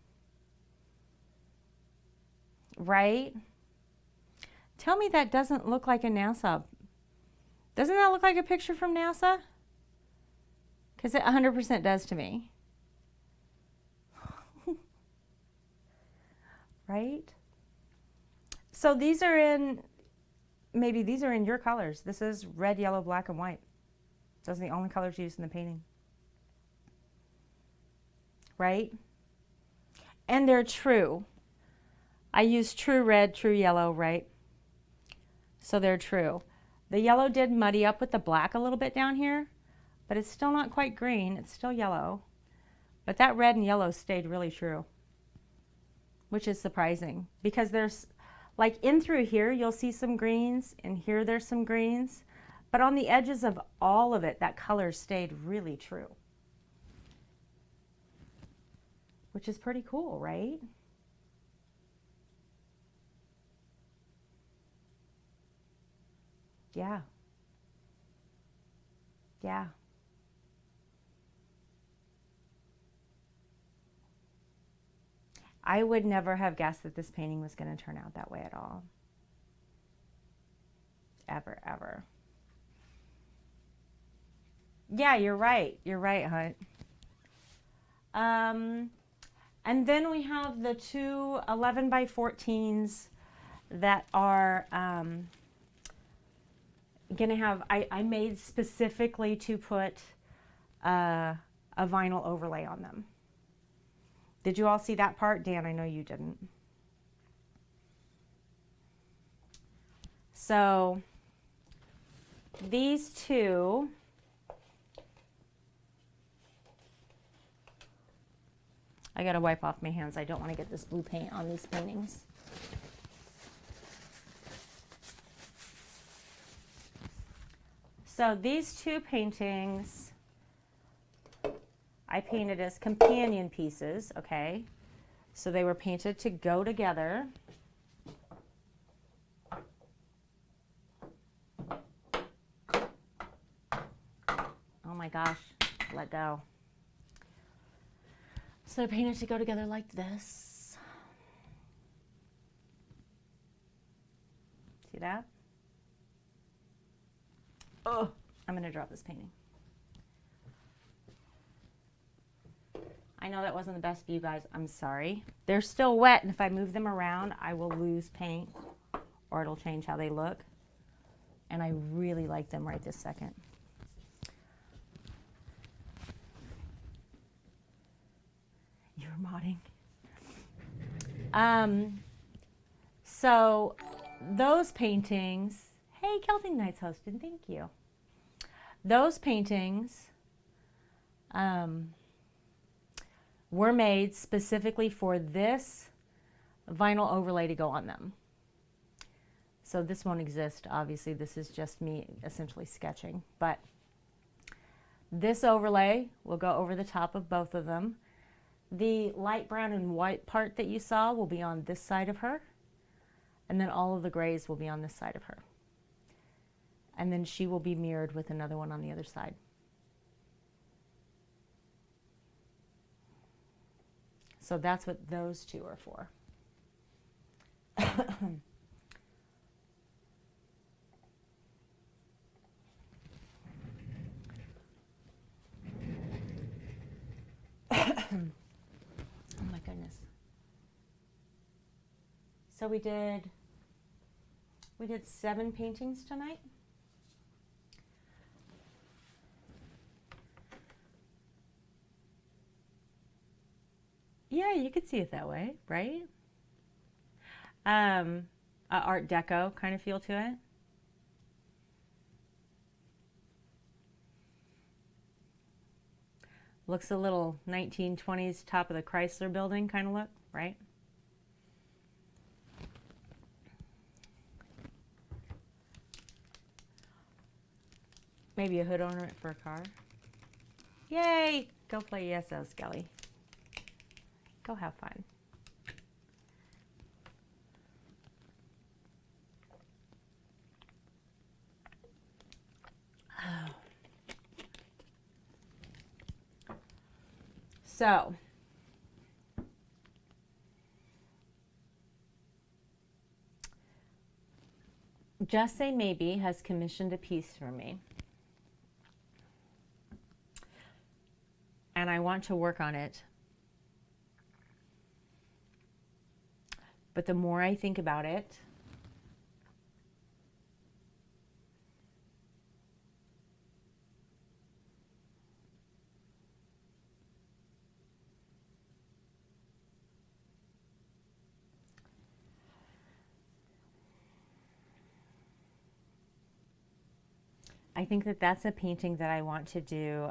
Right? Tell me that doesn't look like a NASA. Doesn't that look like a picture from NASA? Because it 100% does to me. Right? So these are in, maybe these are in your colors. This is red, yellow, black, and white. Those are the only colors used in the painting. Right? And they're true. I use true red, true yellow, right? So they're true. The yellow did muddy up with the black a little bit down here, but it's still not quite green. It's still yellow. But that red and yellow stayed really true, which is surprising because there's, like in through here, you'll see some greens, and here there's some greens, but on the edges of all of it, that color stayed really true, which is pretty cool, right? Yeah. Yeah. I would never have guessed that this painting was going to turn out that way at all. Ever, ever. Yeah, you're right. You're right, Hunt. And then we have the 2 11 by 14s that are gonna have, I made specifically to put a a vinyl overlay on them. Did you all see that part? Dan, I know you didn't. So these two, I gotta wipe off my hands. I don't want to get this blue paint on these paintings. So these two paintings I painted as companion pieces, okay? So they were painted to go together. Oh my gosh, let go. So they're painted to go together like this. See that? Oh, I'm gonna drop this painting. I know that wasn't the best view, guys. I'm sorry. They're still wet, and if I move them around, I will lose paint, or it'll change how they look. And I really like them right this second. You're modding. So those paintings, hey, Celtic Nights hosted, thank you. Those paintings were made specifically for this vinyl overlay to go on them. So this won't exist, obviously. This is just me essentially sketching, but this overlay will go over the top of both of them. The light brown and white part that you saw will be on this side of her, and then all of the grays will be on this side of her. And then she will be mirrored with another one on the other side. So that's what those two are for. Oh my goodness. So we did 7 paintings tonight. Yeah, you could see it that way, right? A Art Deco kind of feel to it. Looks a little 1920s top of the Chrysler building kind of look, right? Maybe a hood ornament for a car. Yay! Go play ESO, Skelly. Go have fun. Oh. So, Just Say Maybe has commissioned a piece for me. And I want to work on it. But the more I think about it, I think that that's a painting that I want to do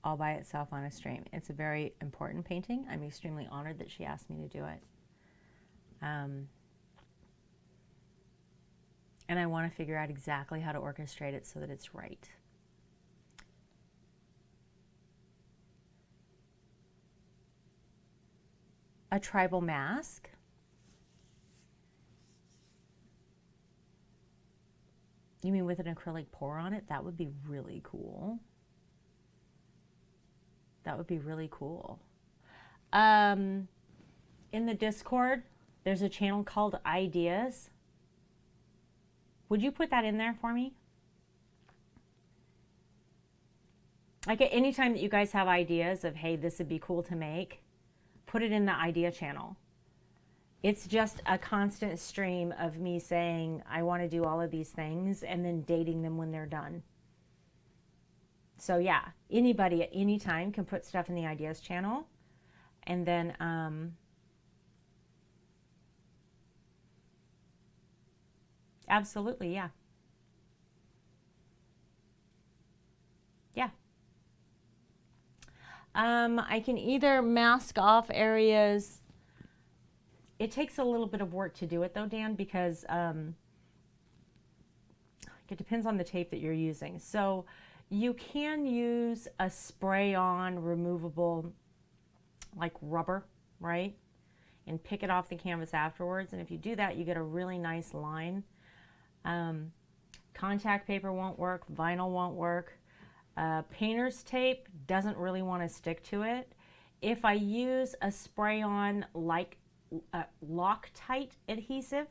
all by itself on a stream. It's a very important painting. I'm extremely honored that she asked me to do it. And I want to figure out exactly how to orchestrate it so that it's right. A tribal mask. You mean with an acrylic pour on it? That would be really cool. That would be really cool. In the Discord, there's a channel called Ideas. Would you put that in there for me? Like at any time that you guys have ideas of, hey, this would be cool to make, put it in the idea channel. It's just a constant stream of me saying, I want to do all of these things and then dating them when they're done. So yeah, anybody at any time can put stuff in the ideas channel. And then, absolutely, yeah. Yeah. I can either mask off areas. It takes a little bit of work to do it though, Dan, because it depends on the tape that you're using. So you can use a spray-on removable like rubber, right? And pick it off the canvas afterwards. And if you do that, you get a really nice line. Contact paper won't work. Vinyl won't work. Painter's tape doesn't really want to stick to it. If I use a spray-on like Loctite adhesive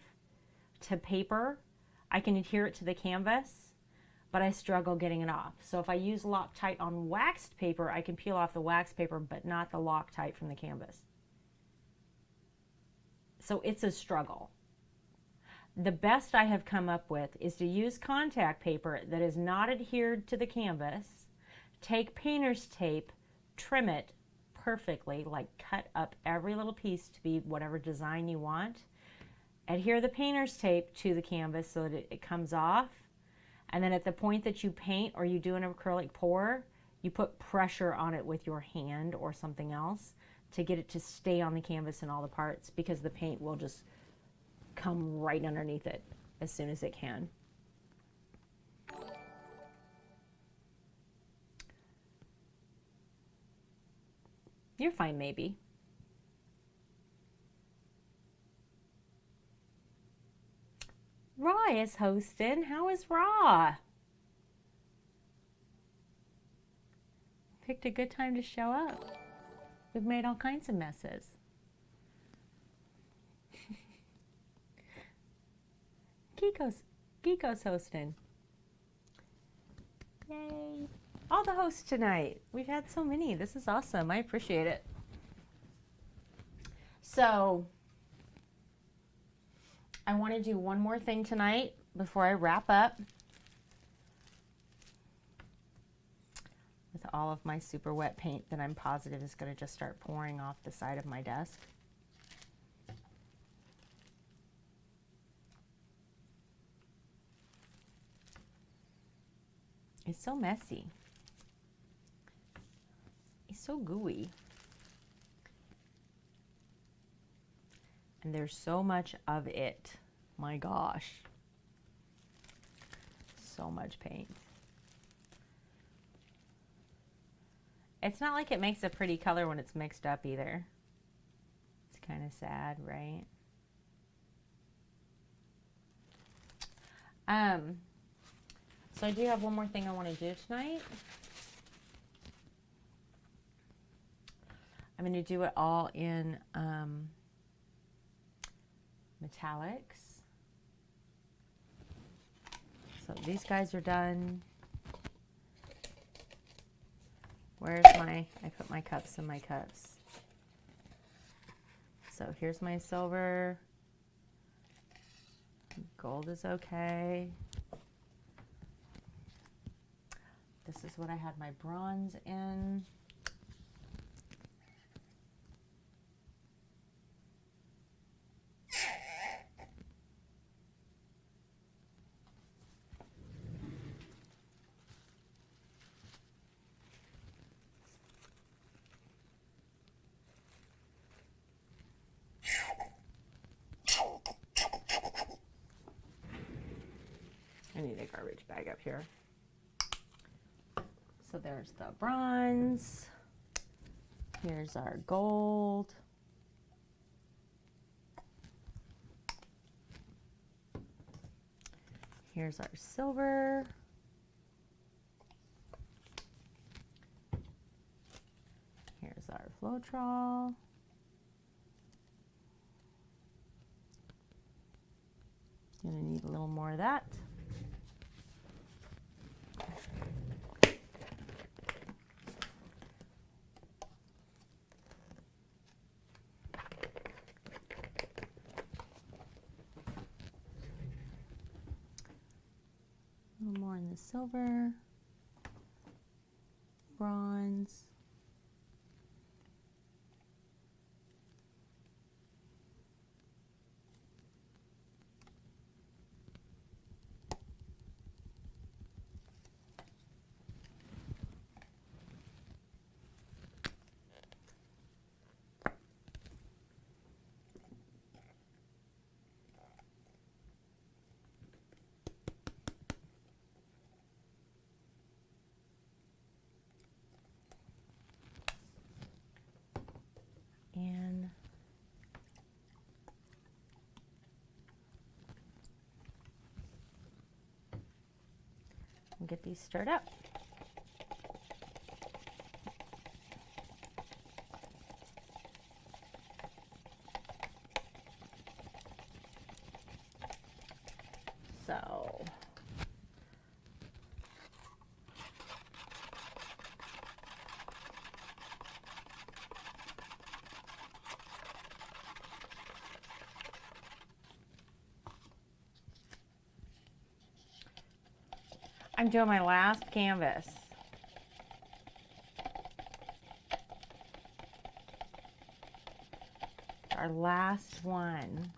to paper, I can adhere it to the canvas, but I struggle getting it off. So if I use Loctite on waxed paper, I can peel off the wax paper, but not the Loctite from the canvas. So it's a struggle. The best I have come up with is to use contact paper that is not adhered to the canvas, take painter's tape, trim it perfectly, like cut up every little piece to be whatever design you want, adhere the painter's tape to the canvas so that it comes off, and then at the point that you paint or you do an acrylic pour, you put pressure on it with your hand or something else to get it to stay on the canvas in all the parts, because the paint will just come right underneath it as soon as it can. You're fine, maybe. Raw is hosting. How is Raw? Picked a good time to show up. We've made all kinds of messes. Geeko's hosting. Yay. All the hosts tonight. We've had so many. This is awesome. I appreciate it. So, I want to do one more thing tonight before I wrap up with all of my super wet paint that I'm positive is going to just start pouring off the side of my desk. It's so messy. It's so gooey. And there's so much of it. My gosh. So much paint. It's not like it makes a pretty color when it's mixed up either. It's kind of sad, right? So I do have one more thing I want to do tonight. I'm going to do it all in metallics. So these guys are done. Where's my, I put my cups in my cups. So here's my silver. Gold is okay. This is what I had my bronze in. I need a garbage bag up here. So there's the bronze. Here's our gold. Here's our silver. Here's our Floetrol. Gonna need a little more of that. A little more in the silver. and get these stirred up. So I'm doing my last canvas. Our last one.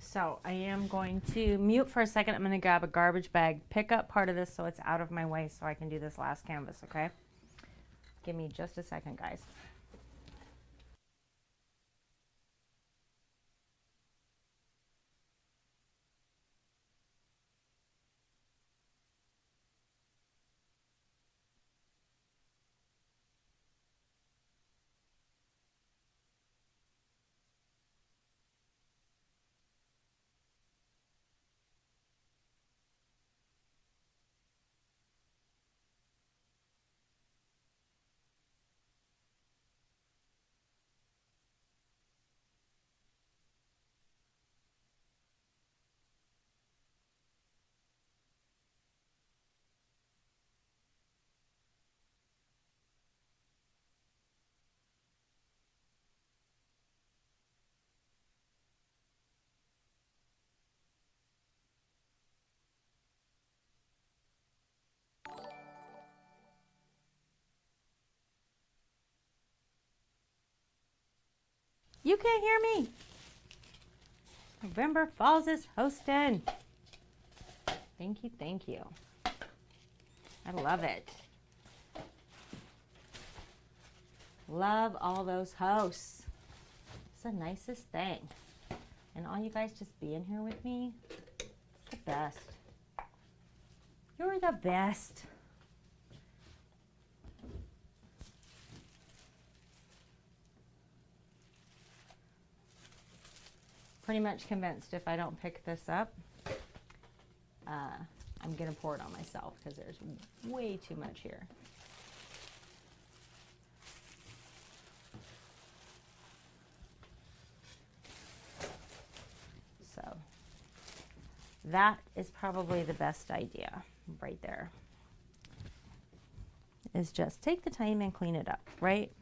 So I am going to mute for a second. I'm going to grab a garbage bag, pick up part of this so it's out of my way so I can do this last canvas, okay? Give me just a second, guys. You can't hear me. November Falls is hosting. Thank you, thank you. I love it. Love all those hosts. It's the nicest thing. And all you guys just being here with me, it's the best. You're the best. Pretty much convinced if I don't pick this up, I'm gonna pour it on myself because there's way too much here. So that is probably the best idea right there, is just take the time and clean it up, right?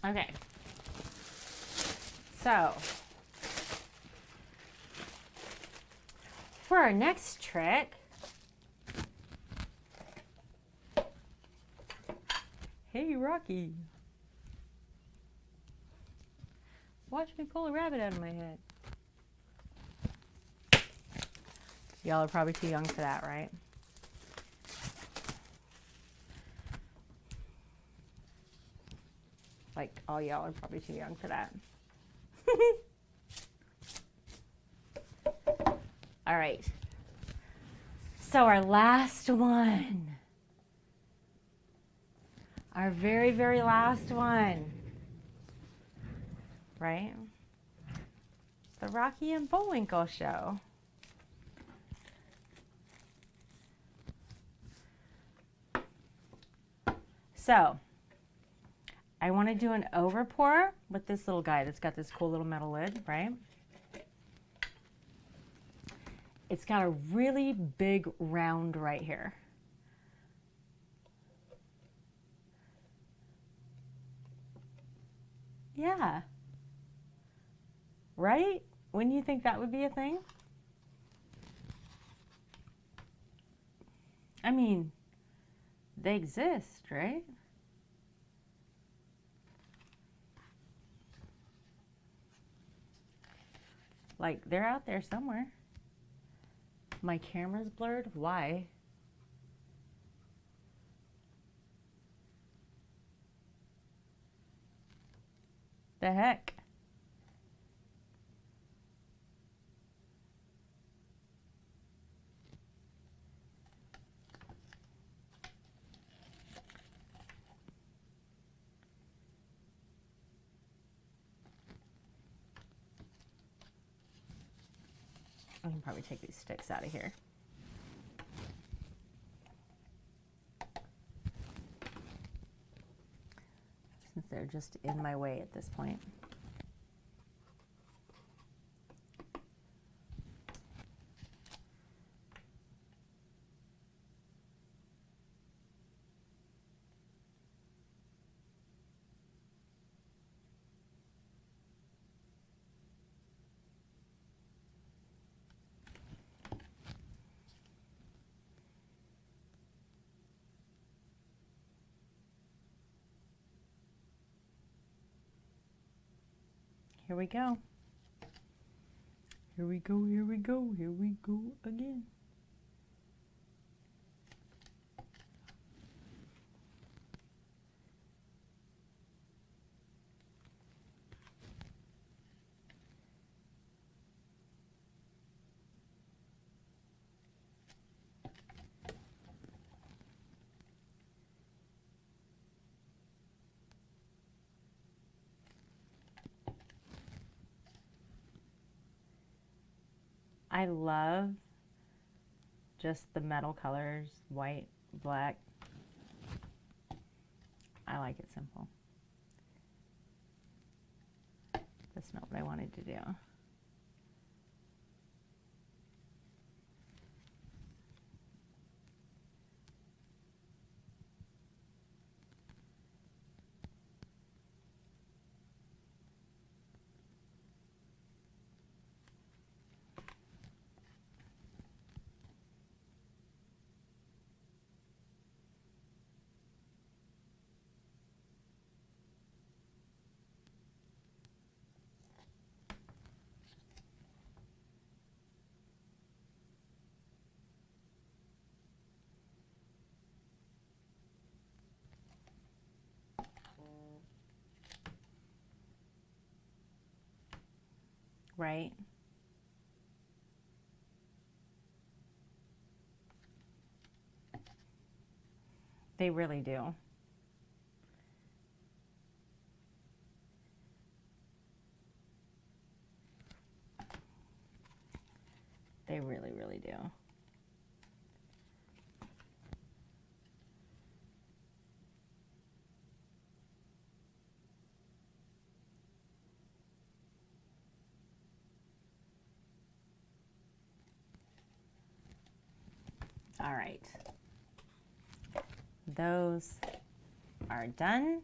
Okay, so for our next trick, hey Rocky, watch me pull a rabbit out of my head. Y'all are probably too young for that, right? Like, all y'all are probably too young for that. All right. So our last one. Our very, very last one. Right? The Rocky and Bullwinkle show. So, I want to do an over pour with this little guy that's got this cool little metal lid, right? It's got a really big round right here. Yeah. Right? Wouldn't you think that would be a thing? I mean, they exist, right? Like, they're out there somewhere. My camera's blurred? Why? The heck? I can probably take these sticks out of here. Since they're just in my way at this point. Here we go. Here we go, here we go, here we go again. I love just the metal colors, white, black. I like it simple. That's not what I wanted to do. Right? They really do. They really, really do. All right. Those are done.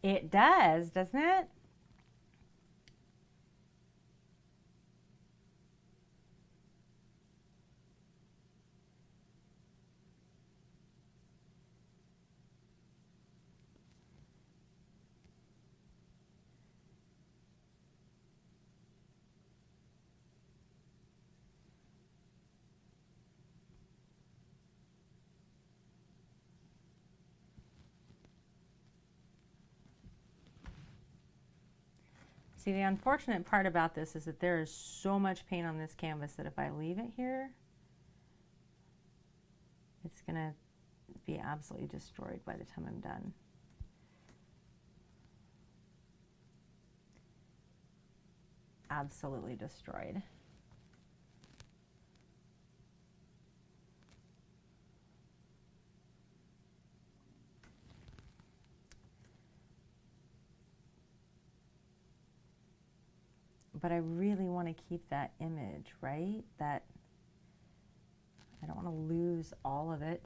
It does, doesn't it? See, the unfortunate part about this is that there is so much paint on this canvas that if I leave it here, it's gonna be absolutely destroyed by the time I'm done. Absolutely destroyed. But I really want to keep that image, right? That I don't want to lose all of it.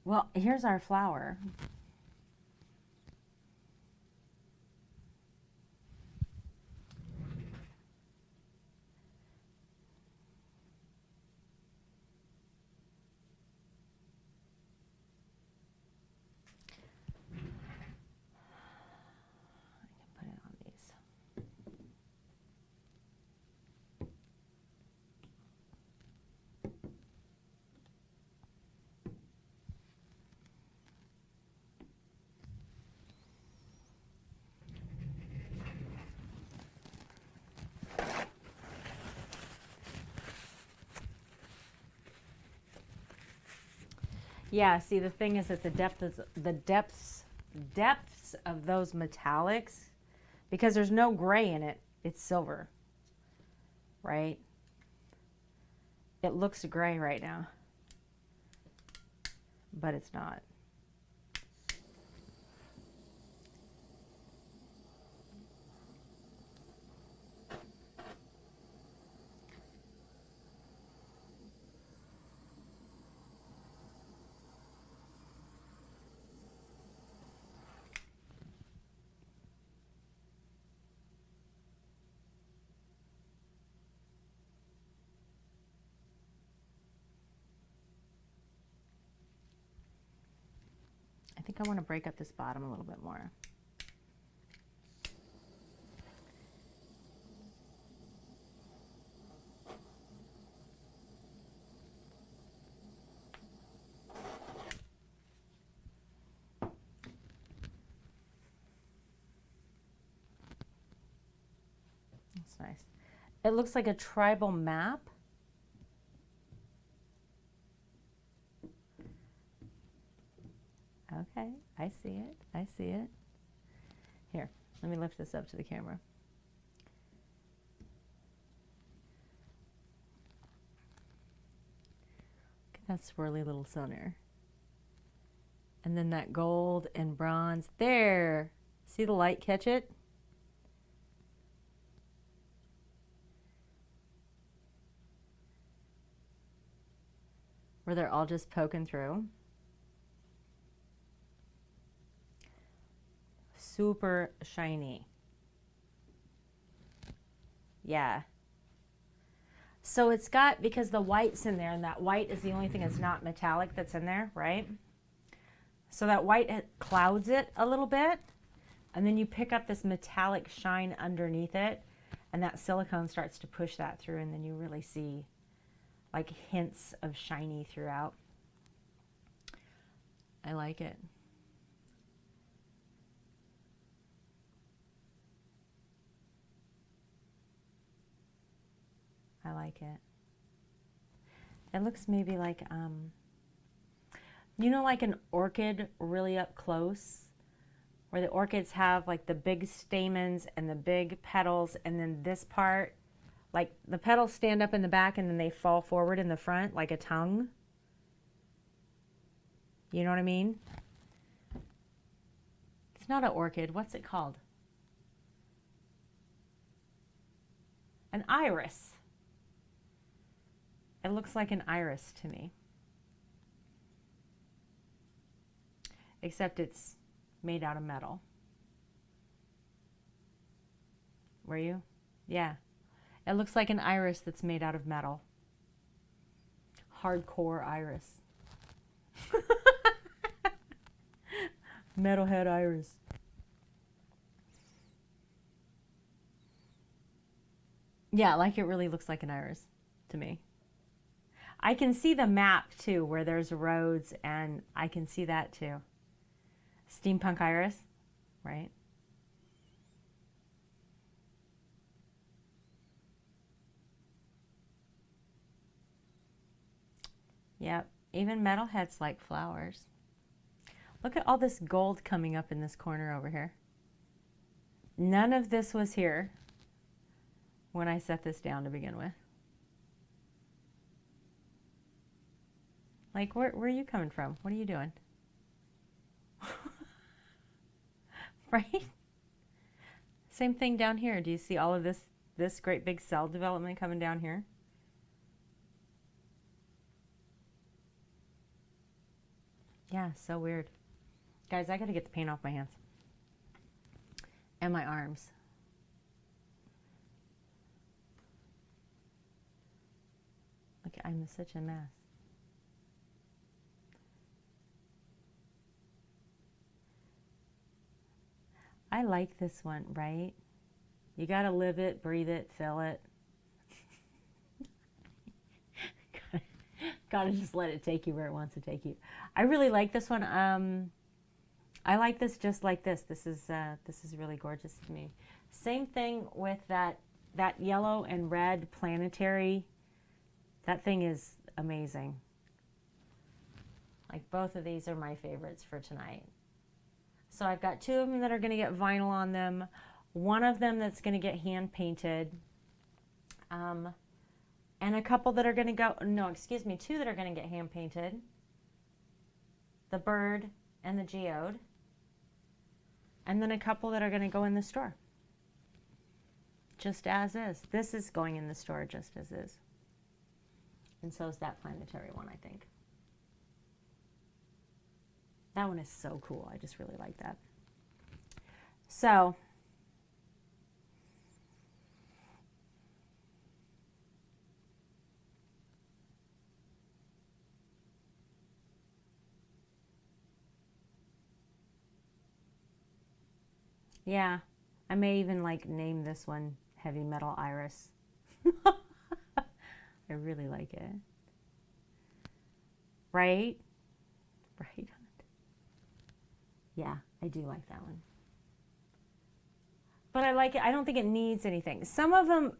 Well, here's our flower. I can put it on these. Yeah, see, the thing is that the depths of those metallics, because there's no gray in it, it's silver, right? It looks gray right now, but it's not. I think I want to break up this bottom a little bit more. That's nice. It looks like a tribal map. Okay, I see it. I see it. Here, let me lift this up to the camera. Look at that swirly little center. And then that gold and bronze. There! See the light catch it? Where they're all just poking through. Super shiny. Yeah. So it's got, because the white's in there, and that white is the only thing that's not metallic that's in there, right? So that white clouds it a little bit, and then you pick up this metallic shine underneath it, and that silicone starts to push that through, and then you really see like hints of shiny throughout. I like it. I like it. It looks maybe like, you know, like an orchid really up close, where the orchids have like the big stamens and the big petals, and then this part, like the petals stand up in the back and then they fall forward in the front like a tongue. You know what I mean? It's not an orchid. What's it called? An iris. It looks like an iris to me. Except it's made out of metal. Were you? Yeah. It looks like an iris that's made out of metal. Hardcore iris. Metalhead iris. Yeah, like it really looks like an iris to me. I can see the map too, where there's roads, and I can see that too. Steampunk iris, right? Yep, even metalheads like flowers. Look at all this gold coming up in this corner over here. None of this was here when I set this down to begin with. Like, where are you coming from? What are you doing? Right? Same thing down here. Do you see all of this great big cell development coming down here? Yeah, so weird. Guys, I gotta get the paint off my hands. And my arms. Look, I'm such a mess. I like this one, right? You gotta live it, breathe it, feel it. Gotta just let it take you where it wants to take you. I really like this one. I like this just like this. This is really gorgeous to me. Same thing with that yellow and red planetary. That thing is amazing. Like, both of these are my favorites for tonight. So I've got two of them that are going to get vinyl on them. One of them that's going to get hand painted. And a couple that are going to go, no, excuse me, two that are going to get hand painted. The bird and the geode. And then a couple that are going to go in the store. Just as is. This is going in the store just as is. And so is that planetary one, I think. That one is so cool. I just really like that. So, yeah, I may even like name this one Heavy Metal Iris. I really like it. Right? Right. Yeah, I do like that one. But I like it. I don't think it needs anything. Some of them,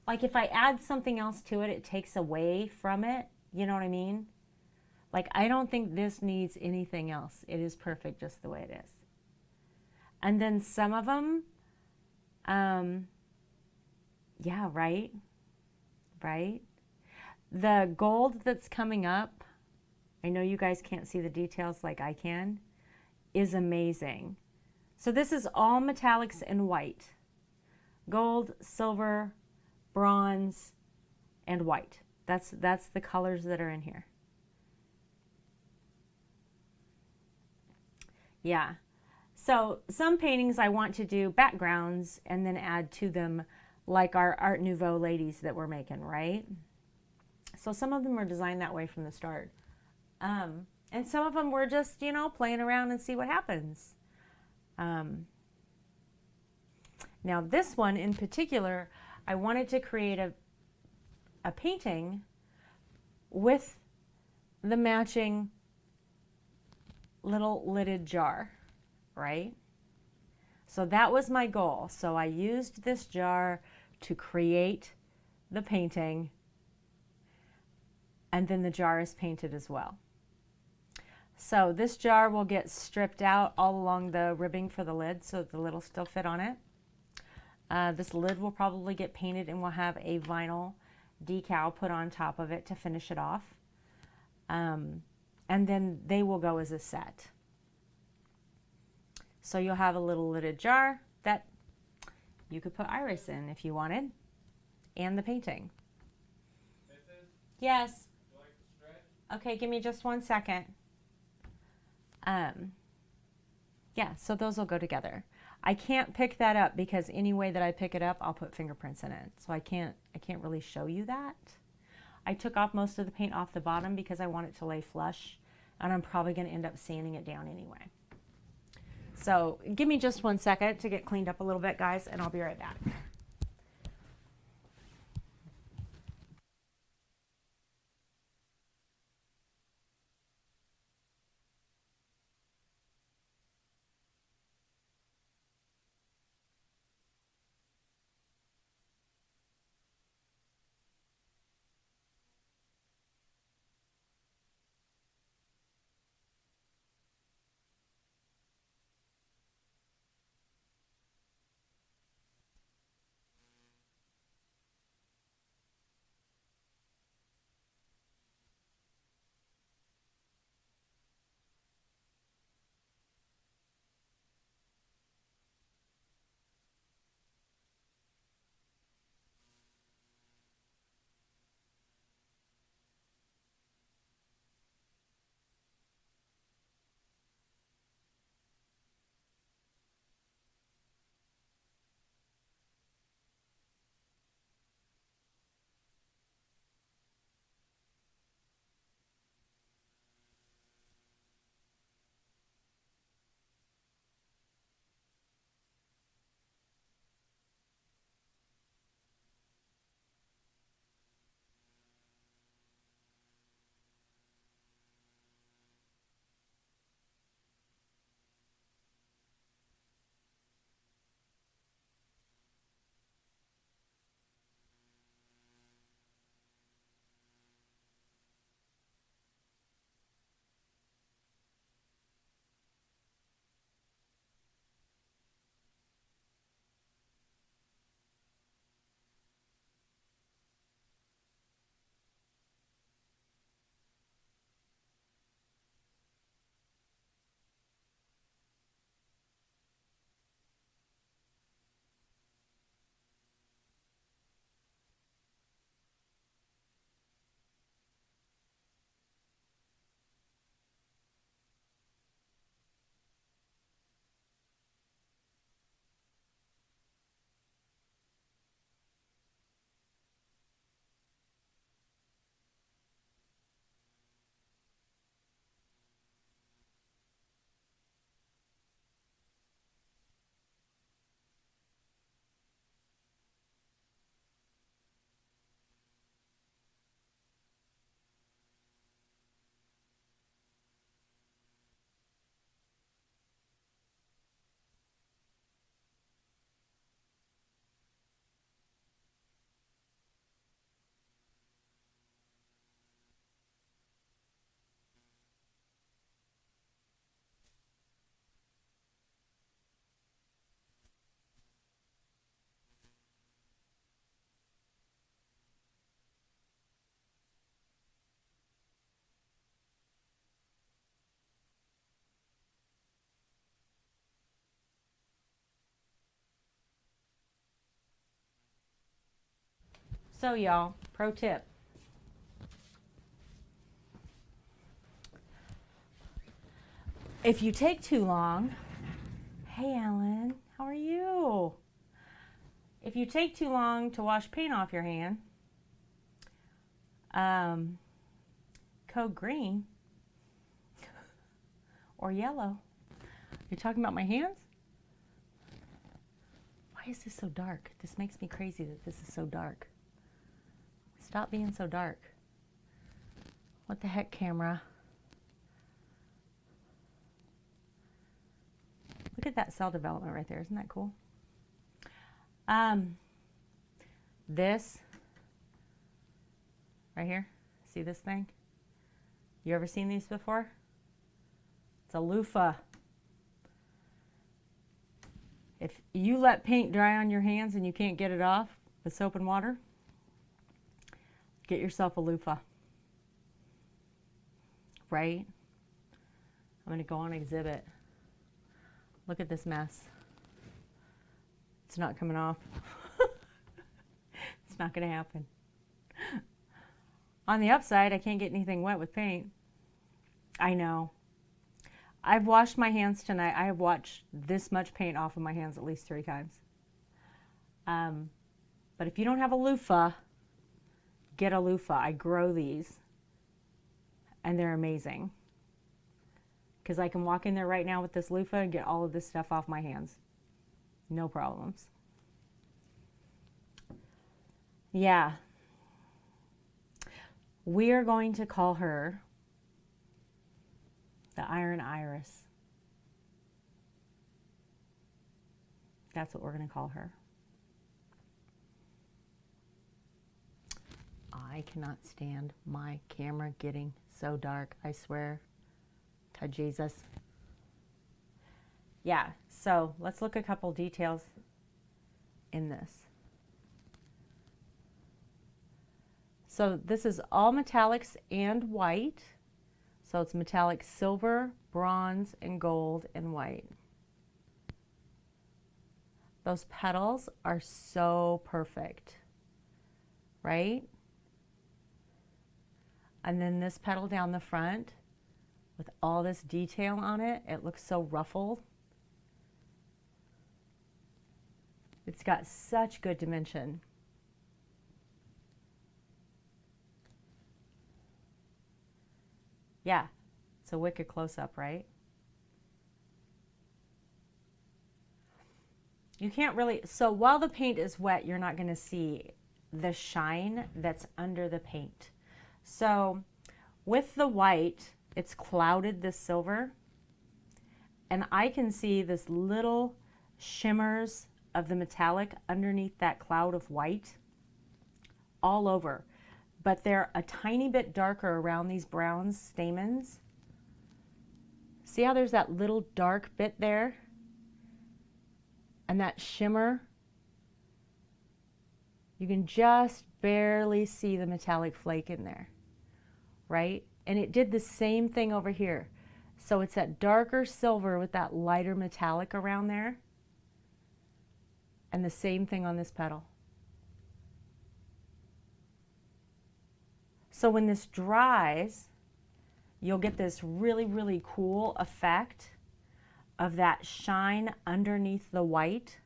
like if I add something else to it, it takes away from it. You know what I mean? Like, I don't think this needs anything else. It is perfect just the way it is. And then some of them, yeah, right, right. The gold that's coming up, I know you guys can't see the details like I can, is amazing. So this is all metallics and white. Gold, silver, bronze, and white. That's the colors that are in here. Yeah. So some paintings I want to do backgrounds and then add to them, like our Art Nouveau ladies that we're making, right? So some of them are designed that way from the start. And some of them were just, you know, playing around and see what happens. Now this one in particular, I wanted to create a painting with the matching little lidded jar, right? So that was my goal. So I used this jar to create the painting, and then the jar is painted as well. So this jar will get stripped out all along the ribbing for the lid so that the lid will still fit on it. This lid will probably get painted and we'll have a vinyl decal put on top of it to finish it off. And then they will go as a set. So you'll have a little lidded jar that you could put iris in if you wanted, and the painting. Yes. Okay, give me just 1 second. Yeah, so those will go together. I can't pick that up because any way that I pick it up, I'll put fingerprints in it. So I can't really show you that. I took off most of the paint off the bottom because I want it to lay flush, and I'm probably going to end up sanding it down anyway. So give me just 1 second to get cleaned up a little bit, guys, and I'll be right back. So y'all, pro tip. If you take too long, hey Alan, how are you? If you take too long to wash paint off your hand, code green or yellow. You're talking about my hands? Why is this so dark? This makes me crazy that this is so dark. Stop being so dark. What the heck, camera? Look at that cell development right there. Isn't that cool? This right here. See this thing? You ever seen these before? It's a loofah. If you let paint dry on your hands and you can't get it off with soap and water, get yourself a loofah. Right? I'm going to go on exhibit. Look at this mess. It's not coming off. It's not going to happen. On the upside, I can't get anything wet with paint. I know. I've washed my hands tonight. I have washed this much paint off of my hands at least 3 times. But if you don't have a loofah, get a loofah. I grow these, and they're amazing. Because I can walk in there right now with this loofah and get all of this stuff off my hands. No problems. Yeah. We are going to call her the Iron Iris. That's what we're going to call her. I cannot stand my camera getting so dark, I swear to Jesus. Yeah, so let's look at a couple details in this. So this is all metallics and white. So it's metallic silver, bronze, and gold, and white. Those petals are so perfect, right? And then this petal down the front with all this detail on it, it looks so ruffled. It's got such good dimension. Yeah, it's a wicked close-up, right? You can't really, so while the paint is wet, you're not going to see the shine that's under the paint. So with the white, it's clouded this silver, and I can see this little shimmers of the metallic underneath that cloud of white all over. But they're a tiny bit darker around these brown stamens. See how there's that little dark bit there? And that shimmer? You can just barely see the metallic flake in there, right? And it did the same thing over here. So it's that darker silver with that lighter metallic around there. And the same thing on this petal. So when this dries, you'll get this really, really cool effect of that shine underneath the white,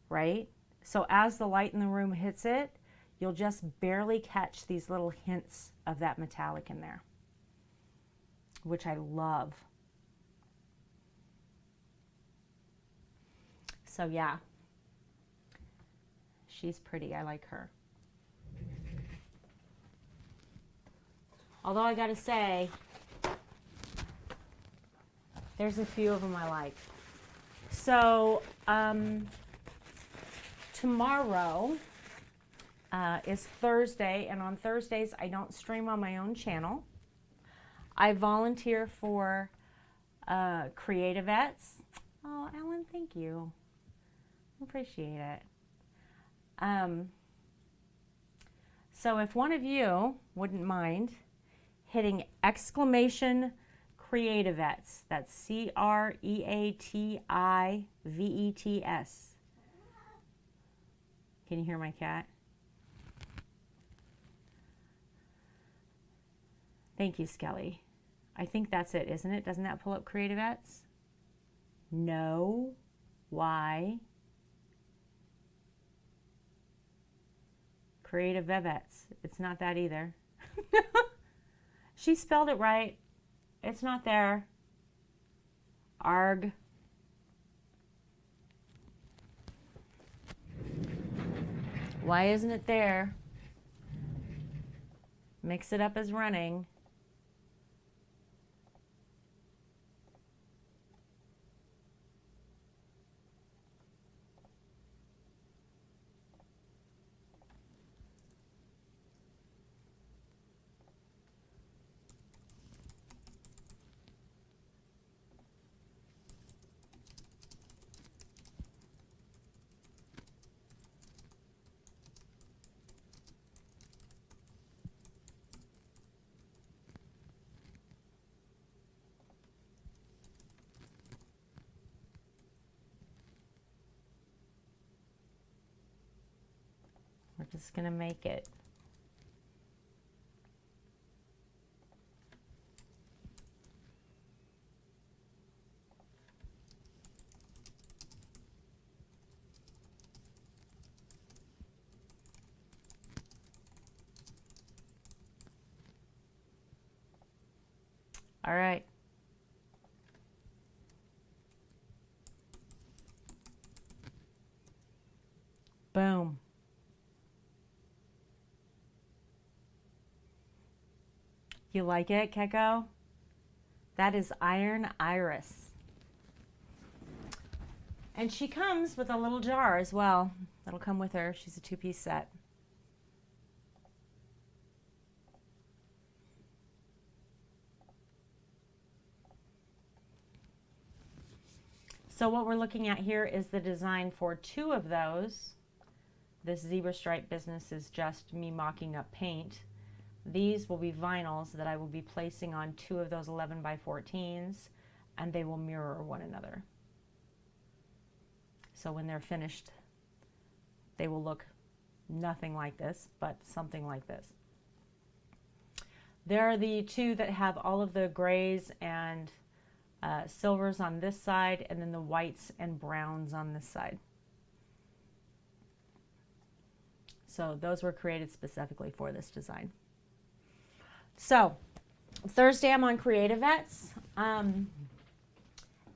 right? So as the light in the room hits it, you'll just barely catch these little hints of that metallic in there, which I love. So yeah, she's pretty. I like her. Although I gotta say, there's a few of them I like. So tomorrow is Thursday, and on Thursdays I don't stream on my own channel. I volunteer for Creativettes. Oh, Ellen, thank you. Appreciate it. So if one of you wouldn't mind hitting exclamation Creativettes, that's CREATIVETS. Can you hear my cat? Thank you, Skelly. I think that's it, isn't it? Doesn't that pull up Creativettes? No. Why? Creative Vevettes. It's not that either. She spelled it right. It's not there. Arg. Why isn't it there? Mix it up as running. We're just going to make it. All right. Boom. You like it, Keko? That is Iron Iris. And she comes with a little jar as well. That'll come with her. She's a 2-piece set. So what we're looking at here is the design for 2 of those. This zebra stripe business is just me mocking up paint. These will be vinyls that I will be placing on 2 of those 11 by 14s, and they will mirror one another. So when they're finished, they will look nothing like this, but something like this. There are the 2 that have all of the grays and silvers on this side, and then the whites and browns on this side. So those were created specifically for this design. So Thursday I'm on Creativettes,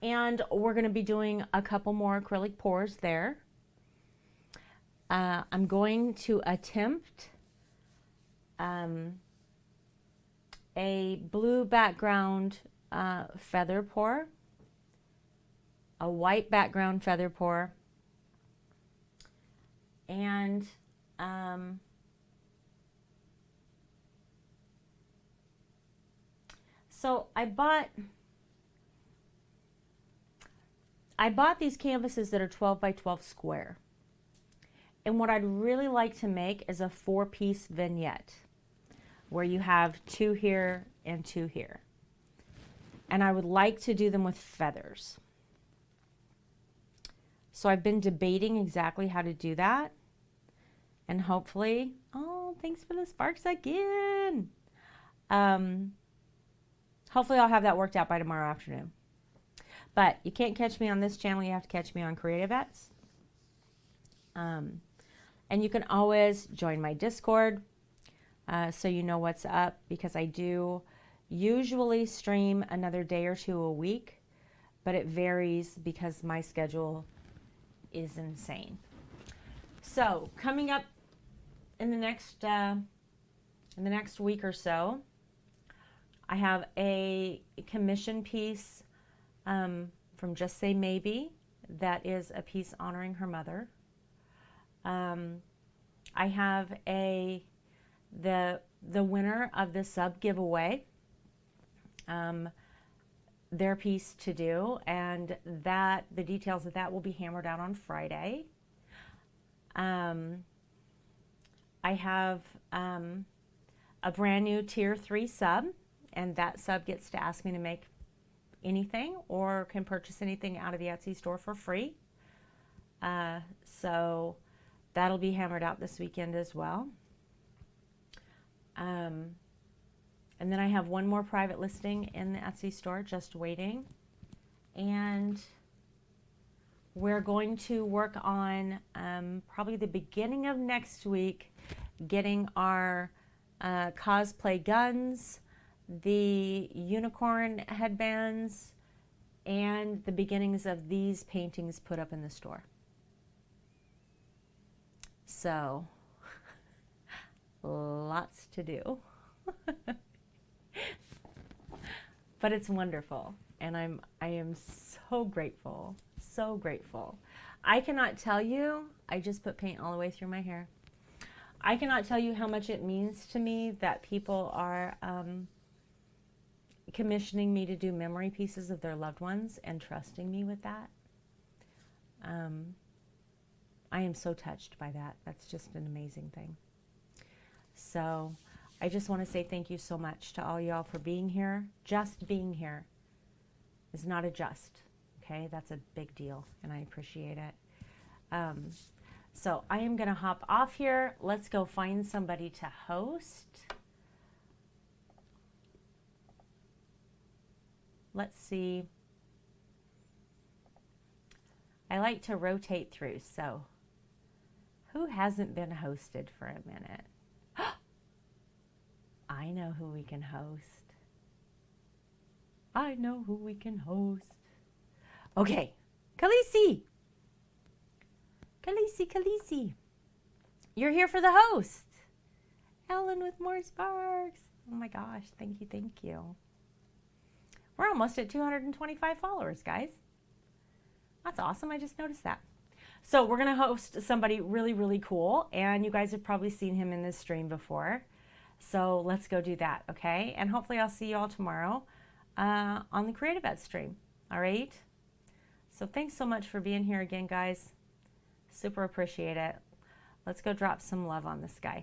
and we're going to be doing a couple more acrylic pours there. I'm going to attempt a blue background feather pour, a white background feather pour, and so I bought these canvases that are 12 by 12 square. And what I'd really like to make is a 4-piece vignette where you have 2 here and 2 here. And I would like to do them with feathers. So I've been debating exactly how to do that. And hopefully, oh, thanks for the sparks again. Hopefully I'll have that worked out by tomorrow afternoon. But you can't catch me on this channel. You have to catch me on Creativettes. And you can always join my Discord so you know what's up, because I do usually stream another day or 2 a week, but it varies because my schedule is insane. So coming up in the next week or so, I have a commission piece from Just Say Maybe that is a piece honoring her mother. I have the winner of the sub giveaway, their piece to do, and that the details of that will be hammered out on Friday. I have a brand new tier 3 sub, and that sub gets to ask me to make anything or can purchase anything out of the Etsy store for free. So that'll be hammered out this weekend as well. And then I have one more private listing in the Etsy store just waiting. And we're going to work on probably the beginning of next week getting our cosplay guns, the unicorn headbands, and the beginnings of these paintings put up in the store. So, lots to do. But it's wonderful, and I am so grateful, so grateful. I cannot tell you, I just put paint all the way through my hair. I cannot tell you how much it means to me that people are commissioning me to do memory pieces of their loved ones and trusting me with that. I am so touched by that. That's just an amazing thing. So I just want to say thank you so much to all y'all for being here. Just being here is not a just, okay? That's a big deal, and I appreciate it. So I am going to hop off here. Let's go find somebody to host. Let's see. I like to rotate through, so who hasn't been hosted for a minute? I know who we can host. I know who we can host. Okay, Khaleesi. Khaleesi. You're here for the host. Ellen with more sparks. Oh my gosh, thank you. We're almost at 225 followers, guys. That's awesome, I just noticed that. So we're gonna host somebody really, really cool, and you guys have probably seen him in this stream before. So let's go do that, okay? And hopefully I'll see you all tomorrow on the Creative Ed stream, all right? So thanks so much for being here again, guys. Super appreciate it. Let's go drop some love on this guy.